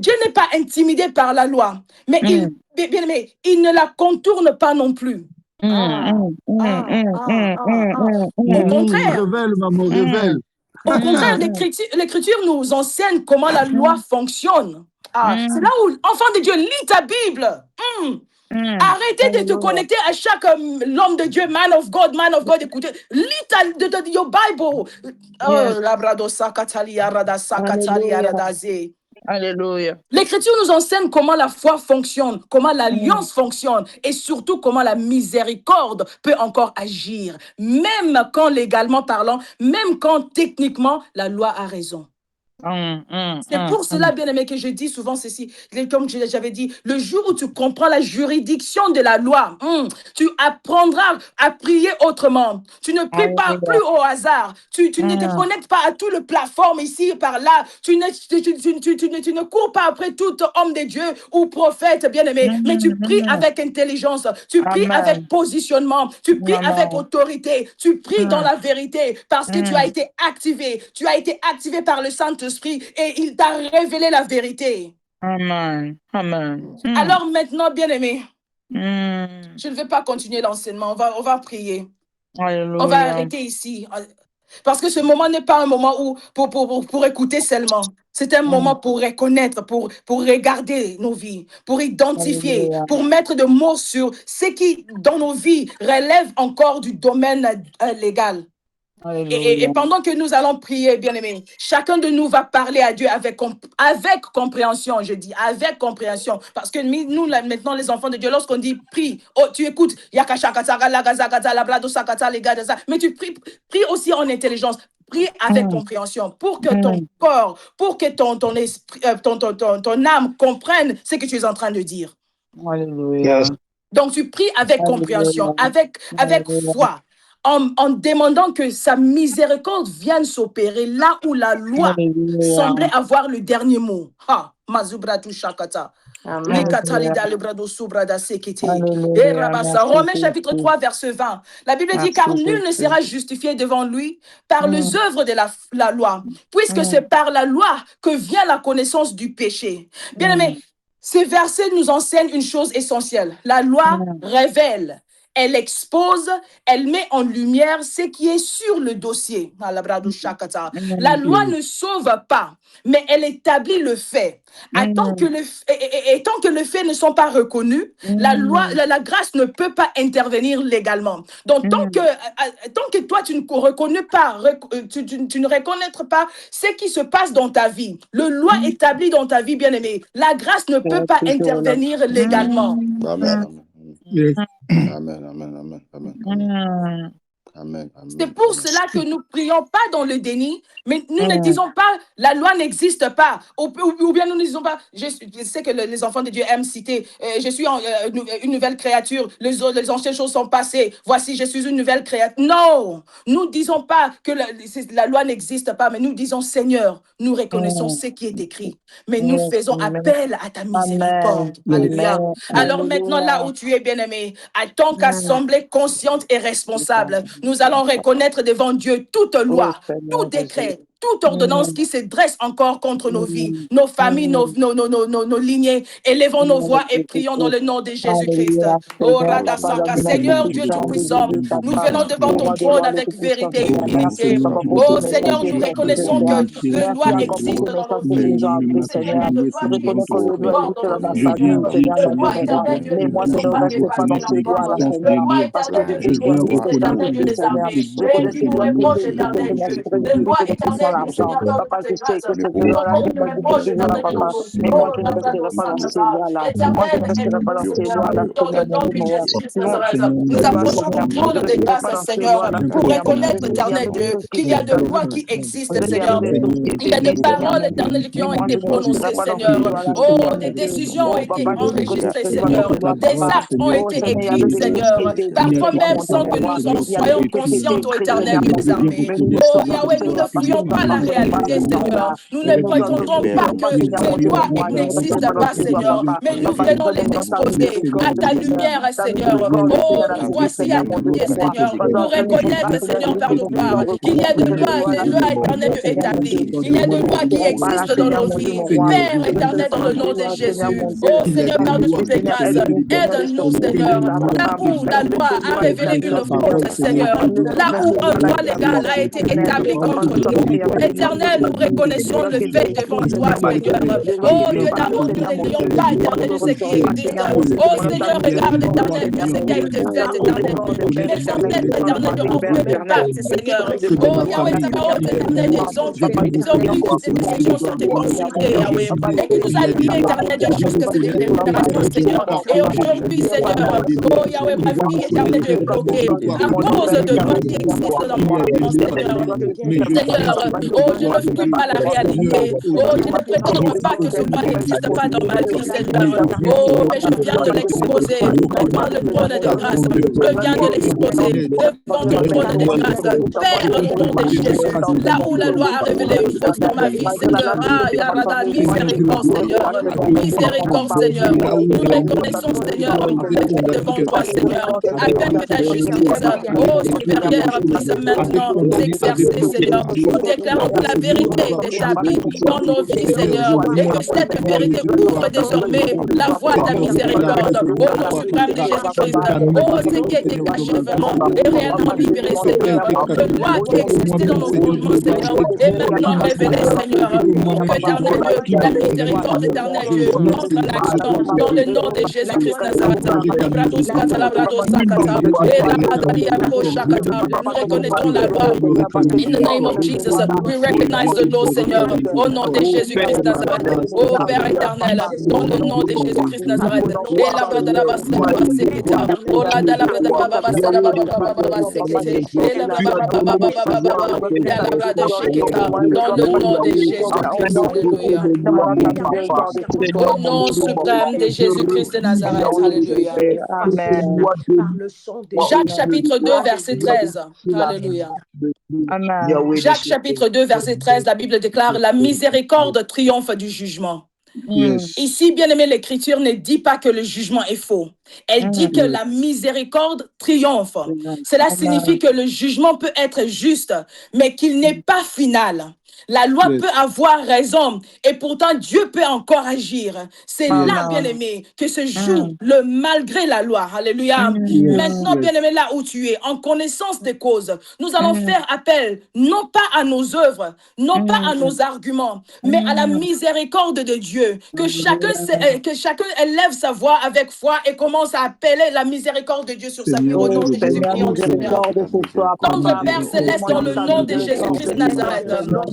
Speaker 1: Dieu n'est pas intimidé par la loi, mais
Speaker 2: mm,
Speaker 1: bien aimé, il ne la contourne pas non plus.
Speaker 2: mm,
Speaker 1: Ah,
Speaker 2: mm, mm,
Speaker 1: ah,
Speaker 2: mm,
Speaker 1: ah,
Speaker 2: mm,
Speaker 1: ah, ah.
Speaker 2: mm,
Speaker 1: Au
Speaker 2: mm,
Speaker 1: contraire,
Speaker 3: Révèle, maman, révèle.
Speaker 2: mm,
Speaker 1: au contraire,
Speaker 2: mm,
Speaker 1: l'Écriture nous enseigne comment la loi fonctionne. Ah, c'est là
Speaker 2: mm,
Speaker 1: où, enfant de Dieu, lis ta Bible. Hmm.
Speaker 2: mm.
Speaker 1: Arrêtez de te
Speaker 2: Alléluia.
Speaker 1: connecter à chaque l'homme de Dieu, man of God, écoutez. Lis your Bible.
Speaker 2: Yes.
Speaker 1: Oh, labrado sakatali arada sakatali
Speaker 2: Alléluia.
Speaker 1: aradaze.
Speaker 2: Alléluia.
Speaker 1: L'Écriture nous enseigne comment la foi fonctionne, comment
Speaker 2: Mm,
Speaker 1: l'alliance fonctionne et surtout comment la miséricorde peut encore agir, même quand légalement parlant, même quand techniquement la loi a raison.
Speaker 2: mm, mm,
Speaker 1: C'est
Speaker 2: mm,
Speaker 1: pour cela,
Speaker 2: mm.
Speaker 1: bien-aimé, que je dis souvent ceci. Comme j'avais dit, le jour où tu comprends la juridiction de la loi, tu apprendras à prier autrement. Tu ne pries pas
Speaker 2: Alléluia.
Speaker 1: plus au hasard. Tu ne te
Speaker 2: Mm,
Speaker 1: connectes pas à tout le plateforme ici et par là. Tu ne cours pas après tout homme de Dieu ou prophète, bien-aimé. Mais tu
Speaker 2: mm,
Speaker 1: pries
Speaker 2: mm.
Speaker 1: avec intelligence. Tu pries avec
Speaker 2: Amen.
Speaker 1: positionnement. Tu pries avec
Speaker 2: Amen.
Speaker 1: autorité. Tu pries dans
Speaker 2: Mm,
Speaker 1: la vérité parce que tu as
Speaker 2: mm.
Speaker 1: été activé. Tu as été activé par le Saint-Esprit et il t'a révélé la vérité.
Speaker 2: Amen. Amen. Mm,
Speaker 1: Alors maintenant, bien-aimé,
Speaker 2: mm.
Speaker 1: je ne vais pas continuer l'enseignement. On va prier. On va arrêter ici. Parce que ce moment n'est pas un moment où pour écouter seulement. C'est un moment pour reconnaître, pour regarder nos vies, pour identifier, pour mettre des mots sur ce qui, dans nos vies, relève encore du domaine légal. Et pendant que nous allons prier, bien-aimés, chacun de nous va parler à Dieu avec compréhension, je dis, avec compréhension. Parce que nous, là, maintenant, les enfants de Dieu, lorsqu'on dit prie, oh, tu écoutes, mais tu pries aussi en intelligence. Prie avec compréhension pour que ton corps, pour que ton esprit, ton âme comprenne ce que tu es en train de dire.
Speaker 2: Alléluia.
Speaker 1: Donc, tu pries avec compréhension, avec foi. En demandant que sa miséricorde vienne s'opérer là où la loi semblait avoir le dernier mot. Ha, Mazubratu Shakata. Romains chapitre 3, verset 20. La Bible dit, car nul ne sera justifié devant lui par les œuvres de la loi, puisque c'est par la loi que vient la connaissance du péché. Bien aimé, ces versets nous enseignent une chose essentielle. La loi révèle. Elle expose, elle met en lumière ce qui est sur le dossier. La loi ne sauve pas, mais elle établit le fait. Tant que les faits ne sont pas reconnus, la loi, la grâce ne peut pas intervenir légalement. Donc, tant que toi, tu ne reconnais pas, tu ne reconnaîtras pas ce qui se passe dans ta vie, le loi établie dans ta vie, bien-aimée, la grâce ne peut pas intervenir légalement.
Speaker 5: Amen. Amen, amen, amen, amen, amen. Amen, amen.
Speaker 1: C'est pour cela que nous ne prions pas dans le déni, mais nous ne disons pas la loi n'existe pas. Ou bien nous ne disons pas, je sais que les enfants de Dieu aiment citer, je suis une nouvelle créature, les anciennes choses sont passées, voici je suis une nouvelle créature. Non, nous ne disons pas que la loi n'existe pas, mais nous disons Seigneur, nous reconnaissons ce qui est écrit, mais nous faisons appel à ta miséricorde. Alléluia. Alors maintenant, là où tu es bien-aimé, en tant qu'assemblée consciente et responsable, nous allons reconnaître devant Dieu toute loi, tout décret, toute ordonnance qui se dresse encore contre nos vies, nos familles, nos lignées. Élevons nos voix et prions dans le nom de Jésus-Christ. Oh Radasaka, Seigneur Dieu Tout-Puissant, nous venons devant ton trône avec vérité et humilité. Oh Seigneur, nous reconnaissons que la loi existe dans nos vies. Seigneur, le loi qui existe encore dans nos vies, Seigneur. Le loi éternel Dieu ne peut pas dépasser la loi. Le loi éternel Dieu qui existe, éternel Dieu des armées. Et qui nous reproche, éternel Dieu. Le loi éternel Dieu, Seigneur, dans toutes tes grâces. Et donc, on nous reproche, éternel Dieu. Oh, éternel, dans le nom de Jésus-Christ Nazareth, nous approchons ton trône de grâce, Seigneur, pour reconnaître, éternel Dieu, qu'il y a de lois qui existent, Seigneur. Il y a des paroles éternelles qui ont été prononcées, Seigneur. Oh, des décisions ont été enregistrées, Seigneur. Des actes ont été écrits, Seigneur. Parfois même sans que nous en soyons conscients, ô éternel Dieu des armées. Oh, Yahweh, nous ne fuyons pas la réalité, Seigneur. Nous ne prétendons pas que ces lois n'existent pas, Seigneur. Mais nous venons les exposer à ta lumière, Seigneur. Oh, nous voici à tes pieds, Seigneur. Pour reconnaître, Seigneur, par nos part, qu'il y a des lois éternelles établies. Il y a des lois qui existent dans nos vies. Père éternel, dans le nom de Jésus. Oh, Seigneur, par-dessus tes grâces, aide-nous, Seigneur. Là où la loi a révélé une faute, Seigneur. Là où un droit légal a été établi contre nous. Éternel, nous reconnaissons le fait devant toi, Seigneur. Oh, Dieu d'amour, nous ne n'ayons pas, éternel, de ce qui existe. Oh, Seigneur, regarde, éternel, ce qui a été fait, éternel. Les sentences, éternel, de remplir le pacte, Seigneur. Oh, Yahweh, ta parole, éternel, ils ont pris toutes ces décisions sont consultées, Yahweh. Et qui nous a liés, éternel, jusqu'à cette déclaration, Seigneur. Et aujourd'hui, Seigneur, oh, Yahweh, ma vie, éternel, est bloquée à cause de lois qui existent dans mon vie, Seigneur. Seigneur, oh, je ne fuis pas la réalité. Oh, je ne prétends pas que ce droit n'existe pas dans ma vie, Seigneur. Oh, mais je viens de l'exposer devant le trône de grâce. Je viens de l'exposer devant ton trône de grâce. Père, au nom de Jésus, là où la loi a révélé une faute dans ma vie, Seigneur. Ah, Yarada, miséricorde, Seigneur. Miséricorde, Seigneur. Nous reconnaissons, Seigneur, devant toi, Seigneur. Afin que ta justice, oh, supérieure, puisse maintenant s'exercer, Seigneur. Nous déclarons que la vérité est établie dans nos vies, Seigneur, et que cette vérité ouvre désormais la voie de ta miséricorde. Au nom suprême de Jésus-Christ, oh, ce qui était caché vraiment est réellement libéré, Seigneur. Que loi qui existait dans nos fondements, Seigneur, est maintenant révélée, Seigneur, pour que, éternel Dieu, la miséricorde, éternel Dieu, entre en action dans le nom de Jésus-Christ Nazareth. Nous reconnaissons la loi. In the name of Jesus, we recognize the law, Seigneur, au nom de Jésus-Christ Nazareth. Oh Père éternel, dans le nom de Jésus-Christ Nazareth. Et la bas de la bas oh la de la bas de la bas et la bas de Shekita, dans le nom de Jésus-Christ. Alléluia. Au nom suprême de Jésus-Christ de Nazareth. Alléluia.
Speaker 2: Amen.
Speaker 1: Jacques chapitre 2, verset 13. Alléluia.
Speaker 2: Amen.
Speaker 1: Jacques chapitre 2, verset 13, la Bible déclare: la miséricorde triomphe du jugement. Ici, bien aimé, l'Écriture ne dit pas que le jugement est faux. Elle dit que la miséricorde triomphe. Cela signifie que le jugement peut être juste, mais qu'il n'est pas final. La loi peut avoir raison et pourtant Dieu peut encore agir. C'est là, bien-aimé, que se joue le malgré la loi. Alléluia. Maintenant, bien-aimé, là où tu es, en connaissance des causes, nous allons faire appel non pas à nos œuvres, non pas à nos arguments, mais à la miséricorde de Dieu. Que chacun élève sa voix avec foi et commence à appeler la miséricorde de Dieu sur sa vie. Au nom de Jésus, prions le Seigneur. Notre Père céleste, dans le nom de Jésus-Christ Nazareth,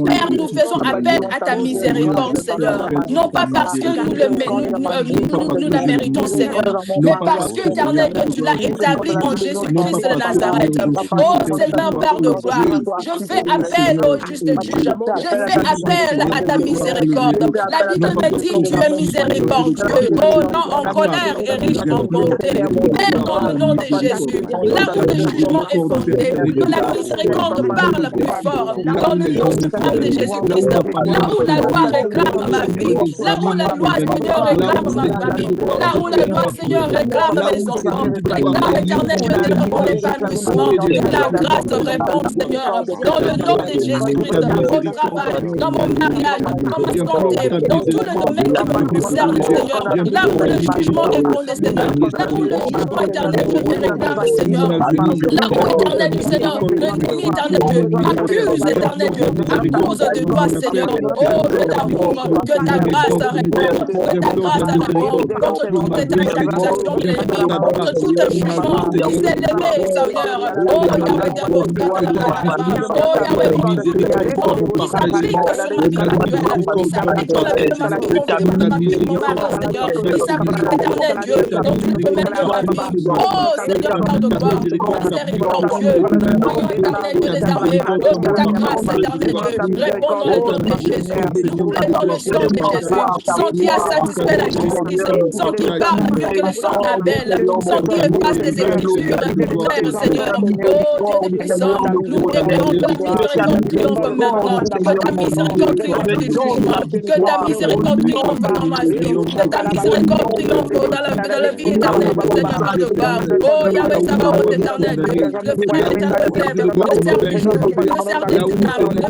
Speaker 1: Père, nous faisons appel à ta miséricorde, Seigneur. Non pas parce que nous la méritons, Seigneur, mais parce que, éternel Dieu, tu l'as établi en Jésus-Christ de Nazareth. Oh Seigneur, Père de gloire, je fais appel au juste juge. Je fais appel à ta miséricorde. La Bible me dit, tu es miséricordieux. Oh non, en colère et riche en bonté. Père, dans le nom de Jésus, là où le jugement est fondé, que la miséricorde parle plus fort. Dans le nom suprême de Jésus-Christ, là où la loi réclame ma vie, là où la loi, Seigneur, réclame ma famille, là où la loi, Seigneur, réclame mes enfants, réclame, éternel Dieu, mon épanouissement, que la grâce répond, Seigneur, dans le nom de Jésus-Christ, au travail, dans mon mariage, dans ma santé, dans tout le domaine qui me concerne, Seigneur, là où le jugement est fondé, Seigneur, là où le jugement éternel Dieu réclame, Seigneur, là où éternel Dieu, Seigneur, l'ennemi éternel Dieu accuse, éternel Dieu, à cause de toi, Seigneur, oh, que d'amour, que ta grâce réponde, que ta grâce réponde contre toute accusation de l'ennemi, contre tout jugement qui s'est levé, Seigneur, oh, Yahweh, oh, Yahweh, qui s'applique sur ma vie actuelle, qui s'applique sur la vie de ma fille, mon mari, Seigneur, qui s'applique, éternel Dieu, dans tout le domaine de ma vie, oh, Seigneur, Père de gloire, miséricordieux, oh, éternel Dieu des armées, oh, que ta grâce, éternel Dieu, réponds dans le nom de Jésus, nous plaît dans le sang de Jésus, sang qui a satisfait la justice, sang qui parle mieux que le sang d'Abel, sang qui efface les écritures, Père Seigneur, oh Dieu des puissants, nous déclarons que la miséricorde triomphe maintenant, que ta miséricorde triomphe du jugement, que ta miséricorde triomphe dans ma vie, que ta miséricorde triomphe dans la vie éternelle du Seigneur de gloire, oh Yahweh Sabaoth éternel, le frère éternel lève, le serre des le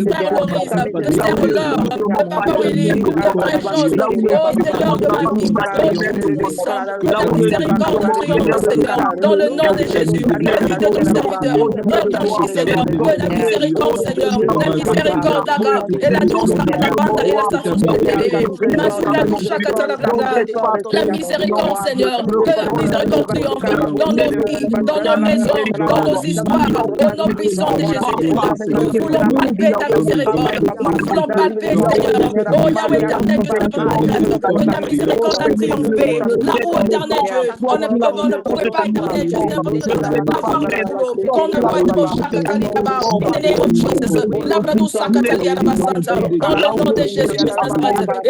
Speaker 1: frère Maurice, le serre l'or, le papa Willy, le frère Chose, oh Seigneur de ma vie, oh Dieu tout-puissant, que ta miséricorde triomphe, Seigneur, dans le nom de Jésus, la vie de ton serviteur, blanchis, Seigneur, que la miséricorde, Seigneur, la miséricorde, Daga, et la douce, la bande, et la station la miséricorde, Seigneur, que la miséricorde triomphe dans nos vies, dans nos maisons, dans nos histoires, au nom puissant de Jésus-Christ. Nous voulons palper ta miséricorde, nous voulons palper, Seigneur, oh Yahweh, éternel Dieu, que ta miséricorde a triomphé, là où, éternel Dieu, on ne pourrait pas, éternel Dieu, avoir de boulot, qu'on ne peut être au Shakatali Baba, in the name of Jesus, Labradou Sakatali Arabasanta, dans le nom de Jésus-Christ, et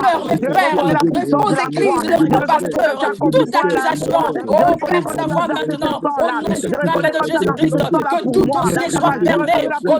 Speaker 1: sœurs, mes
Speaker 2: Je
Speaker 1: pères,
Speaker 2: reconnais la puissance
Speaker 1: aux
Speaker 2: de la croix.
Speaker 1: églises,
Speaker 2: Je
Speaker 1: nos
Speaker 2: reconnais que tu
Speaker 1: pasteurs,
Speaker 2: as accompli
Speaker 1: toute
Speaker 2: ça à la
Speaker 1: accusation,
Speaker 2: croix. Je
Speaker 1: oh
Speaker 2: reconnais
Speaker 1: Père,
Speaker 2: ton
Speaker 1: savoir
Speaker 2: amour dans ce
Speaker 1: maintenant, au
Speaker 2: sang-là.
Speaker 1: nom
Speaker 2: Je
Speaker 1: suprême
Speaker 2: reconnais
Speaker 1: de
Speaker 2: que tu as
Speaker 1: Jésus-Christ,
Speaker 2: versé ton sang-là
Speaker 1: que
Speaker 2: pour
Speaker 1: tout
Speaker 2: moi.
Speaker 1: dossier soit
Speaker 2: Je reconnais
Speaker 1: fermé,
Speaker 2: la
Speaker 1: au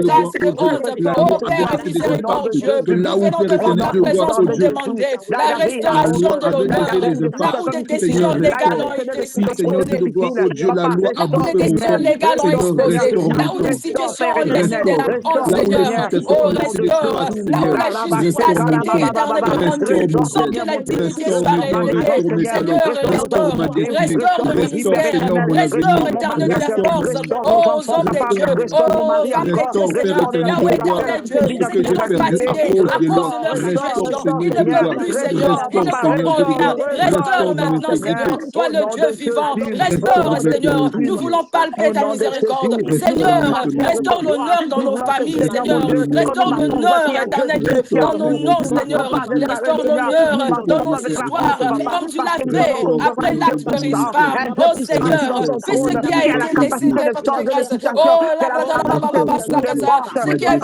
Speaker 1: grâce et de honte. Oh Père miséricordieux, nous venons devant ta présence pour demander la restauration de l'honneur,
Speaker 5: les impacts,
Speaker 1: là où des
Speaker 5: Seigneur,
Speaker 1: décisions légales
Speaker 5: restaure.
Speaker 1: ont été
Speaker 5: Oui, Seigneur Dieu
Speaker 1: exposées,
Speaker 5: de gloire, oh Dieu, la loi a
Speaker 1: là où des
Speaker 5: bouffé mon
Speaker 1: décisions
Speaker 5: temps.
Speaker 1: légales ont
Speaker 5: Seigneur,
Speaker 1: explosé,
Speaker 5: restaure mon
Speaker 1: là où des
Speaker 5: temps.
Speaker 1: situations ont laissé des
Speaker 5: Restaure.
Speaker 1: lacunes, oh
Speaker 5: Là où des
Speaker 1: Seigneur,
Speaker 5: situations
Speaker 1: oh
Speaker 5: ont laissé des
Speaker 1: restaure,
Speaker 5: traces,
Speaker 1: là où
Speaker 5: Seigneur,
Speaker 1: la justice, la
Speaker 5: restaure mon
Speaker 1: cité
Speaker 5: temps.
Speaker 1: éternelle est rendue,
Speaker 5: Restaure mon
Speaker 1: sans
Speaker 5: temps.
Speaker 1: que la dignité
Speaker 5: Restaure
Speaker 1: soit
Speaker 5: mes dents,
Speaker 1: répétée.
Speaker 5: restaure mes talents.
Speaker 1: Seigneur,
Speaker 5: Restaure ma destinée.
Speaker 1: restaure le
Speaker 5: Restaure,
Speaker 1: ministère,
Speaker 5: Seigneur, mon avenir.
Speaker 1: restaure éternel de la
Speaker 5: Restaure
Speaker 1: force,
Speaker 5: mon ministère.
Speaker 1: oh aux hommes de
Speaker 5: Restaure
Speaker 1: Dieu,
Speaker 5: mon
Speaker 1: oh
Speaker 5: ministère.
Speaker 1: femmes de Dieu,
Speaker 5: Restaure, Père
Speaker 1: Seigneur,
Speaker 5: éternel de
Speaker 1: Yahweh
Speaker 5: gloire,
Speaker 1: éternel Dieu,
Speaker 5: tout ce que
Speaker 1: ils
Speaker 5: j'ai
Speaker 1: sont
Speaker 5: perdu à
Speaker 1: fatigués
Speaker 5: cause
Speaker 1: à
Speaker 5: de
Speaker 1: cause
Speaker 5: l'autre.
Speaker 1: de leur
Speaker 5: Restaure,
Speaker 1: situation, ils
Speaker 5: Seigneur
Speaker 1: ne
Speaker 5: de
Speaker 1: peuvent
Speaker 5: gloire.
Speaker 1: plus, Seigneur, ils
Speaker 5: Restaure,
Speaker 1: ne font
Speaker 5: Seigneur
Speaker 1: pas
Speaker 5: de
Speaker 1: rien.
Speaker 5: gloire.
Speaker 1: Restaure
Speaker 5: Restaure mon
Speaker 1: maintenant,
Speaker 5: intégrité.
Speaker 1: Seigneur, toi le Dieu vivant,
Speaker 5: Restaure
Speaker 1: restaure,
Speaker 5: avec ton
Speaker 1: Seigneur, nous
Speaker 5: Jésus.
Speaker 1: voulons palper ta miséricorde,
Speaker 5: Restaure mon
Speaker 1: Seigneur,
Speaker 5: intégrité.
Speaker 1: restaure l'honneur dans nos familles,
Speaker 5: Restaure
Speaker 1: Seigneur,
Speaker 5: l'honneur.
Speaker 1: restaure l'honneur, éternel Dieu,
Speaker 5: Restaure,
Speaker 1: dans nos
Speaker 5: Père
Speaker 1: noms,
Speaker 5: éternel de
Speaker 1: Seigneur,
Speaker 5: gloire.
Speaker 1: restaure l'honneur dans
Speaker 5: Restaure,
Speaker 1: nos
Speaker 5: mon Père éternel
Speaker 1: histoires,
Speaker 5: de gloire.
Speaker 1: comme tu l'as fait
Speaker 5: Restaure,
Speaker 1: après
Speaker 5: Seigneur
Speaker 1: l'acte
Speaker 5: de
Speaker 1: de
Speaker 5: divinité.
Speaker 1: Rispa. Oh Seigneur,
Speaker 5: Restaure,
Speaker 1: fais ce
Speaker 5: Seigneur
Speaker 1: qui
Speaker 5: Dieu de
Speaker 1: a
Speaker 5: gloire.
Speaker 1: été laissé par ta grâce. Oh,
Speaker 5: Restaure, Père éternel.
Speaker 1: ce qui a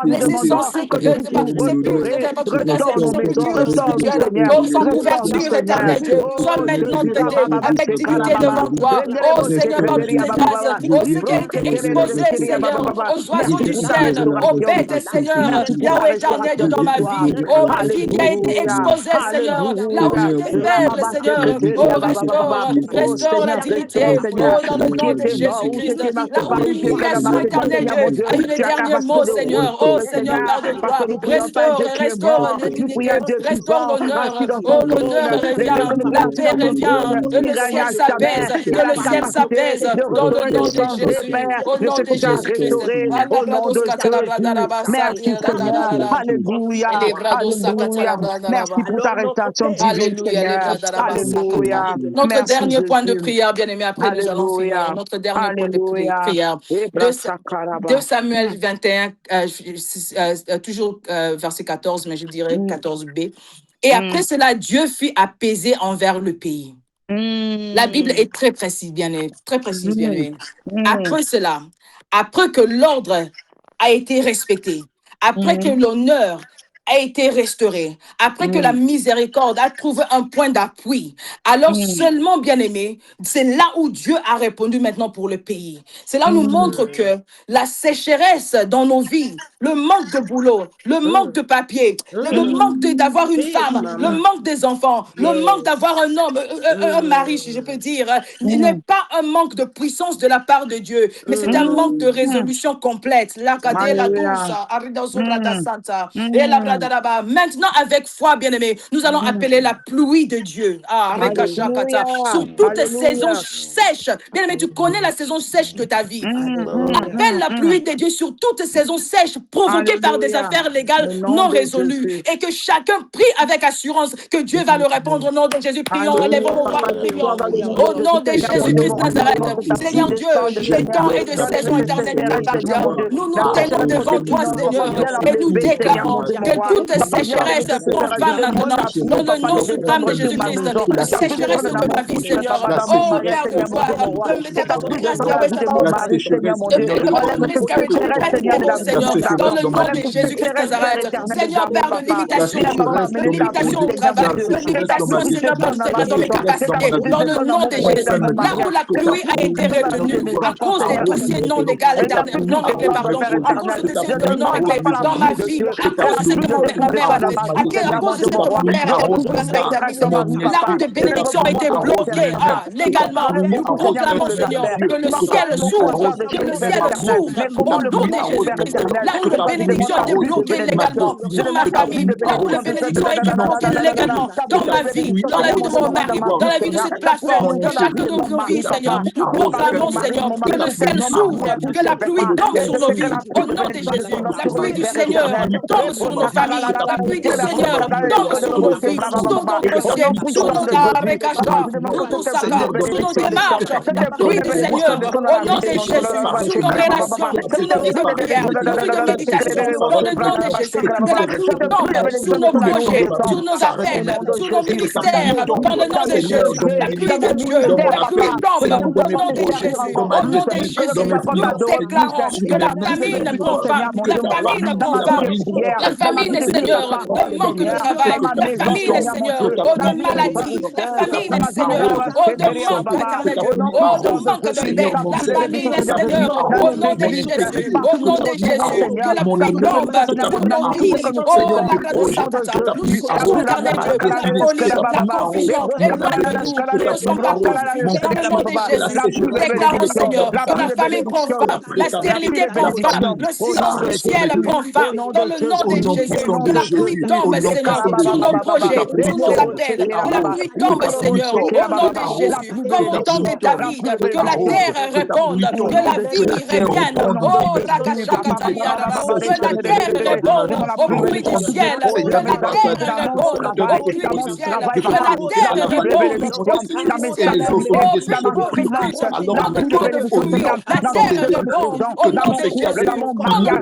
Speaker 1: laissé sans
Speaker 5: Restaure, Père
Speaker 1: sépulture
Speaker 5: éternel.
Speaker 1: spirituelle. Oh, sans couverture éternelle, Dieu.
Speaker 5: Restaure,
Speaker 1: Sois
Speaker 5: Seigneur
Speaker 1: maintenant
Speaker 5: de gloire.
Speaker 1: traité avec dignité
Speaker 5: Restaure,
Speaker 1: devant toi. Oh Seigneur, par
Speaker 5: restaure,
Speaker 1: toutes tes grâces. Oh, ce qui a été exposé, Seigneur, aux oiseaux du ciel, aux bêtes, Seigneur. Yahweh éternel, Dieu dans ma vie. Oh, ma vie qui a été exposée, Seigneur. Là où j'étais faible, Seigneur. Oh, restaure la dignité. Oh, dans le nom de Jésus-Christ. Là où l'humiliation, éternel Dieu, a eu le dernier mot, Seigneur. Oh, Seigneur, pardonne-toi. Restaure et restaure les dignités. Restaure l'honneur. Oh, l'honneur revient. La paix revient. Que le ciel s'apaise. Que le ciel s'apaise. Dans le nom de Jésus. Au nom de Jésus-Christ.
Speaker 2: Au nom de Jésus. Merci Seigneur. Alléluia. Alléluia. Merci pour ta restauration divine,
Speaker 1: Alléluia, les
Speaker 2: Seigneur. Alléluia.
Speaker 1: notre
Speaker 2: Merci
Speaker 1: dernier point de
Speaker 2: Jésus.
Speaker 1: prière, bien-aimé, après nous allons finir.
Speaker 2: Alléluia.
Speaker 1: Notre dernier point de
Speaker 2: Alléluia.
Speaker 1: prière.
Speaker 2: Ebra
Speaker 1: 2
Speaker 2: sakaraba.
Speaker 1: Samuel 21, toujours verset 14, mais je dirais 14b. Et après cela, Dieu fut apaisé envers le pays. La Bible est très précise, bien-aimé, très précise, bien-aimé. Après cela, après que l'ordre a été respecté, après que l'honneur a été restauré, après que la miséricorde a trouvé un point d'appui, alors seulement, bien-aimé, c'est là où Dieu a répondu maintenant pour le pays. Cela nous montre que la sécheresse dans nos vies, le manque de boulot, le manque de papier, le manque d'avoir une femme, le manque des enfants, le manque d'avoir un homme, un mari, si je peux dire, n'est pas un manque de puissance de la part de Dieu, mais c'est un manque de résolution complète. La cadela
Speaker 2: Alléluia.
Speaker 1: douce, arrida sobrada santa, et la bradaraba. Maintenant, avec foi, bien-aimé, nous allons appeler la pluie de Dieu. Ah, rekashakata.
Speaker 2: Alléluia.
Speaker 1: Sur toute saison
Speaker 2: Alléluia.
Speaker 1: sèche. Bien-aimé, tu connais la saison sèche de ta vie. Appelle la pluie de Dieu sur toute saison sèche provoquée par des
Speaker 2: Alléluia.
Speaker 1: affaires légales
Speaker 2: Au nom
Speaker 1: non
Speaker 2: de
Speaker 1: résolues.
Speaker 2: Jésus.
Speaker 1: Et que chacun prie avec assurance que Dieu va le répondre au nom de Jésus. Prions, élevons
Speaker 2: Alléluia.
Speaker 1: nos voix,
Speaker 2: Papa, ce
Speaker 1: prions.
Speaker 2: soir, dans le nom
Speaker 1: Au
Speaker 2: de
Speaker 1: nom
Speaker 2: Jésus,
Speaker 1: de
Speaker 2: Seigneur, mon Dieu,
Speaker 1: Jésus-Christ
Speaker 2: nous demandons
Speaker 1: Nazareth.
Speaker 2: que ta pluie
Speaker 1: Seigneur Dieu,
Speaker 2: descende,
Speaker 1: les temps
Speaker 2: Seigneur.
Speaker 1: et de
Speaker 2: Dans cette
Speaker 1: saison éternelle
Speaker 2: sécheresse, Seigneur, mon
Speaker 1: t'appartiennent.
Speaker 2: Dieu.
Speaker 1: Nous nous
Speaker 2: La
Speaker 1: tenons
Speaker 2: sécheresse
Speaker 1: devant
Speaker 2: qui
Speaker 1: toi,
Speaker 2: nous voit
Speaker 1: Seigneur,
Speaker 2: bien
Speaker 1: et nous
Speaker 2: enlever, Seigneur, mon
Speaker 1: déclarons
Speaker 2: Dieu, mon
Speaker 1: que
Speaker 2: roi.
Speaker 1: toute
Speaker 2: Papa, viens
Speaker 1: sécheresse
Speaker 2: enlever cette
Speaker 1: prend
Speaker 2: sécheresse
Speaker 1: fin
Speaker 2: de mon
Speaker 1: maintenant dans
Speaker 2: chapeau,
Speaker 1: le
Speaker 2: Papa,
Speaker 1: nom
Speaker 2: de
Speaker 1: suprême de
Speaker 2: de ma
Speaker 1: Jésus-Christ.
Speaker 2: maison.
Speaker 1: La
Speaker 2: Que ta pluie
Speaker 1: sécheresse
Speaker 2: descende dans
Speaker 1: de
Speaker 2: ma
Speaker 1: ma vie,
Speaker 2: vie, de
Speaker 1: Seigneur.
Speaker 2: papa, dans mon
Speaker 1: Oh,
Speaker 2: mariage,
Speaker 1: Père de
Speaker 2: Seigneur, mon Dieu,
Speaker 1: gloire,
Speaker 2: mon roi. Que ta
Speaker 1: de
Speaker 2: pluie
Speaker 1: grâce,
Speaker 2: descende dans la
Speaker 1: Yahweh,
Speaker 2: vie de mon
Speaker 1: Sabaoth.
Speaker 2: mari, Seigneur, mon Dieu. Enlève toute sécheresse, Seigneur,
Speaker 1: Seigneur, dans le nom de
Speaker 2: enlève toute
Speaker 1: Jésus-Christ
Speaker 2: sécheresse, Père
Speaker 1: Nazareth.
Speaker 2: éternel des
Speaker 1: Seigneur,
Speaker 2: armées,
Speaker 1: Père, de
Speaker 2: papa.
Speaker 1: limitation,
Speaker 2: Viens, papa,
Speaker 1: de
Speaker 2: amener ta pluie,
Speaker 1: limitation au
Speaker 2: Seigneur, mon
Speaker 1: travail,
Speaker 2: Dieu.
Speaker 1: de
Speaker 2: Que ta
Speaker 1: limitation,
Speaker 2: pluie
Speaker 1: Seigneur,
Speaker 2: descende dans ma
Speaker 1: dans mes
Speaker 2: maison. Que ta
Speaker 1: capacités,
Speaker 2: pluie
Speaker 1: dans le
Speaker 2: descende dans
Speaker 1: nom
Speaker 2: mon
Speaker 1: de
Speaker 2: foyer, dans
Speaker 1: Jésus.
Speaker 2: mon
Speaker 1: Là où
Speaker 2: mariage.
Speaker 1: la
Speaker 2: Que ta
Speaker 1: pluie a
Speaker 2: pluie
Speaker 1: été
Speaker 2: descende dans
Speaker 1: retenue
Speaker 2: notre maison.
Speaker 1: à cause des
Speaker 2: Seigneur,
Speaker 1: dossiers non légaux,
Speaker 2: et ta
Speaker 1: éternels,
Speaker 2: pluie
Speaker 1: non réglés,
Speaker 2: descend,
Speaker 1: pardon,
Speaker 2: Père
Speaker 1: à cause de
Speaker 2: éternel.
Speaker 1: dossiers
Speaker 2: Je
Speaker 1: non
Speaker 2: demande,
Speaker 1: réglés
Speaker 2: papa, la
Speaker 1: dans ma
Speaker 2: pluie de
Speaker 1: vie,
Speaker 2: Dieu.
Speaker 1: à
Speaker 2: Que
Speaker 1: cause
Speaker 2: la
Speaker 1: de ce
Speaker 2: pluie
Speaker 1: que
Speaker 2: de Dieu
Speaker 1: ma mère a
Speaker 2: descend dans
Speaker 1: fait,
Speaker 2: ma vie,
Speaker 1: à
Speaker 2: Seigneur,
Speaker 1: cause
Speaker 2: mon
Speaker 1: de
Speaker 2: Dieu,
Speaker 1: ce
Speaker 2: mon
Speaker 1: que
Speaker 2: roi.
Speaker 1: mon père
Speaker 2: Je
Speaker 1: a fait
Speaker 2: retrouve
Speaker 1: pour la
Speaker 2: toute
Speaker 1: grâce
Speaker 2: sécheresse
Speaker 1: de
Speaker 2: dans ma
Speaker 1: Seigneur.
Speaker 2: vie,
Speaker 1: Là où
Speaker 2: papa.
Speaker 1: des
Speaker 2: Je te
Speaker 1: bénédictions ont
Speaker 2: recommande
Speaker 1: été
Speaker 2: ma route,
Speaker 1: bloquées,
Speaker 2: éternel. Que ta
Speaker 1: légalement,
Speaker 2: pluie
Speaker 1: nous
Speaker 2: Seigneur, puisse
Speaker 1: proclamons,
Speaker 2: le
Speaker 1: Seigneur,
Speaker 2: faire.
Speaker 1: que le
Speaker 2: Tu m'as pas
Speaker 1: ciel
Speaker 2: donné pour
Speaker 1: s'ouvre,
Speaker 2: avoir des
Speaker 1: que
Speaker 2: choses,
Speaker 1: le
Speaker 2: Père
Speaker 1: ciel
Speaker 2: éternel.
Speaker 1: s'ouvre
Speaker 2: Mais comment
Speaker 1: au
Speaker 2: le
Speaker 1: nom de
Speaker 2: vouloir, oh Père
Speaker 1: Jésus-Christ.
Speaker 2: éternel?
Speaker 1: Là où
Speaker 2: C'est
Speaker 1: le
Speaker 2: toi qui demande
Speaker 1: bénédiction a
Speaker 2: ta
Speaker 1: été
Speaker 2: route de
Speaker 1: bloquée
Speaker 2: bénédiction.
Speaker 1: légalement
Speaker 2: Je
Speaker 1: sur ma
Speaker 2: demande ta
Speaker 1: famille,
Speaker 2: pluie de
Speaker 1: là où le
Speaker 2: bénédiction ce soir.
Speaker 1: bénédiction a été bloquée légalement
Speaker 2: Ta
Speaker 1: dans
Speaker 2: pluie de
Speaker 1: ma vie,
Speaker 2: bénédiction,
Speaker 1: dans la
Speaker 2: Seigneur,
Speaker 1: vie de
Speaker 2: mon Dieu,
Speaker 1: mon
Speaker 2: descend dans
Speaker 1: mari,
Speaker 2: ma
Speaker 1: dans
Speaker 2: vie,
Speaker 1: la vie de
Speaker 2: Seigneur.
Speaker 1: cette
Speaker 2: Ta pluie de
Speaker 1: plateforme,
Speaker 2: bénédiction dans la vie
Speaker 1: chacun
Speaker 2: de
Speaker 1: de
Speaker 2: mon
Speaker 1: nos
Speaker 2: mari,
Speaker 1: vies, Seigneur.
Speaker 2: papa.
Speaker 1: Nous
Speaker 2: Arrose avec mon
Speaker 1: proclamons,
Speaker 2: mari,
Speaker 1: Seigneur,
Speaker 2: mon mari,
Speaker 1: que le
Speaker 2: tous ses
Speaker 1: ciel
Speaker 2: membres,
Speaker 1: s'ouvre,
Speaker 2: prière pour
Speaker 1: que
Speaker 2: ses
Speaker 1: la pluie
Speaker 2: papa.
Speaker 1: tombe
Speaker 2: Je
Speaker 1: sur nos
Speaker 2: sais que
Speaker 1: vies.
Speaker 2: la pluie
Speaker 1: Au
Speaker 2: de
Speaker 1: nom de
Speaker 2: bénédiction
Speaker 1: Jésus,
Speaker 2: descend
Speaker 1: la
Speaker 2: sur
Speaker 1: pluie
Speaker 2: nous,
Speaker 1: du
Speaker 2: Père
Speaker 1: Seigneur
Speaker 2: éternel.
Speaker 1: tombe sur nos familles, la pluie du Seigneur tombe sur nos vies, sur nos
Speaker 2: Au nom
Speaker 1: dossiers, sur
Speaker 2: puissant
Speaker 1: nos
Speaker 2: de Jésus, papa,
Speaker 1: arécacha,
Speaker 2: je demande que
Speaker 1: tout
Speaker 2: cette pluie de
Speaker 1: sur nos
Speaker 2: bénédiction descende.
Speaker 1: démarches,
Speaker 2: Cette
Speaker 1: la
Speaker 2: pluie
Speaker 1: pluie
Speaker 2: de
Speaker 1: du
Speaker 2: bénédiction
Speaker 1: Seigneur,
Speaker 2: descend dans
Speaker 1: au
Speaker 2: la vie
Speaker 1: nom
Speaker 2: de
Speaker 1: de
Speaker 2: mon
Speaker 1: Jésus, sur nos relations, sur nos vies de prière, nos vies de méditation, dans le nom de Jésus, que la pluie
Speaker 2: cette pluie de
Speaker 1: tombe sur nos
Speaker 2: bénédiction dans la vie de mon
Speaker 1: projets,
Speaker 2: sang.
Speaker 1: sur nos
Speaker 2: Au
Speaker 1: appels,
Speaker 2: nom de
Speaker 1: sur nos
Speaker 2: Jésus, ta
Speaker 1: ministères,
Speaker 2: pluie
Speaker 1: dans le
Speaker 2: tombe
Speaker 1: nom
Speaker 2: dans
Speaker 1: de
Speaker 2: mes
Speaker 1: Jésus,
Speaker 2: dossiers,
Speaker 1: la pluie
Speaker 2: dans mes
Speaker 1: de Dieu,
Speaker 2: ministères,
Speaker 1: la pluie
Speaker 2: papa. Que ta
Speaker 1: tombe,
Speaker 2: pluie
Speaker 1: au
Speaker 2: descende
Speaker 1: nom
Speaker 2: et
Speaker 1: de
Speaker 2: s'étire
Speaker 1: Jésus,
Speaker 2: encore
Speaker 1: au
Speaker 2: plus.
Speaker 1: nom de
Speaker 2: Que
Speaker 1: Jésus,
Speaker 2: je m'accorde
Speaker 1: nous
Speaker 2: d'adorer plus.
Speaker 1: déclarons
Speaker 2: Que
Speaker 1: que
Speaker 2: ta
Speaker 1: la
Speaker 2: pluie de
Speaker 1: famine
Speaker 2: bénédiction,
Speaker 1: prend fin,
Speaker 2: Seigneur, mon
Speaker 1: la
Speaker 2: Dieu, mon roi.
Speaker 1: famine
Speaker 2: Dans
Speaker 1: prend
Speaker 2: ma vie
Speaker 1: fin,
Speaker 2: de prière,
Speaker 1: la
Speaker 2: dans ma
Speaker 1: ruines, Seigneur, de manque de travail, la famille, Seigneur, oh, de maladie, la famille, Seigneur, oh, de manque, éternel Dieu, oh, de manque de paix, la famille, Seigneur, au nom de Jésus, au nom de Jésus, que la pluie tombe sur nos vies, oh, la grâce de Sakata, nous cherchons, éternel Dieu, la folie, la confusion, éloigne de nous, nous ne sommes pas confus, dans le nom de Jésus, nous déclarons, Seigneur, que la famine prend fin, la stérilité prend fin, le silence du ciel prend fin, dans le nom de Jésus, que la pluie tombe, Seigneur, sur nos projets, sur nos appels, que la pluie tombe, Seigneur, au nom de Jésus, comme au temps de David, que la terre réponde, que la vie revienne, oh, que la terre réponde au bruit du ciel, que la terre réponde au bruit du ciel, que la terre réponde au bruit du ciel, oh, point de fruits, la terre répond au nom de Jésus,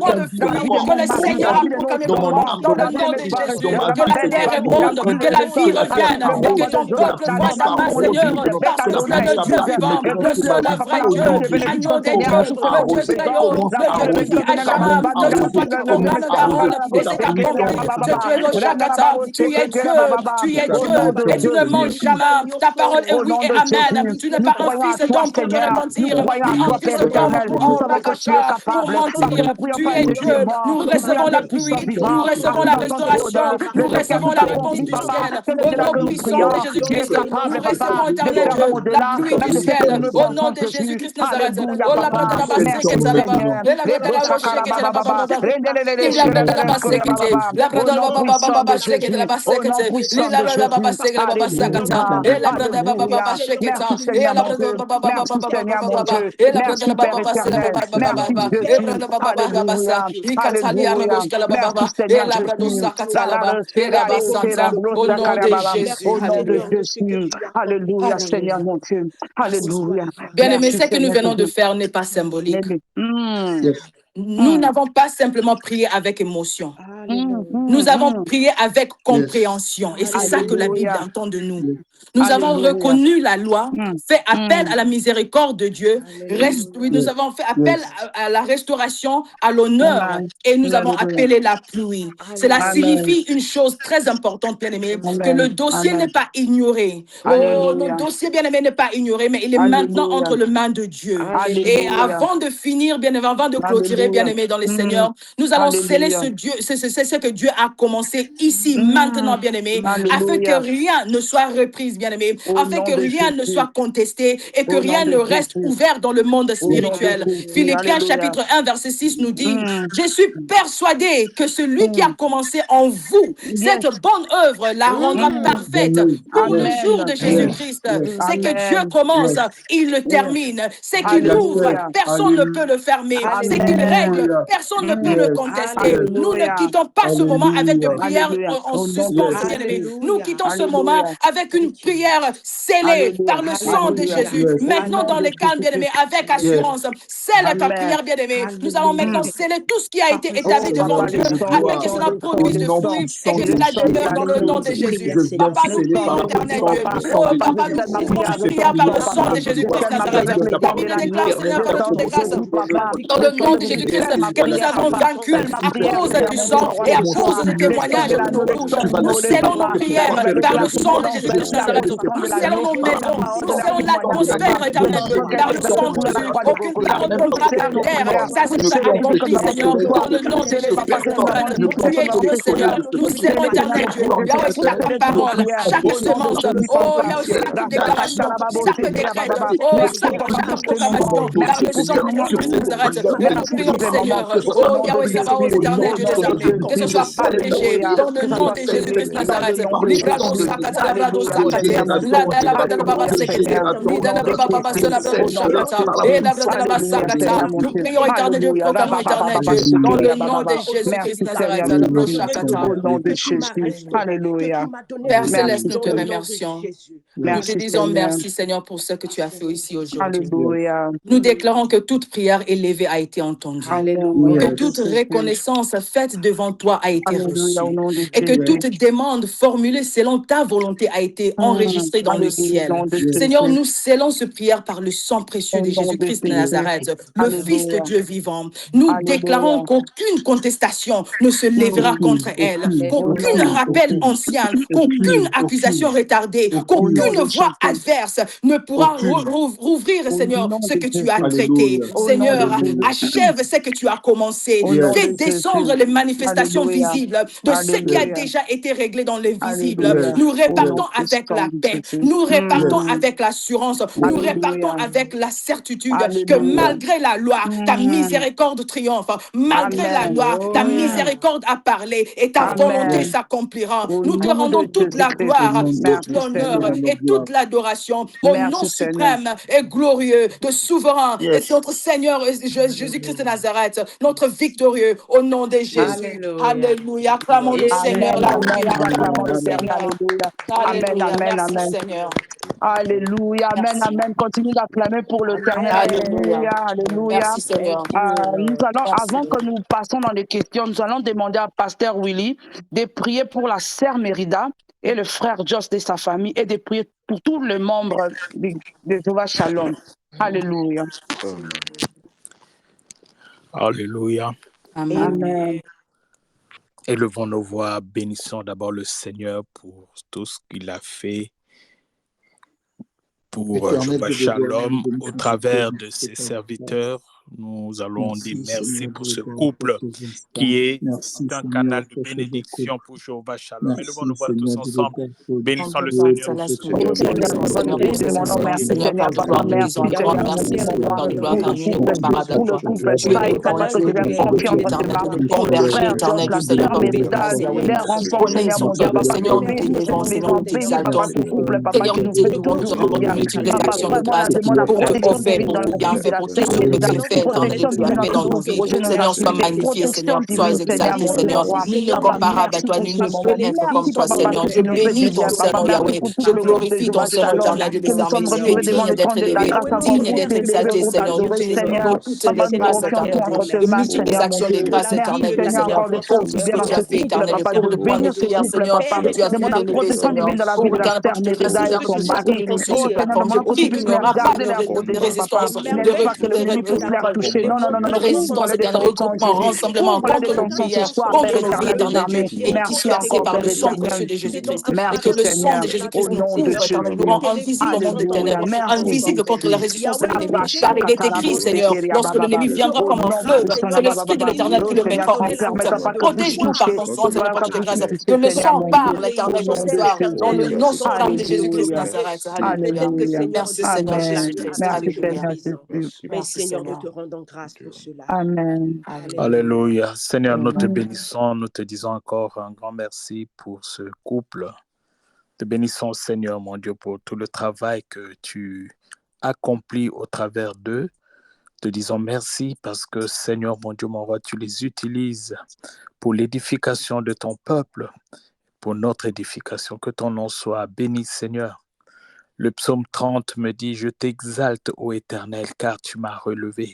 Speaker 1: point de fruits, que le Seigneur a proclamé pour moi, dans le nom de Jésus, que la terre réponde, que la vie revienne, et que ton peuple voit ta main, Seigneur, parce que tu es le Dieu vivant, le seul vrai Dieu, agneau des dieux, le Dieu très haut, le Dieu qui vit à jamais, le Dieu toi qui proclames ta parole, et c'est accompli, tu es le Shakata, tu es Dieu, et tu ne manges jamais, ta parole est oui et amen, tu n'es pas un fils d'homme pour te repentir, ni un fils d'homme pour mentir, tu es Dieu, nous recevons la pluie, nous recevons la restauration, nous recevons la réponse du ciel, au nom puissant de Jésus-Christ, nous recevons, éternel Dieu, la pluie du ciel, au nom de Jésus-Christ Nazareth, oh la au nom de Jésus.
Speaker 2: Alléluia, Seigneur mon Dieu. Alléluia.
Speaker 1: Bien-aimés, ce que nous venons de faire n'est pas symbolique. Nous n'avons pas simplement prié avec émotion. Nous avons prié avec compréhension. Et c'est ça que la Bible attend de nous. Nous avons reconnu la loi, fait appel à la miséricorde de Dieu. Nous avons fait appel à la restauration, à l'honneur. Et nous avons appelé la pluie. Cela signifie une chose très importante, bien-aimés, que le dossier n'est pas ignoré. Oh, notre dossier, bien-aimé, n'est pas ignoré, mais il est maintenant entre les mains de Dieu. Et avant de finir, bien-aimé, avant de clôturer, bien-aimé, dans les Seigneurs, nous allons sceller ce Dieu, c'est ce que Dieu a commencé ici, maintenant, bien-aimé, afin que rien ne soit repris, bien-aimé, afin que rien ne soit contesté et que rien ne reste ouvert dans le monde spirituel. Philippiens chapitre 1, verset 6 nous dit, je suis persuadé que celui qui a commencé en vous, cette bonne œuvre la rendra parfaite pour le jour de Jésus-Christ. C'est que Dieu commence, il le termine. C'est qu'il ouvre, personne ne peut le fermer. C'est qu'il règle, personne ne peut le contester. Nous ne quittons pas ce moment avec une prière en suspens, bien-aimé. Nous quittons ce moment avec une prière scellée par le sang de Jésus. Maintenant, dans les calmes, bien-aimé, avec assurance, scelle ta prière, bien-aimé. Nous allons maintenant sceller tout ce qui a été établi devant Dieu, afin que cela produise de fruits et que cela demeure dans le nom de Jésus. Papa, nous prions, éternel Dieu. Oh, Papa, nous couvrons cette prière par le sang de Jésus-Christ Nazareth. La Bible déclare, Seigneur, par toutes les grâces, dans le nom de Jésus-Christ, que nous avons vaincu à cause du sang et à cause des témoignages de nos bouches. Nous scellons nos prières par le sang de Jésus-Christ Nazareth. Nous scellons nos maisons, nous scellons l'atmosphère éternelle par le sang de Jésus. Aucune parole ne tombera par terre. Ça, c'est déjà accompli, Seigneur, dans le nom de Jésus-Christ Nazareth. Tu es Dieu, Seigneur. Nous scellons, éternel Dieu. Yahweh, chaque parole, chaque semence, oh, Yahweh, chaque déclaration, chaque décret, oh, chaque proclamation, par le sang de Jésus-Christ Nazareth. Et nous prions, Seigneur, oh, Yahweh, Sabaoth, éternel Dieu des armées, que ce soit protégé dans le nom de Jésus-Christ Nazareth. Nous prions, éternel Dieu, proclamons, éternel Dieu, dans le nom de Jésus-Christ Nazareth.
Speaker 2: Alléluia.
Speaker 1: Père Céleste, nous te remercions. Nous te disons merci, Seigneur, pour ce que tu as fait ici aujourd'hui. Nous déclarons que toute prière élevée a été entendue. Dieu.
Speaker 2: Alléluia.
Speaker 1: Que toute reconnaissance faite devant toi a été
Speaker 2: Alléluia, au
Speaker 1: reçue.
Speaker 2: nom de
Speaker 1: Et que
Speaker 2: Jésus.
Speaker 1: toute demande formulée selon ta volonté a été enregistrée dans le
Speaker 2: Alléluia, au
Speaker 1: ciel.
Speaker 2: nom de Jésus.
Speaker 1: Seigneur, nous scellons ce prière par le sang précieux
Speaker 2: Au
Speaker 1: de
Speaker 2: nom de
Speaker 1: Jésus-Christ de
Speaker 2: Jésus.
Speaker 1: Nazareth, le Fils de
Speaker 2: Alléluia.
Speaker 1: Dieu vivant. Nous déclarons
Speaker 2: Alléluia.
Speaker 1: qu'aucune contestation ne se lèvera contre elle,
Speaker 2: Au nom
Speaker 1: qu'aucune
Speaker 2: de
Speaker 1: rappel
Speaker 2: Jésus.
Speaker 1: ancien, qu'aucune accusation retardée,
Speaker 2: Au nom
Speaker 1: qu'aucune
Speaker 2: de
Speaker 1: voix
Speaker 2: Jésus.
Speaker 1: adverse ne pourra rouvrir,
Speaker 2: Au
Speaker 1: Seigneur,
Speaker 2: nom
Speaker 1: ce
Speaker 2: de
Speaker 1: que tu as
Speaker 2: Jésus.
Speaker 1: traité.
Speaker 2: Au nom de
Speaker 1: Seigneur,
Speaker 2: Jésus.
Speaker 1: achève ce que tu as commencé.
Speaker 2: Au nom
Speaker 1: Fais
Speaker 2: de
Speaker 1: descendre
Speaker 2: Jésus.
Speaker 1: les manifestations
Speaker 2: Alléluia.
Speaker 1: visibles de ce qui a
Speaker 2: Alléluia.
Speaker 1: déjà été réglé dans l'invisible.
Speaker 2: Alléluia.
Speaker 1: Nous
Speaker 2: Au nom
Speaker 1: repartons avec
Speaker 2: puissant
Speaker 1: la
Speaker 2: de
Speaker 1: paix,
Speaker 2: Jésus.
Speaker 1: nous repartons avec l'assurance, nous repartons
Speaker 2: Alléluia.
Speaker 1: avec la certitude que
Speaker 2: Alléluia.
Speaker 1: malgré la loi, ta miséricorde triomphe. Malgré la
Speaker 2: Amen.
Speaker 1: loi, ta miséricorde a parlé et ta volonté
Speaker 2: Amen.
Speaker 1: s'accomplira.
Speaker 2: Au
Speaker 1: Nous te
Speaker 2: nom de
Speaker 1: rendons toute la
Speaker 2: Jésus-Christ.
Speaker 1: gloire, toute
Speaker 2: Merci
Speaker 1: l'honneur
Speaker 2: Seigneur.
Speaker 1: et toute l'adoration au nom
Speaker 2: Merci Seigneur.
Speaker 1: suprême et glorieux de souverain et notre Seigneur Jésus-Christ de Nazareth, notre victorieux au nom de Jésus. Alléluia. Acclamons le Seigneur
Speaker 2: Amen.
Speaker 1: là où
Speaker 2: Amen.
Speaker 1: il est.
Speaker 2: Nous acclamons
Speaker 1: Acclamons le
Speaker 2: l'éternel.
Speaker 1: Seigneur.
Speaker 2: Alléluia. Amen.
Speaker 1: Alléluia.
Speaker 2: Amen.
Speaker 1: Merci
Speaker 2: Amen.
Speaker 1: Seigneur.
Speaker 2: Alléluia. Amen.
Speaker 1: Merci.
Speaker 2: Amen. Continue d'acclamer pour l'éternel.
Speaker 1: Alléluia.
Speaker 2: Alléluia. Alléluia.
Speaker 1: Merci Seigneur.
Speaker 2: Nous allons,
Speaker 1: Merci.
Speaker 2: avant que nous passions dans les questions, nous allons demander à Pasteur Willy de prier pour la sœur Mérida et le frère Joss de sa famille et de prier pour tous les membres de Jéhovah Shalom. Alléluia.
Speaker 6: Alléluia.
Speaker 1: Amen.
Speaker 2: Amen.
Speaker 6: Élevons nos voix, bénissons d'abord le Seigneur pour tout ce qu'il a fait pour Jéhovah Shalom au travers de ses serviteurs. Nous allons dire merci pour ce couple qui est un canal de bénédiction pour Jéhovah Shalom. Élevons nos voix tous ensemble. Bénissons le Seigneur pour ce
Speaker 2: Ô
Speaker 6: Dieu.
Speaker 2: Seigneur, nous
Speaker 1: Seigneur,
Speaker 2: bénissons, demandons merci,
Speaker 1: Seigneur,
Speaker 2: Seigneur,
Speaker 1: Père de
Speaker 2: Papa,
Speaker 1: gloire, nous disons
Speaker 2: merci,
Speaker 1: encore
Speaker 2: Seigneur,
Speaker 1: merci,
Speaker 2: merci, mon
Speaker 1: Seigneur,
Speaker 2: roi,
Speaker 1: Père de gloire,
Speaker 2: pour
Speaker 1: car
Speaker 2: le
Speaker 1: nul n'est
Speaker 2: couple,
Speaker 1: comparable à
Speaker 2: pour le
Speaker 1: toi.
Speaker 2: couple
Speaker 1: Tu es
Speaker 2: Spa,
Speaker 1: le grand
Speaker 2: éternel, que
Speaker 1: Dieu,
Speaker 2: tu
Speaker 1: le
Speaker 2: viens
Speaker 1: puissant, le
Speaker 2: confier
Speaker 1: Dieu
Speaker 2: entre tes
Speaker 1: éternel,
Speaker 2: mains,
Speaker 1: le
Speaker 2: pour
Speaker 1: bon
Speaker 2: le
Speaker 1: berger
Speaker 2: frère Joss,
Speaker 1: éternel,
Speaker 2: la
Speaker 1: Dieu Seigneur,
Speaker 2: sœur
Speaker 1: toi tu es
Speaker 2: Mérida,
Speaker 1: grâce, Yahweh.
Speaker 2: les
Speaker 1: Tu
Speaker 2: rencontres,
Speaker 1: connais, ils
Speaker 2: Seigneur,
Speaker 1: sont
Speaker 2: mon Dieu,
Speaker 1: cœur,
Speaker 2: Papa,
Speaker 1: Seigneur,
Speaker 2: bénis
Speaker 1: nous
Speaker 2: tous
Speaker 1: t'élevons,
Speaker 2: tes
Speaker 1: Seigneur, nous
Speaker 2: maisons, bénis,
Speaker 1: t'exaltons.
Speaker 2: Papa, ce couple, Papa,
Speaker 1: Seigneur,
Speaker 2: qui
Speaker 1: nous
Speaker 2: nous fait
Speaker 1: t'élouvons,
Speaker 2: tout
Speaker 1: nous
Speaker 2: ce
Speaker 1: te
Speaker 2: que
Speaker 1: rendons
Speaker 2: tu
Speaker 1: de
Speaker 2: as.
Speaker 1: multiples
Speaker 2: Papa,
Speaker 1: actions de
Speaker 2: vraiment, la
Speaker 1: grâce
Speaker 2: demande la
Speaker 1: pour ton
Speaker 2: protection
Speaker 1: offert,
Speaker 2: divine
Speaker 1: pour
Speaker 2: dans
Speaker 1: ton
Speaker 2: la vie de
Speaker 1: bienfait,
Speaker 2: la
Speaker 1: pour tout
Speaker 2: sœur
Speaker 1: ce que
Speaker 2: Mérida,
Speaker 1: tu fais, éternel, et
Speaker 2: protection
Speaker 1: tu as
Speaker 2: divine dans
Speaker 1: fait
Speaker 2: toute
Speaker 1: dans
Speaker 2: sa
Speaker 1: nos vies.
Speaker 2: prochaine
Speaker 1: Seigneur, sois
Speaker 2: activité,
Speaker 1: magnifié,
Speaker 2: protection
Speaker 1: Seigneur, sois
Speaker 2: divine, Seigneur,
Speaker 1: exalté,
Speaker 2: mon Dieu,
Speaker 1: Seigneur.
Speaker 2: roi.
Speaker 1: Nul ne
Speaker 2: Papa,
Speaker 1: comparable à
Speaker 2: merci
Speaker 1: toi,
Speaker 2: pour
Speaker 1: nul
Speaker 2: ce
Speaker 1: ne peut
Speaker 2: moment.
Speaker 1: être comme
Speaker 2: Merci,
Speaker 1: toi,
Speaker 2: Papa, parce
Speaker 1: Seigneur.
Speaker 2: que
Speaker 1: Je
Speaker 2: tu nous fais du
Speaker 1: bénis ton
Speaker 2: bien. Papa,
Speaker 1: Seigneur,
Speaker 2: merci
Speaker 1: Yahweh.
Speaker 2: pour tout
Speaker 1: Je
Speaker 2: le groupe de
Speaker 1: glorifie ton
Speaker 2: Jéhovah
Speaker 1: Seigneur
Speaker 2: Shalom,
Speaker 1: éternel, Dieu
Speaker 2: que
Speaker 1: des
Speaker 2: nous
Speaker 1: armées.
Speaker 2: sommes
Speaker 1: Tu es
Speaker 2: retrouvés devant
Speaker 1: digne
Speaker 2: le trône
Speaker 1: d'être
Speaker 2: de ta
Speaker 1: élevé,
Speaker 2: grâce avant
Speaker 1: digne
Speaker 2: tout
Speaker 1: d'être
Speaker 2: élevé
Speaker 1: exalté,
Speaker 2: pour
Speaker 1: Seigneur. Nous
Speaker 2: t'adorer,
Speaker 1: t'élèvons
Speaker 2: Seigneur.
Speaker 1: pour toutes les
Speaker 2: Papa, nous
Speaker 1: grâces
Speaker 2: remettons tout
Speaker 1: éternelles, Dieu,
Speaker 2: entre tes
Speaker 1: de
Speaker 2: mains,
Speaker 1: multiples
Speaker 2: Seigneur, mon
Speaker 1: actions de
Speaker 2: Dieu.
Speaker 1: grâce
Speaker 2: Merci,
Speaker 1: éternelle, Dieu,
Speaker 2: Seigneur,
Speaker 1: Seigneur,
Speaker 2: encore de faire
Speaker 1: pour
Speaker 2: du
Speaker 1: tout ce
Speaker 2: bien
Speaker 1: que
Speaker 2: dans
Speaker 1: tu
Speaker 2: ce
Speaker 1: as fait,
Speaker 2: couple,
Speaker 1: éternel, et
Speaker 2: Papa
Speaker 1: pour
Speaker 2: Dieu.
Speaker 1: le point de
Speaker 2: Bénis ce
Speaker 1: prière,
Speaker 2: couple,
Speaker 1: Seigneur,
Speaker 2: Papa.
Speaker 1: que tu as fait
Speaker 2: Demande la
Speaker 1: élever,
Speaker 2: protection
Speaker 1: Seigneur.
Speaker 2: divine dans la vie
Speaker 1: Oh,
Speaker 2: de la
Speaker 1: éternel, pour
Speaker 2: sœur
Speaker 1: toutes les grâces,
Speaker 2: Mérida et
Speaker 1: Seigneur, que
Speaker 2: son
Speaker 1: tu fais
Speaker 2: mari.
Speaker 1: sur
Speaker 2: Oh,
Speaker 1: cette
Speaker 2: Seigneur,
Speaker 1: plateforme. Je
Speaker 2: demandons que tu
Speaker 1: prie qu'il
Speaker 2: puisses
Speaker 1: n'y
Speaker 2: les
Speaker 1: aura pas
Speaker 2: garder, les
Speaker 1: de
Speaker 2: protéger, Papa.
Speaker 1: résistance,
Speaker 2: Laisse pas que l'ennemi puisse les toucher. Non, non, non, non, non.
Speaker 1: résistance,
Speaker 2: Couvre-les de ton
Speaker 1: éternel,
Speaker 2: sang,
Speaker 1: regroupement,
Speaker 2: Jésus.
Speaker 1: rassemblement
Speaker 2: Couvre-les de
Speaker 1: contre nos
Speaker 2: ton sang ce
Speaker 1: prières,
Speaker 2: soir, Père
Speaker 1: contre nos vies,
Speaker 2: éternel des
Speaker 1: éternel Dieu,
Speaker 2: armées.
Speaker 1: est
Speaker 2: Merci
Speaker 1: dispersé
Speaker 2: encore,
Speaker 1: par
Speaker 2: Père
Speaker 1: le sang
Speaker 2: éternel.
Speaker 1: précieux de Jésus-Christ. Et que
Speaker 2: Merci,
Speaker 1: le sang de
Speaker 2: Seigneur,
Speaker 1: Jésus-Christ
Speaker 2: au
Speaker 1: nous
Speaker 2: nom de
Speaker 1: couvre, éternel, nous
Speaker 2: Jésus.
Speaker 1: rend invisible au monde des
Speaker 2: Alléluia.
Speaker 1: ténèbres,
Speaker 2: Merci,
Speaker 1: invisible contre la
Speaker 2: Jésus.
Speaker 1: résistance de l'ennemi. Car il est écrit, Seigneur, lorsque l'ennemi viendra
Speaker 2: Au
Speaker 1: comme un
Speaker 2: nom
Speaker 1: fleuve,
Speaker 2: puissant
Speaker 1: c'est
Speaker 2: de
Speaker 1: l'Esprit de l'Éternel qui
Speaker 2: Oh
Speaker 1: le
Speaker 2: Seigneur,
Speaker 1: mettra en
Speaker 2: ne
Speaker 1: route.
Speaker 2: permettons pas qu'il puisse
Speaker 1: Protège-nous par
Speaker 2: toucher.
Speaker 1: ton sang,
Speaker 2: Ne
Speaker 1: Seigneur,
Speaker 2: permettons
Speaker 1: par
Speaker 2: pas
Speaker 1: toutes
Speaker 2: qu'il
Speaker 1: les
Speaker 2: puisse
Speaker 1: grâces. Que
Speaker 2: toucher,
Speaker 1: le
Speaker 2: Seigneur
Speaker 1: sang
Speaker 2: mon Dieu.
Speaker 1: parle,
Speaker 2: Au
Speaker 1: l'Éternel,
Speaker 2: nom
Speaker 1: ce
Speaker 2: de
Speaker 1: soir, dans le
Speaker 2: Jésus.
Speaker 1: nom suprême de Jésus-Christ de
Speaker 2: Alléluia.
Speaker 1: Nazareth. Alléluia.
Speaker 2: Alléluia.
Speaker 1: Merci, Seigneur
Speaker 2: Amen.
Speaker 1: Jésus-Christ.
Speaker 2: Merci,
Speaker 1: Alléluia.
Speaker 2: Seigneur Jésus.
Speaker 1: Merci, Seigneur.
Speaker 2: Amen.
Speaker 6: Alléluia. Seigneur, nous te
Speaker 2: Amen.
Speaker 6: bénissons, nous te disons encore un grand merci pour ce couple. Te bénissons, Seigneur, mon Dieu, pour tout le travail que tu accomplis au travers d'eux. Te disons merci parce que, Seigneur, mon Dieu, mon roi, tu les utilises pour l'édification de ton peuple, pour notre édification. Que ton nom soit béni, Seigneur. Le psaume 30 me dit, je t'exalte, ô Éternel, car tu m'as relevé.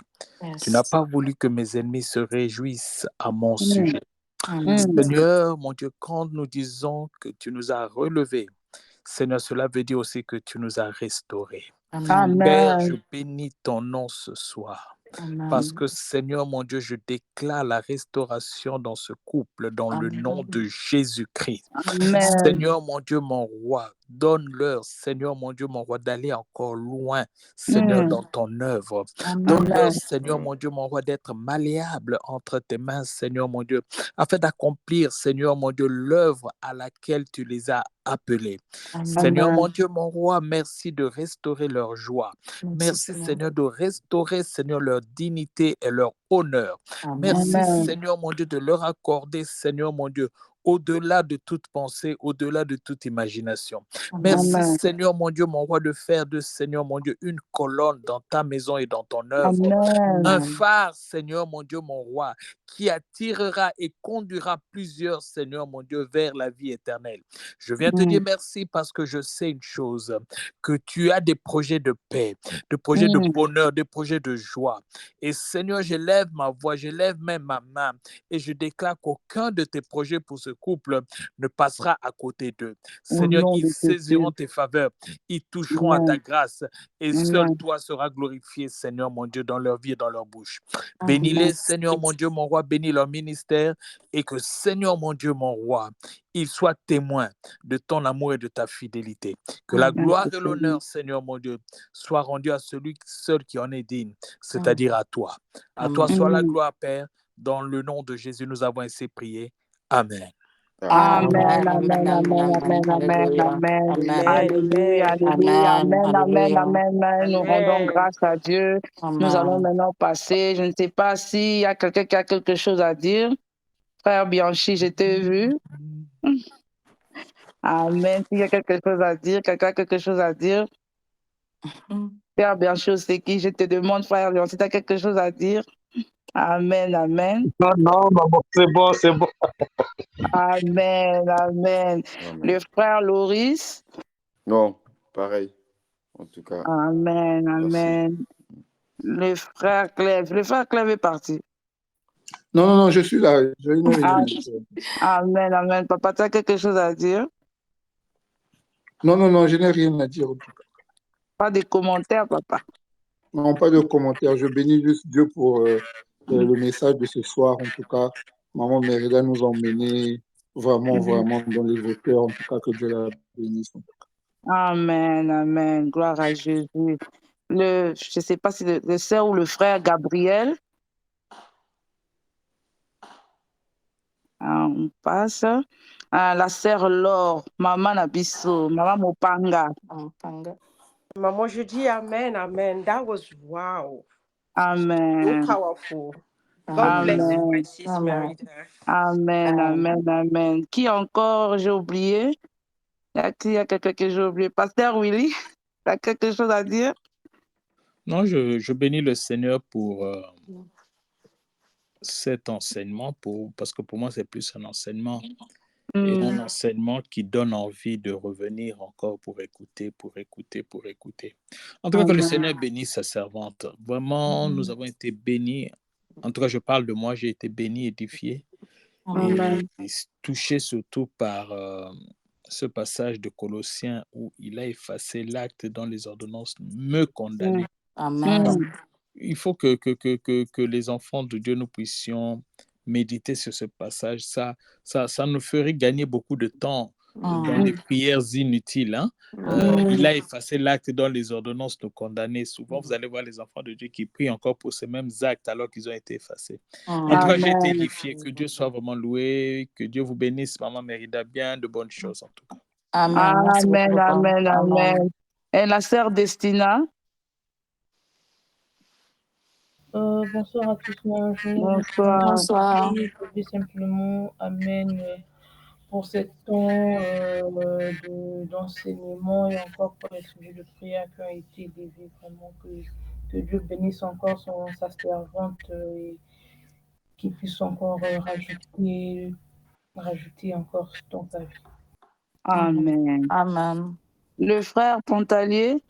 Speaker 6: Tu n'as pas voulu que mes ennemis se réjouissent à mon sujet. Seigneur, mon Dieu, quand nous disons que tu nous as relevés, Seigneur, cela veut dire aussi que tu nous as restaurés. Père, je bénis ton nom ce soir. Parce que, Seigneur, mon Dieu, je déclare la restauration dans ce couple, dans le nom de Jésus-Christ. Seigneur, mon Dieu, mon roi, donne-leur, Seigneur, mon Dieu, mon roi, d'aller encore loin, Seigneur, dans ton œuvre. Donne-leur, Seigneur, mon Dieu, mon roi, d'être malléable entre tes mains, Seigneur, mon Dieu, afin d'accomplir, Seigneur, mon Dieu, l'œuvre à laquelle tu les as appelés. Seigneur, mon Dieu, mon roi, merci de restaurer leur joie. Merci, Seigneur, de restaurer, Seigneur, leur dignité et leur honneur. Merci, Seigneur, mon Dieu, de leur accorder, Seigneur, mon Dieu, au-delà de toute pensée, au-delà de toute imagination. Merci,
Speaker 2: Amen.
Speaker 6: Seigneur mon Dieu, mon roi, de faire de Seigneur mon Dieu une colonne dans ta maison et dans ton œuvre.
Speaker 2: Amen.
Speaker 6: Un phare, Seigneur mon Dieu, mon roi, qui attirera et conduira plusieurs, Seigneur mon Dieu, vers la vie éternelle. Je viens te dire merci parce que je sais une chose, que tu as des projets de paix, des projets de bonheur, des projets de joie. Et Seigneur, je lève ma voix, je lève même ma main et je déclare qu'aucun de tes projets pour ce couple ne passera à côté d'eux. Seigneur, ils saisiront tes faveurs, ils toucheront à ta grâce et seul toi seras glorifié, Seigneur mon Dieu, dans leur vie et dans leur bouche. Bénis-les, Seigneur mon Dieu, mon roi, bénis leur ministère et que, Seigneur mon Dieu, mon roi, ils soient témoins de ton amour et de ta fidélité. Que la gloire et l'honneur, Seigneur mon Dieu, soient rendus à celui seul qui en est digne, c'est-à-dire à toi. À toi soit la gloire, Père. Dans le nom de Jésus, nous avons ainsi prié. Amen.
Speaker 2: Amen, amen, amen, amen, amen, amen. Alléluia, alléluia, amen, amen, amen, amen. Nous rendons grâce à Dieu. Nous allons maintenant passer. Je ne sais pas s'il y a quelqu'un qui a quelque chose à dire. Frère Bianchi, je t'ai vu. Amen. S'il y a quelque chose à dire, quelqu'un a quelque chose à dire. Frère Bianchi, c'est qui? Je te demande, frère Bianchi, tu as quelque chose à dire? Amen, amen.
Speaker 4: Non, c'est bon, c'est bon.
Speaker 2: Amen, amen. Le frère Loris.
Speaker 5: Non, pareil. En tout cas.
Speaker 2: Amen, amen. Le frère Clève est parti.
Speaker 5: Non, je suis là.
Speaker 2: Amen, amen. Papa, tu as quelque chose à dire?
Speaker 5: Non, je n'ai rien à dire en tout cas.
Speaker 2: Pas de commentaires, papa?
Speaker 5: Non, pas de commentaires. Je bénis juste Dieu pour le message de ce soir. En tout cas, Maman Mérida nous a emmenés vraiment dans les hauteurs. En tout cas, que Dieu la bénisse.
Speaker 2: Amen, amen. Gloire à Jésus. Je ne sais pas si le sœur ou le frère Gabriel. On passe. La sœur Laure, Maman Nabiso, Maman Mopanga.
Speaker 7: Maman, je dis Amen, amen. That was wow.
Speaker 2: Amen.
Speaker 7: So powerful. God bless you, my sis Merida.
Speaker 2: Amen, amen, amen. Qui encore j'ai oublié? Il y a quelqu'un que j'ai oublié. Pasteur Willy, tu as quelque chose à dire?
Speaker 6: Non, je bénis le Seigneur pour cet enseignement, parce que pour moi, c'est plus un enseignement. Et un enseignement qui donne envie de revenir encore pour écouter. En tout cas, que le Seigneur bénisse sa servante. Vraiment, nous avons été bénis. En tout cas, je parle de moi, j'ai été béni, édifié. Et touché surtout par ce passage de Colossiens où il a effacé l'acte dont les ordonnances me condamnaient.
Speaker 1: Amen.
Speaker 6: Il faut que les enfants de Dieu, nous puissions méditer sur ce passage. Ça nous ferait gagner beaucoup de temps dans les prières inutiles. Hein? Il a effacé l'acte dont les ordonnances nous condamnaient. Souvent, vous allez voir les enfants de Dieu qui prient encore pour ces mêmes actes alors qu'ils ont été effacés. En tout cas, j'ai été édifié. Que Dieu soit vraiment loué. Que Dieu vous bénisse, Maman Mérida. Bien de bonnes choses, en tout cas.
Speaker 2: Amen, amen, amen. Et la sœur Destina?
Speaker 8: Bonsoir à tous.
Speaker 2: Bonsoir.
Speaker 8: Je dis simplement Amen pour ce temps d'enseignement et encore pour les sujets de prière qui ont été déviés. Vraiment que Dieu bénisse encore sa servante et qu'il puisse encore rajouter encore dans sa vie.
Speaker 2: Amen.
Speaker 1: Amen.
Speaker 2: Le frère Pontalier?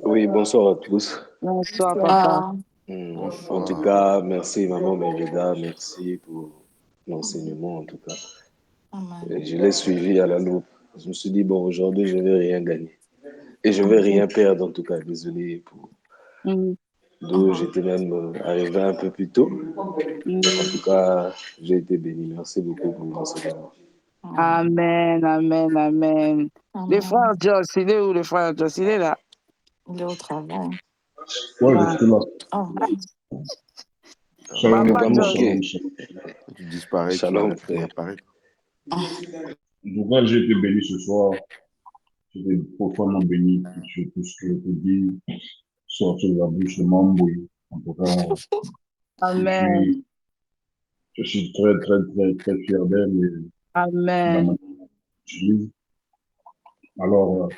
Speaker 9: Oui, bonsoir à tous.
Speaker 2: Bonsoir, papa.
Speaker 9: En tout cas, merci Maman Mérida, merci pour l'enseignement en tout cas. Je l'ai suivi à la loupe. Je me suis dit, bon, aujourd'hui, je ne vais rien gagner. Et je ne vais rien perdre en tout cas, désolé pour... D'où j'étais même arrivé un peu plus tôt. En tout cas, j'ai été béni. Merci beaucoup pour l'enseignement.
Speaker 2: Amen, amen, amen. Le frère Joss, il est où le frère Joss? Il est là.
Speaker 1: Il est au travail.
Speaker 4: Oui, je suis là.
Speaker 2: Papa Joss.
Speaker 5: Tu disparais,
Speaker 9: Shalom,
Speaker 5: tu vas apparaître.
Speaker 4: Donc, j'ai été béni ce soir. J'étais profondément béni sur tout ce que tu dis, sortir de la bouche de Mamboui. En tout cas,
Speaker 2: Amen.
Speaker 4: Je suis très, très, très, très fier d'elle et la
Speaker 2: Amen.
Speaker 4: manière dont elle utilise. Alors,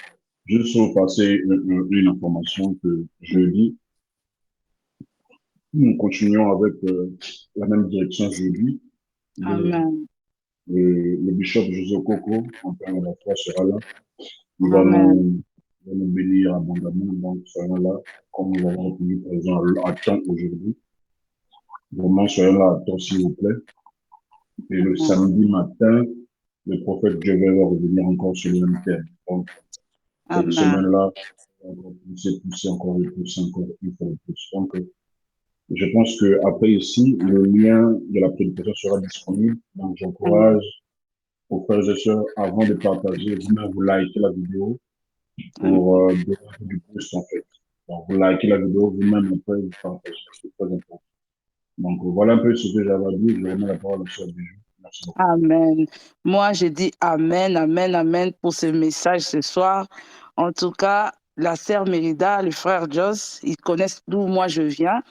Speaker 4: juste pour passer une information que jeudi, nous continuons avec la même direction jeudi.
Speaker 2: Amen.
Speaker 4: Le bishop José Coco, en tant que la foi, sera là. Il va
Speaker 2: Amen.
Speaker 4: nous bénir abondamment. Donc, soyons là, comme nous avons été présents à temps aujourd'hui. Vraiment, soyons là à temps, s'il vous plaît. Et le samedi matin, le prophète Joël va revenir encore sur le même thème. Donc, cette semaine-là, on va pousser encore et pousser encore une fois de plus. Donc, je pense que après ici, le lien de la prédication sera disponible. Donc, j'encourage aux frères et sœurs, avant de partager, vous-même vous likez la vidéo pour donner un peu du pouce en fait. Donc, vous likez la vidéo, vous-même après vous partagez. C'est très important. Donc, voilà un peu ce que j'avais à dire. Je remets la parole à sœur Bijou. Merci beaucoup.
Speaker 2: Amen. Moi, je dis Amen, Amen, Amen pour ce message ce soir. En tout cas, la sœur Mérida, le frère Joss, ils connaissent d'où moi je viens.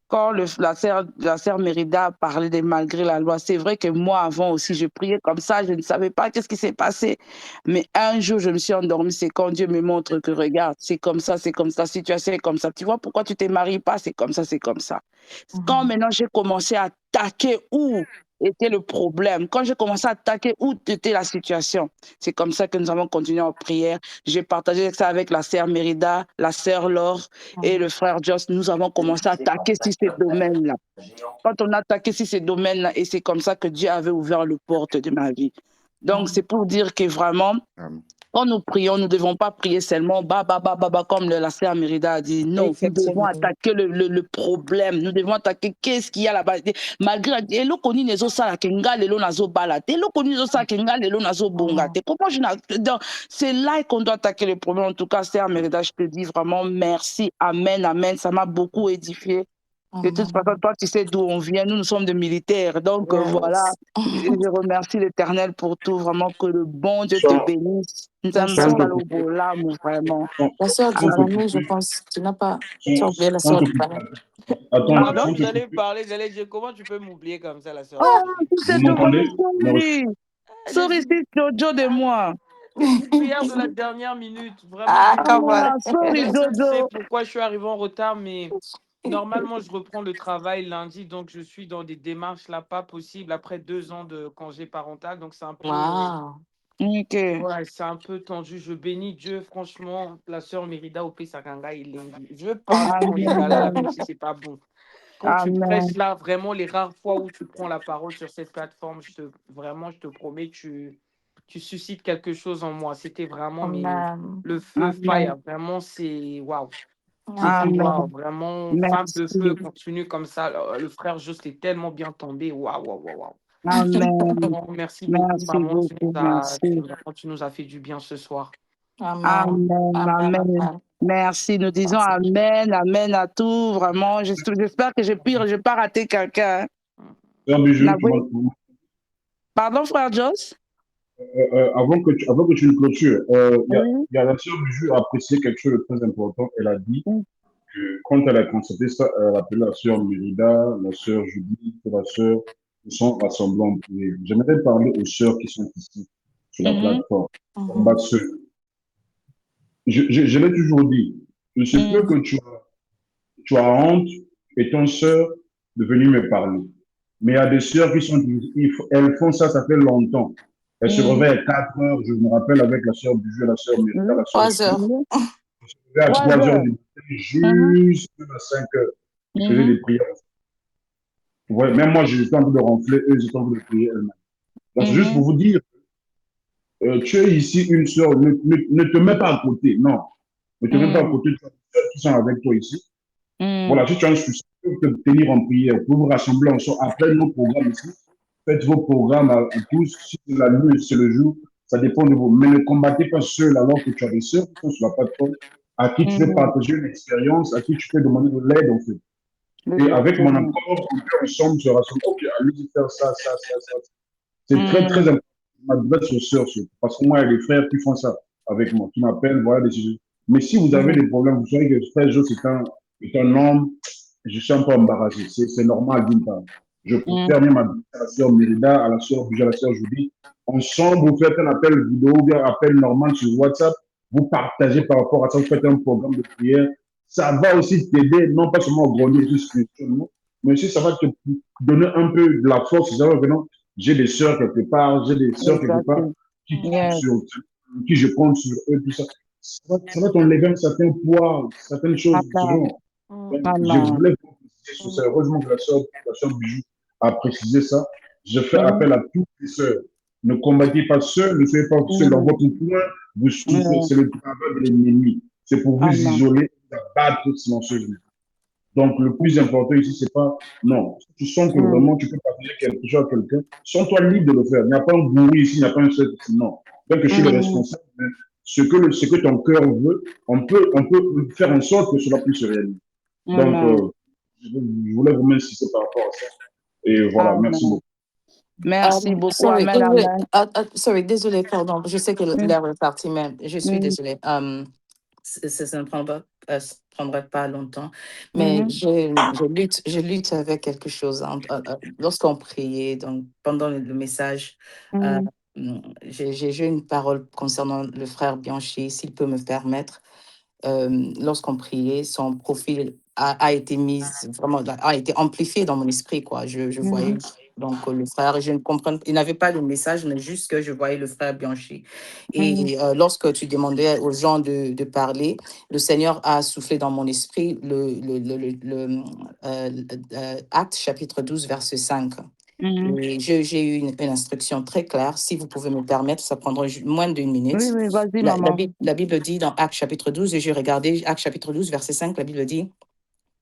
Speaker 2: Quand la sœur Mérida a parlé de malgré la loi, c'est vrai que moi, avant aussi, je priais comme ça, je ne savais pas qu'est-ce qui s'est passé. Mais un jour, je me suis endormie, c'est quand Dieu me montre que, regarde, c'est comme ça, la situation est comme ça. Tu vois pourquoi tu ne te maries pas, c'est comme ça, c'est comme ça. Quand maintenant j'ai commencé à attaquer où était le problème, quand j'ai commencé à attaquer où était la situation, c'est comme ça que nous avons continué en prière. J'ai partagé ça avec la sœur Mérida, la sœur Laure et le frère Joss. Nous avons commencé à attaquer sur ces domaines-là. Quand on a attaqué sur ces domaines-là, et c'est comme ça que Dieu avait ouvert les portes de ma vie. Donc, c'est pour dire que vraiment, quand nous prions, nous ne devons pas prier seulement comme la sœur Mérida a dit. Non, nous devons attaquer le problème. Nous devons attaquer qu'est-ce qu'il y a là-bas. Malgré, c'est là qu'on doit attaquer le problème. En tout cas, sœur Mérida, je te dis vraiment merci. Amen, amen. Ça m'a beaucoup édifié. De toute façon, toi, tu sais d'où on vient. Nous sommes des militaires. Donc, voilà. Je remercie l'Éternel pour tout. Vraiment, que le bon Dieu te bénisse. Nous sommes vraiment.
Speaker 1: La sœur Giovanni, je pense, tu n'as pas. Tu as oublié la sœur Giovanni.
Speaker 7: Pendant que j'allais parler, j'allais dire comment tu peux m'oublier comme ça, la sœur.
Speaker 2: C'est tout vraiment sorry, c'est Jojo de moi.
Speaker 7: Prière de la dernière minute, vraiment.
Speaker 2: Sorry,
Speaker 7: Je
Speaker 2: Jojo.
Speaker 7: sais pourquoi je suis arrivé en retard, mais normalement, je reprends le travail lundi, donc je suis dans des démarches là, pas possible, après 2 ans de congé parental, donc c'est un peu... Ouais, c'est un peu tendu. Je bénis Dieu, franchement, la sœur Mérida au Sakanga, il est... Je veux parler en lingala, là, même si c'est pas bon. Quand tu prêches là, vraiment, les rares fois où tu prends la parole sur cette plateforme, vraiment, je te promets, tu suscites quelque chose en moi. C'était vraiment le feu, fire. Vraiment, c'est waouh. Wow, vraiment, femme de feu, continue comme ça. Le frère Juste est tellement bien tombé. Waouh, waouh, waouh, waouh.
Speaker 2: Amen.
Speaker 7: Merci beaucoup, maman.
Speaker 2: Merci.
Speaker 7: Tu nous as fait du bien ce soir.
Speaker 2: Amen. Amen. Merci. Nous disons Amen, Amen à tout. Vraiment, j'espère que je n'ai pas raté quelqu'un. Pardon, frère Joss?
Speaker 4: Avant que tu ne clôtures, il y a la sœur Bijou a apprécié quelque chose de très important. Elle a dit que quand elle a constaté ça, elle a appelé la sœur Mérida, la sœur Judith, la sœur qui sont rassemblées en prière. J'aimerais parler aux sœurs qui sont ici sur la plateforme. Je l'ai toujours dit, il se peut que tu as honte, étant sœur, de venir me parler. Mais il y a des sœurs qui sont, elles font ça, ça fait longtemps. Elles se réveillent à 4 heures, je me rappelle avec la sœur Bijou, la sœur Mérida, la sœur.
Speaker 1: 3 heures.
Speaker 4: Elles se réveillent à 3 heures du matin, jusqu'à 5 heures. Ils faisaient des prières. Ouais, même moi, j'étais en train de ronfler, eux, ils étaient en train de prier elles-mêmes. Donc, c'est juste pour vous dire, tu es ici une sœur, ne te mets pas à côté, non. Ne te mets pas à côté, tu as des sœurs qui sont avec toi ici. Voilà, si tu as un souci, tu peux te tenir en prière, pour vous rassembler ensemble après nos programmes ici. Faites vos programmes à tous, si c'est la nuit, c'est le jour, ça dépend de vous. Mais ne combattez pas seul alors que tu as des sœurs qui sont sur la plateforme, à qui tu peux partager une expérience, à qui tu peux demander de l'aide en fait. Et avec mon accord, on peut ensemble se rassembler. Ok, allez-y faire ça. C'est très, très important. Je m'adresse aux sœurs, parce que moi, il y a des frères qui font ça avec moi, qui m'appellent, voilà des sujets. Mais si vous avez des problèmes, vous savez que frère Joe, c'est un homme, je suis un peu embarrassé. C'est normal d'une part. Je préfère même à la sœur Mérida, à la sœur Bija, à la sœur Judy. Ensemble, vous faites un appel vidéo ou bien un appel normal sur WhatsApp. Vous partagez par rapport à ça, vous faites un programme de prière. Ça va aussi t'aider, non pas seulement à grandir aussi spirituellement, mais aussi ça va te donner un peu de la force. Non, j'ai des sœurs quelque part, j'ai des sœurs quelque part qui je compte sur eux, tout ça. Ça va t'enlever un certain poids, certaines choses. Je voulais préciser sur ça. Heureusement que la sœur Bijou a précisé ça. Je fais appel à toutes les sœurs. Ne combattez pas seuls, ne soyez pas seuls dans votre coin. Vous souffrez, c'est le travail de l'ennemi. C'est pour vous isoler, vous abattre silencieusement. Donc, le plus important ici, c'est pas, non, si tu sens que vraiment tu peux partager quelque chose à quelqu'un, sens-toi libre de le faire. Il n'y a pas un gourou ici, il n'y a pas un seul ici, non. Donc, je suis le responsable, mais ce que ton cœur veut, on peut faire en sorte que cela puisse se réaliser. Donc, je voulais vous insister par rapport à ça. Et voilà, merci beaucoup.
Speaker 2: Merci beaucoup.
Speaker 1: Sorry,
Speaker 2: Amen.
Speaker 1: Sorry, désolé, pardon. Je sais que l'air est parti, mais je suis désolée. Ça ne prendrait pas longtemps. Mais je lutte avec quelque chose. Lorsqu'on priait, donc pendant le message, j'ai une parole concernant le frère Bianchi, s'il peut me permettre. Lorsqu'on priait, son profil a été a été amplifié dans mon esprit, quoi. Je voyais donc le frère, je ne comprenais, il n'avait pas le message, mais juste que je voyais le frère Bianchi. Et lorsque tu demandais aux gens de parler, le Seigneur a soufflé dans mon esprit Acte chapitre 12, verset 5. Et j'ai eu une instruction très claire. Si vous pouvez me permettre, ça prendra moins d'une minute.
Speaker 2: Oui, vas-y, maman.
Speaker 1: La Bible dit dans Actes chapitre 12, et j'ai regardé Actes chapitre 12, verset 5, la Bible dit: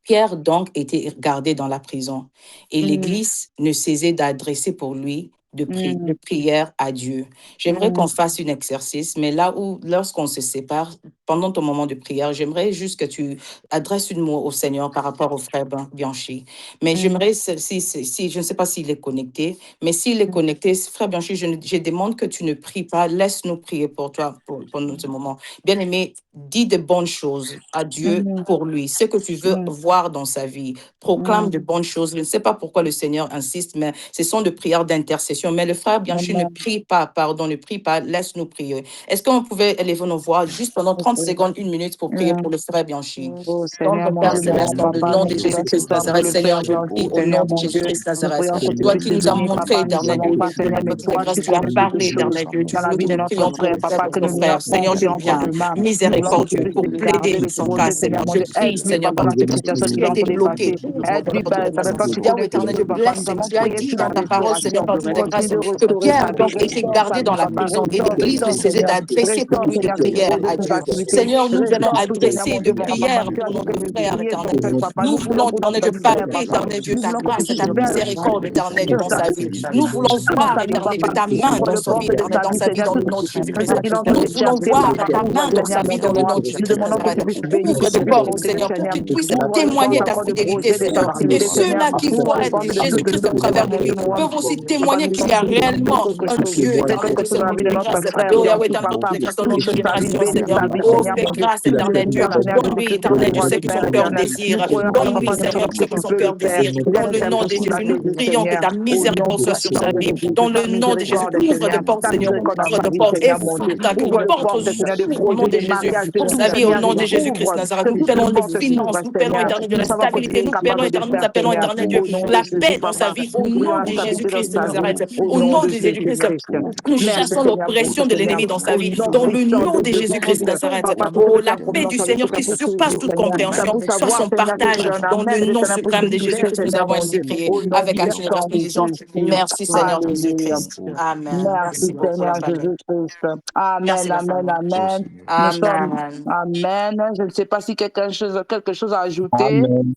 Speaker 1: Pierre donc était gardé dans la prison, et l'Église ne cessait d'adresser pour lui de prières à Dieu. J'aimerais qu'on fasse un exercice, mais lorsqu'on se sépare, pendant ton moment de prière, j'aimerais juste que tu adresses une mot au Seigneur par rapport au frère Bianchi. Mais j'aimerais, si je ne sais pas s'il est connecté, mais s'il est connecté, frère Bianchi, je demande que tu ne pries pas, laisse-nous prier pour toi, pour ce moment. Bien-aimé, dis de bonnes choses à Dieu pour lui, ce que tu veux voir dans sa vie. Proclame de bonnes choses. Je ne sais pas pourquoi le Seigneur insiste, mais ce sont des prières d'intercession. Mais le frère Bianchi ne prie pas, ne prie pas, laisse-nous prier. Est-ce qu'on pouvait élever nos voix juste pendant 30 secondes, une minute pour prier pour le frère Bianchi?
Speaker 2: Oh
Speaker 1: Dans
Speaker 2: Seigneur,
Speaker 1: le
Speaker 2: mon
Speaker 1: Père
Speaker 2: Dieu, mon
Speaker 1: Céleste,
Speaker 2: grand
Speaker 1: dans le
Speaker 2: papa,
Speaker 1: nom
Speaker 2: nous
Speaker 1: de
Speaker 2: prions ce
Speaker 1: Jésus-Christ
Speaker 2: soir pour
Speaker 1: Nazareth,
Speaker 2: le Père
Speaker 1: Seigneur, je
Speaker 2: Bianchi,
Speaker 1: prie au nom
Speaker 2: Seigneur,
Speaker 1: de
Speaker 2: mon Dieu.
Speaker 1: Jésus-Christ
Speaker 2: Nous
Speaker 1: Nazareth.
Speaker 2: prions que tu
Speaker 1: Toi
Speaker 2: puisses
Speaker 1: qui
Speaker 2: le
Speaker 1: nous as
Speaker 2: bénir,
Speaker 1: montré,
Speaker 2: papa. Nous ne
Speaker 1: éternel
Speaker 2: savons
Speaker 1: Dieu,
Speaker 2: pas, Seigneur, mais
Speaker 1: que tu es
Speaker 2: toi, tu
Speaker 1: grâce, tu as
Speaker 2: connais toutes
Speaker 1: parlé,
Speaker 2: choses
Speaker 1: éternel Dieu. Tu
Speaker 2: dans la
Speaker 1: veux
Speaker 2: vie
Speaker 1: que
Speaker 2: de
Speaker 1: nous
Speaker 2: notre
Speaker 1: prions pour
Speaker 2: frère,
Speaker 1: le frère,
Speaker 2: papa,
Speaker 1: pour
Speaker 2: que
Speaker 1: ton
Speaker 2: nous n'ayons
Speaker 1: frère.
Speaker 2: pas
Speaker 1: Seigneur, je
Speaker 2: fait encore
Speaker 1: viens.
Speaker 2: de mal. Nous voulons que tu
Speaker 1: Miséricordieux,
Speaker 2: puisses
Speaker 1: pour
Speaker 2: le garder,
Speaker 1: plaider
Speaker 2: le
Speaker 1: son cas,
Speaker 2: protéger, Seigneur,
Speaker 1: Seigneur.
Speaker 2: mon
Speaker 1: Je
Speaker 2: Dieu.
Speaker 1: prie,
Speaker 2: Aide-lui,
Speaker 1: Seigneur,
Speaker 2: papa,
Speaker 1: dans
Speaker 2: dans
Speaker 1: ce
Speaker 2: cette
Speaker 1: tout ce
Speaker 2: situation,
Speaker 1: qui a
Speaker 2: nous allons
Speaker 1: été
Speaker 2: te
Speaker 1: bloqué.
Speaker 2: dépasser. Aide-lui, Père, ça n'est pas ce qu'on
Speaker 1: Yahweh,
Speaker 2: est
Speaker 1: éternel, je
Speaker 2: possible, papa.
Speaker 1: blesse
Speaker 2: Nous
Speaker 1: et
Speaker 2: avons
Speaker 1: tu as
Speaker 2: prié
Speaker 1: dit
Speaker 2: sur la
Speaker 1: dans ta parole, Seigneur,
Speaker 2: restauration.
Speaker 1: dans toutes tes grâces,
Speaker 2: Continue de
Speaker 1: que
Speaker 2: restaurer
Speaker 1: Pierre,
Speaker 2: sa vie,
Speaker 1: donc, était
Speaker 2: restaure sa
Speaker 1: gardé
Speaker 2: vie,
Speaker 1: dans la
Speaker 2: papa,
Speaker 1: prison et
Speaker 2: restaure,
Speaker 1: l'Église ne
Speaker 2: restaure,
Speaker 1: cessait
Speaker 2: Seigneur.
Speaker 1: d'adresser pour
Speaker 2: Restaure,
Speaker 1: lui de
Speaker 2: Seigneur, ses
Speaker 1: prières
Speaker 2: projets,
Speaker 1: à
Speaker 2: ses
Speaker 1: Dieu.
Speaker 2: activités.
Speaker 1: Seigneur, nous venons
Speaker 2: Restaure tout, Seigneur,
Speaker 1: adresser
Speaker 2: mon
Speaker 1: de
Speaker 2: Dieu, mon papa.
Speaker 1: prières
Speaker 2: Tu as
Speaker 1: pour
Speaker 2: dit que
Speaker 1: notre
Speaker 2: le
Speaker 1: frère
Speaker 2: prier
Speaker 1: éternel
Speaker 2: sans
Speaker 1: Dieu.
Speaker 2: cesse, papa.
Speaker 1: Nous
Speaker 2: Nous
Speaker 1: voulons,
Speaker 2: prions pour
Speaker 1: éternel
Speaker 2: notre
Speaker 1: Dieu,
Speaker 2: frère,
Speaker 1: palper,
Speaker 2: papa.
Speaker 1: éternel Dieu,
Speaker 2: Nous
Speaker 1: ta
Speaker 2: voulons que tu
Speaker 1: grâce et
Speaker 2: puisses
Speaker 1: ta
Speaker 2: faire
Speaker 1: miséricorde, éternel Dieu, dans
Speaker 2: sur
Speaker 1: sa vie. Nous voulons
Speaker 2: dans
Speaker 1: voir,
Speaker 2: sa vie,
Speaker 1: éternel Dieu,
Speaker 2: papa.
Speaker 1: ta main
Speaker 2: Ouvre
Speaker 1: dans
Speaker 2: le
Speaker 1: sa vie,
Speaker 2: porte de
Speaker 1: éternel,
Speaker 2: sa
Speaker 1: dans
Speaker 2: vie,
Speaker 1: sa vie,
Speaker 2: Seigneur.
Speaker 1: dans
Speaker 2: Tout
Speaker 1: le nom de
Speaker 2: ce
Speaker 1: Jésus-Christ.
Speaker 2: qu'il est en train
Speaker 1: Nous
Speaker 2: de
Speaker 1: voulons
Speaker 2: chercher,
Speaker 1: voir
Speaker 2: papa,
Speaker 1: ta main
Speaker 2: ouvre,
Speaker 1: dans
Speaker 2: Seigneur,
Speaker 1: sa
Speaker 2: mon
Speaker 1: vie,
Speaker 2: Dieu,
Speaker 1: dans le
Speaker 2: mon roi.
Speaker 1: nom de
Speaker 2: Nous
Speaker 1: Jésus-Christ de
Speaker 2: demandons que
Speaker 1: Nazareth.
Speaker 2: tu puisses bénir, que
Speaker 1: Ouvre
Speaker 2: tu
Speaker 1: des
Speaker 2: puisses le
Speaker 1: portes,
Speaker 2: protéger,
Speaker 1: Seigneur, pour
Speaker 2: Seigneur.
Speaker 1: qu'il puisse
Speaker 2: Ouvre les
Speaker 1: témoigner
Speaker 2: portes
Speaker 1: ta
Speaker 2: encore de
Speaker 1: fidélité,
Speaker 2: projets, de ses
Speaker 1: Seigneur. Et
Speaker 2: activités, Seigneur.
Speaker 1: ceux-là qui
Speaker 2: Ouvre
Speaker 1: voient
Speaker 2: les portes de ce que
Speaker 1: Jésus-Christ au
Speaker 2: nous prions,
Speaker 1: travers de
Speaker 2: mon
Speaker 1: lui
Speaker 2: Dieu, mon roi.
Speaker 1: peuvent aussi
Speaker 2: Papa,
Speaker 1: témoigner
Speaker 2: nous
Speaker 1: qu'il
Speaker 2: demandons
Speaker 1: y a
Speaker 2: que tu puisses bénir
Speaker 1: réellement
Speaker 2: quelque
Speaker 1: un
Speaker 2: chose.
Speaker 1: Dieu
Speaker 2: Fais
Speaker 1: éternel
Speaker 2: quelque
Speaker 1: que
Speaker 2: chose
Speaker 1: c'est
Speaker 2: dans la
Speaker 1: pour
Speaker 2: vie de
Speaker 1: de
Speaker 2: notre
Speaker 1: grâce.
Speaker 2: frère,
Speaker 1: Oh
Speaker 2: bien
Speaker 1: Yahweh,
Speaker 2: sûr,
Speaker 1: éternel, pour
Speaker 2: papa.
Speaker 1: toutes les grâces dans
Speaker 2: Tout
Speaker 1: notre
Speaker 2: touche sa vie,
Speaker 1: génération,
Speaker 2: bénis
Speaker 1: Seigneur.
Speaker 2: sa vie,
Speaker 1: Oh,
Speaker 2: Seigneur,
Speaker 1: fais
Speaker 2: mon Dieu.
Speaker 1: grâce,
Speaker 2: Nous
Speaker 1: éternel Dieu.
Speaker 2: bénissons la Seigneur
Speaker 1: Donne-lui,
Speaker 2: Jésus-Christ, le
Speaker 1: éternel Dieu,
Speaker 2: roi
Speaker 1: ce
Speaker 2: des
Speaker 1: que son
Speaker 2: Pères
Speaker 1: cœur
Speaker 2: éternel. Nous
Speaker 1: désire.
Speaker 2: croyons que
Speaker 1: Donne-lui,
Speaker 2: papa, nous ne
Speaker 1: Seigneur,
Speaker 2: sommes
Speaker 1: ce
Speaker 2: que
Speaker 1: que
Speaker 2: tu
Speaker 1: son
Speaker 2: peux le
Speaker 1: cœur
Speaker 2: faire.
Speaker 1: désire. Dans
Speaker 2: Laisse
Speaker 1: le
Speaker 2: faire
Speaker 1: nom
Speaker 2: ce
Speaker 1: de
Speaker 2: qu'il a
Speaker 1: Jésus, nous
Speaker 2: désiré,
Speaker 1: prions que
Speaker 2: Seigneur.
Speaker 1: ta
Speaker 2: Au nom
Speaker 1: miséricorde soit sur
Speaker 2: puissant
Speaker 1: sa
Speaker 2: de
Speaker 1: vie.
Speaker 2: Jésus,
Speaker 1: Dans le
Speaker 2: ta
Speaker 1: nom de Jésus,
Speaker 2: miséricorde,
Speaker 1: ouvre des
Speaker 2: Seigneur.
Speaker 1: portes,
Speaker 2: Ta
Speaker 1: Seigneur.
Speaker 2: miséricorde dans
Speaker 1: Ouvre
Speaker 2: sa
Speaker 1: des
Speaker 2: vie,
Speaker 1: portes.
Speaker 2: Seigneur, mon Dieu.
Speaker 1: Effleure, que les
Speaker 2: Ouvre les
Speaker 1: portes
Speaker 2: portes, Seigneur, de
Speaker 1: s'ouvrent au nom
Speaker 2: projets,
Speaker 1: de
Speaker 2: de
Speaker 1: Jésus.
Speaker 2: mariage, de
Speaker 1: Pour
Speaker 2: tout,
Speaker 1: sa vie, au
Speaker 2: Seigneur.
Speaker 1: nom de Jésus-Christ
Speaker 2: Ouvre
Speaker 1: Nazareth.
Speaker 2: que
Speaker 1: Nous
Speaker 2: toutes les
Speaker 1: appelons les
Speaker 2: portes
Speaker 1: finances,
Speaker 2: s'ouvrent,
Speaker 1: nous appelons,
Speaker 2: Seigneur.
Speaker 1: éternel, de
Speaker 2: Nous
Speaker 1: la
Speaker 2: savons que tu
Speaker 1: stabilité,
Speaker 2: es
Speaker 1: nous appelons,
Speaker 2: capable de
Speaker 1: éternel, nous
Speaker 2: faire,
Speaker 1: appelons,
Speaker 2: Seigneur.
Speaker 1: éternel Dieu,
Speaker 2: Au nom de
Speaker 1: la
Speaker 2: Jésus,
Speaker 1: paix dans sa
Speaker 2: papa.
Speaker 1: vie, au
Speaker 2: Nous prions
Speaker 1: nom
Speaker 2: la
Speaker 1: de
Speaker 2: stabilité dans
Speaker 1: Jésus-Christ de
Speaker 2: sa vie.
Speaker 1: Nazareth.
Speaker 2: Au
Speaker 1: Au
Speaker 2: nom
Speaker 1: nom
Speaker 2: de
Speaker 1: de Jésus-Christ,
Speaker 2: Jésus-Christ.
Speaker 1: nous
Speaker 2: Merci,
Speaker 1: chassons
Speaker 2: Seigneur, pour
Speaker 1: l'oppression
Speaker 2: tout,
Speaker 1: de
Speaker 2: Seigneur.
Speaker 1: l'ennemi dans sa
Speaker 2: Au
Speaker 1: vie.
Speaker 2: nom
Speaker 1: Dans le
Speaker 2: puissant
Speaker 1: nom
Speaker 2: de
Speaker 1: de Jésus-Christ de
Speaker 2: Jésus-Christ.
Speaker 1: Nazareth.
Speaker 2: Papa, tout ce
Speaker 1: Oh,
Speaker 2: que tu
Speaker 1: la
Speaker 2: as promis
Speaker 1: paix
Speaker 2: dans
Speaker 1: du
Speaker 2: sa vie,
Speaker 1: Seigneur
Speaker 2: ce
Speaker 1: qui
Speaker 2: pour
Speaker 1: surpasse
Speaker 2: toujours,
Speaker 1: toute
Speaker 2: Seigneur. Ça
Speaker 1: compréhension
Speaker 2: nous
Speaker 1: soit
Speaker 2: savoir,
Speaker 1: son
Speaker 2: Seigneur, que
Speaker 1: partage.
Speaker 2: tu es un
Speaker 1: Dans le
Speaker 2: amen,
Speaker 1: nom
Speaker 2: l'éternel, pour
Speaker 1: suprême de
Speaker 2: justifier,
Speaker 1: Jésus-Christ, nous
Speaker 2: Seigneur,
Speaker 1: avons
Speaker 2: mon
Speaker 1: ainsi
Speaker 2: Dieu.
Speaker 1: prié
Speaker 2: Au nom
Speaker 1: avec une
Speaker 2: puissant de
Speaker 1: religion.
Speaker 2: Jésus.
Speaker 1: Merci Seigneur
Speaker 2: Alléluia.
Speaker 1: Jésus-Christ. Amen.
Speaker 2: Merci,
Speaker 1: Merci beaucoup la
Speaker 2: Seigneur
Speaker 1: famille.
Speaker 2: Jésus-Christ.
Speaker 1: Merci
Speaker 2: Amen,
Speaker 1: la
Speaker 2: amen,
Speaker 1: famille.
Speaker 2: amen. Nous sommes,
Speaker 1: Amen.
Speaker 2: amen. Je ne sais pas si quelque chose à ajouter.
Speaker 5: Amen.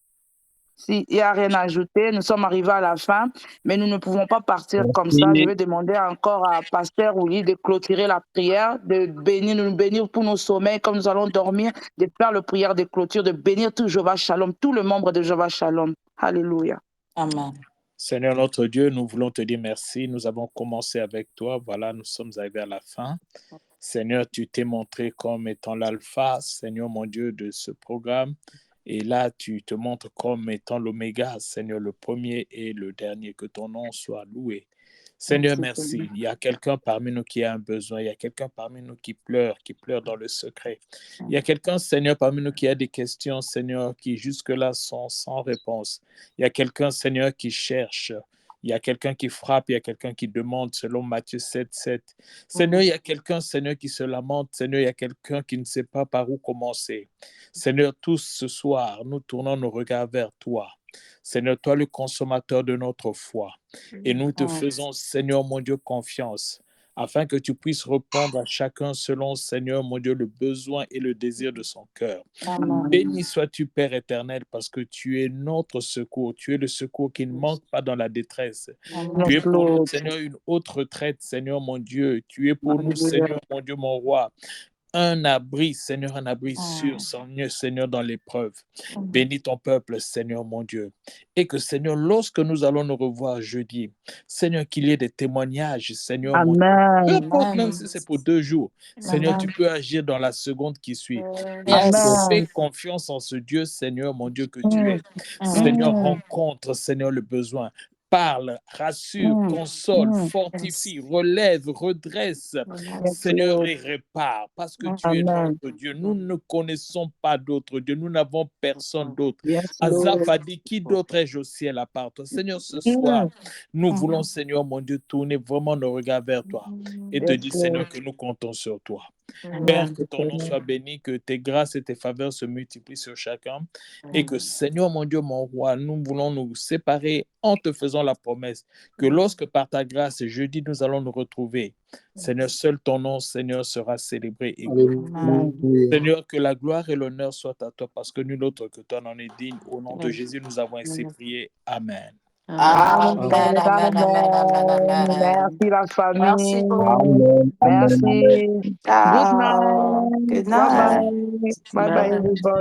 Speaker 2: S'il n'y a rien à ajouter, nous sommes arrivés à la fin, mais nous ne pouvons pas partir comme ça. Je vais demander encore à Pasteur Ouli de clôturer la prière, de nous bénir pour nos sommeils, comme nous allons dormir, de faire la prière de clôture, de bénir tout Jéhovah Shalom, tous les membres de Jéhovah Shalom. Alléluia.
Speaker 1: Amen.
Speaker 6: Seigneur notre Dieu, nous voulons te dire merci. Nous avons commencé avec toi. Voilà, nous sommes arrivés à la fin. Seigneur, tu t'es montré comme étant l'alpha, Seigneur mon Dieu, de ce programme. Et là, tu te montres comme étant l'oméga, Seigneur, le premier et le dernier. Que ton nom soit loué. Seigneur, merci. Il y a quelqu'un parmi nous qui a un besoin. Il y a quelqu'un parmi nous qui pleure dans le secret. Il y a quelqu'un, Seigneur, parmi nous qui a des questions, Seigneur, qui jusque-là sont sans réponse. Il y a quelqu'un, Seigneur, qui cherche. Il y a quelqu'un qui frappe, il y a quelqu'un qui demande selon Matthieu 7:7. Seigneur, il y a quelqu'un, Seigneur, qui se lamente. Seigneur, il y a quelqu'un qui ne sait pas par où commencer. Seigneur, tous ce soir, nous tournons nos regards vers toi. Seigneur, toi le consommateur de notre foi. Et nous te faisons, Seigneur mon Dieu, confiance, afin que tu puisses répondre à chacun selon, Seigneur mon Dieu, le besoin et le désir de son cœur. Béni sois-tu, Père éternel, parce que tu es notre secours. Tu es le secours qui ne manque pas dans la détresse. Tu es pour nous, Seigneur, une haute retraite, Seigneur mon Dieu. Tu es pour nous, Seigneur mon Dieu, mon roi, un abri, Seigneur, un abri sûr, Seigneur, dans l'épreuve. Bénis ton peuple, Seigneur, mon Dieu. Et que, Seigneur, lorsque nous allons nous revoir jeudi, Seigneur, qu'il y ait des témoignages, Seigneur, mon Dieu. Peu importe, même si c'est pour 2 jours. Seigneur, tu peux agir dans la seconde qui suit. Et je fais confiance en ce Dieu, Seigneur, mon Dieu, que tu es. Seigneur, rencontre, Seigneur, le besoin. Parle, rassure, console, fortifie, relève, redresse, Seigneur, et répare, parce que tu es notre Dieu. Nous ne connaissons pas d'autre Dieu, nous n'avons personne d'autre. Asaph a dit, qui d'autre ai-je au ciel à part toi? Seigneur, ce soir, nous voulons, Seigneur, mon Dieu, tourner vraiment nos regards vers toi et te dire, Seigneur, que nous comptons sur toi. Père, que ton nom soit béni, que tes grâces et tes faveurs se multiplient sur chacun et que, Seigneur, mon Dieu, mon roi, nous voulons nous séparer en te faisant la promesse que lorsque par ta grâce, jeudi, nous allons nous retrouver, Seigneur, seul ton nom, Seigneur, sera célébré et glorifié. Seigneur, que la gloire et l'honneur soient à toi parce que nul autre que toi n'en est digne. Au nom de Jésus, nous avons ainsi prié. Amen.
Speaker 2: Amen, amen. Merci la famille. Merci. Good night.
Speaker 1: Good
Speaker 2: Bye
Speaker 1: night.
Speaker 2: bye. Bye bye everybody.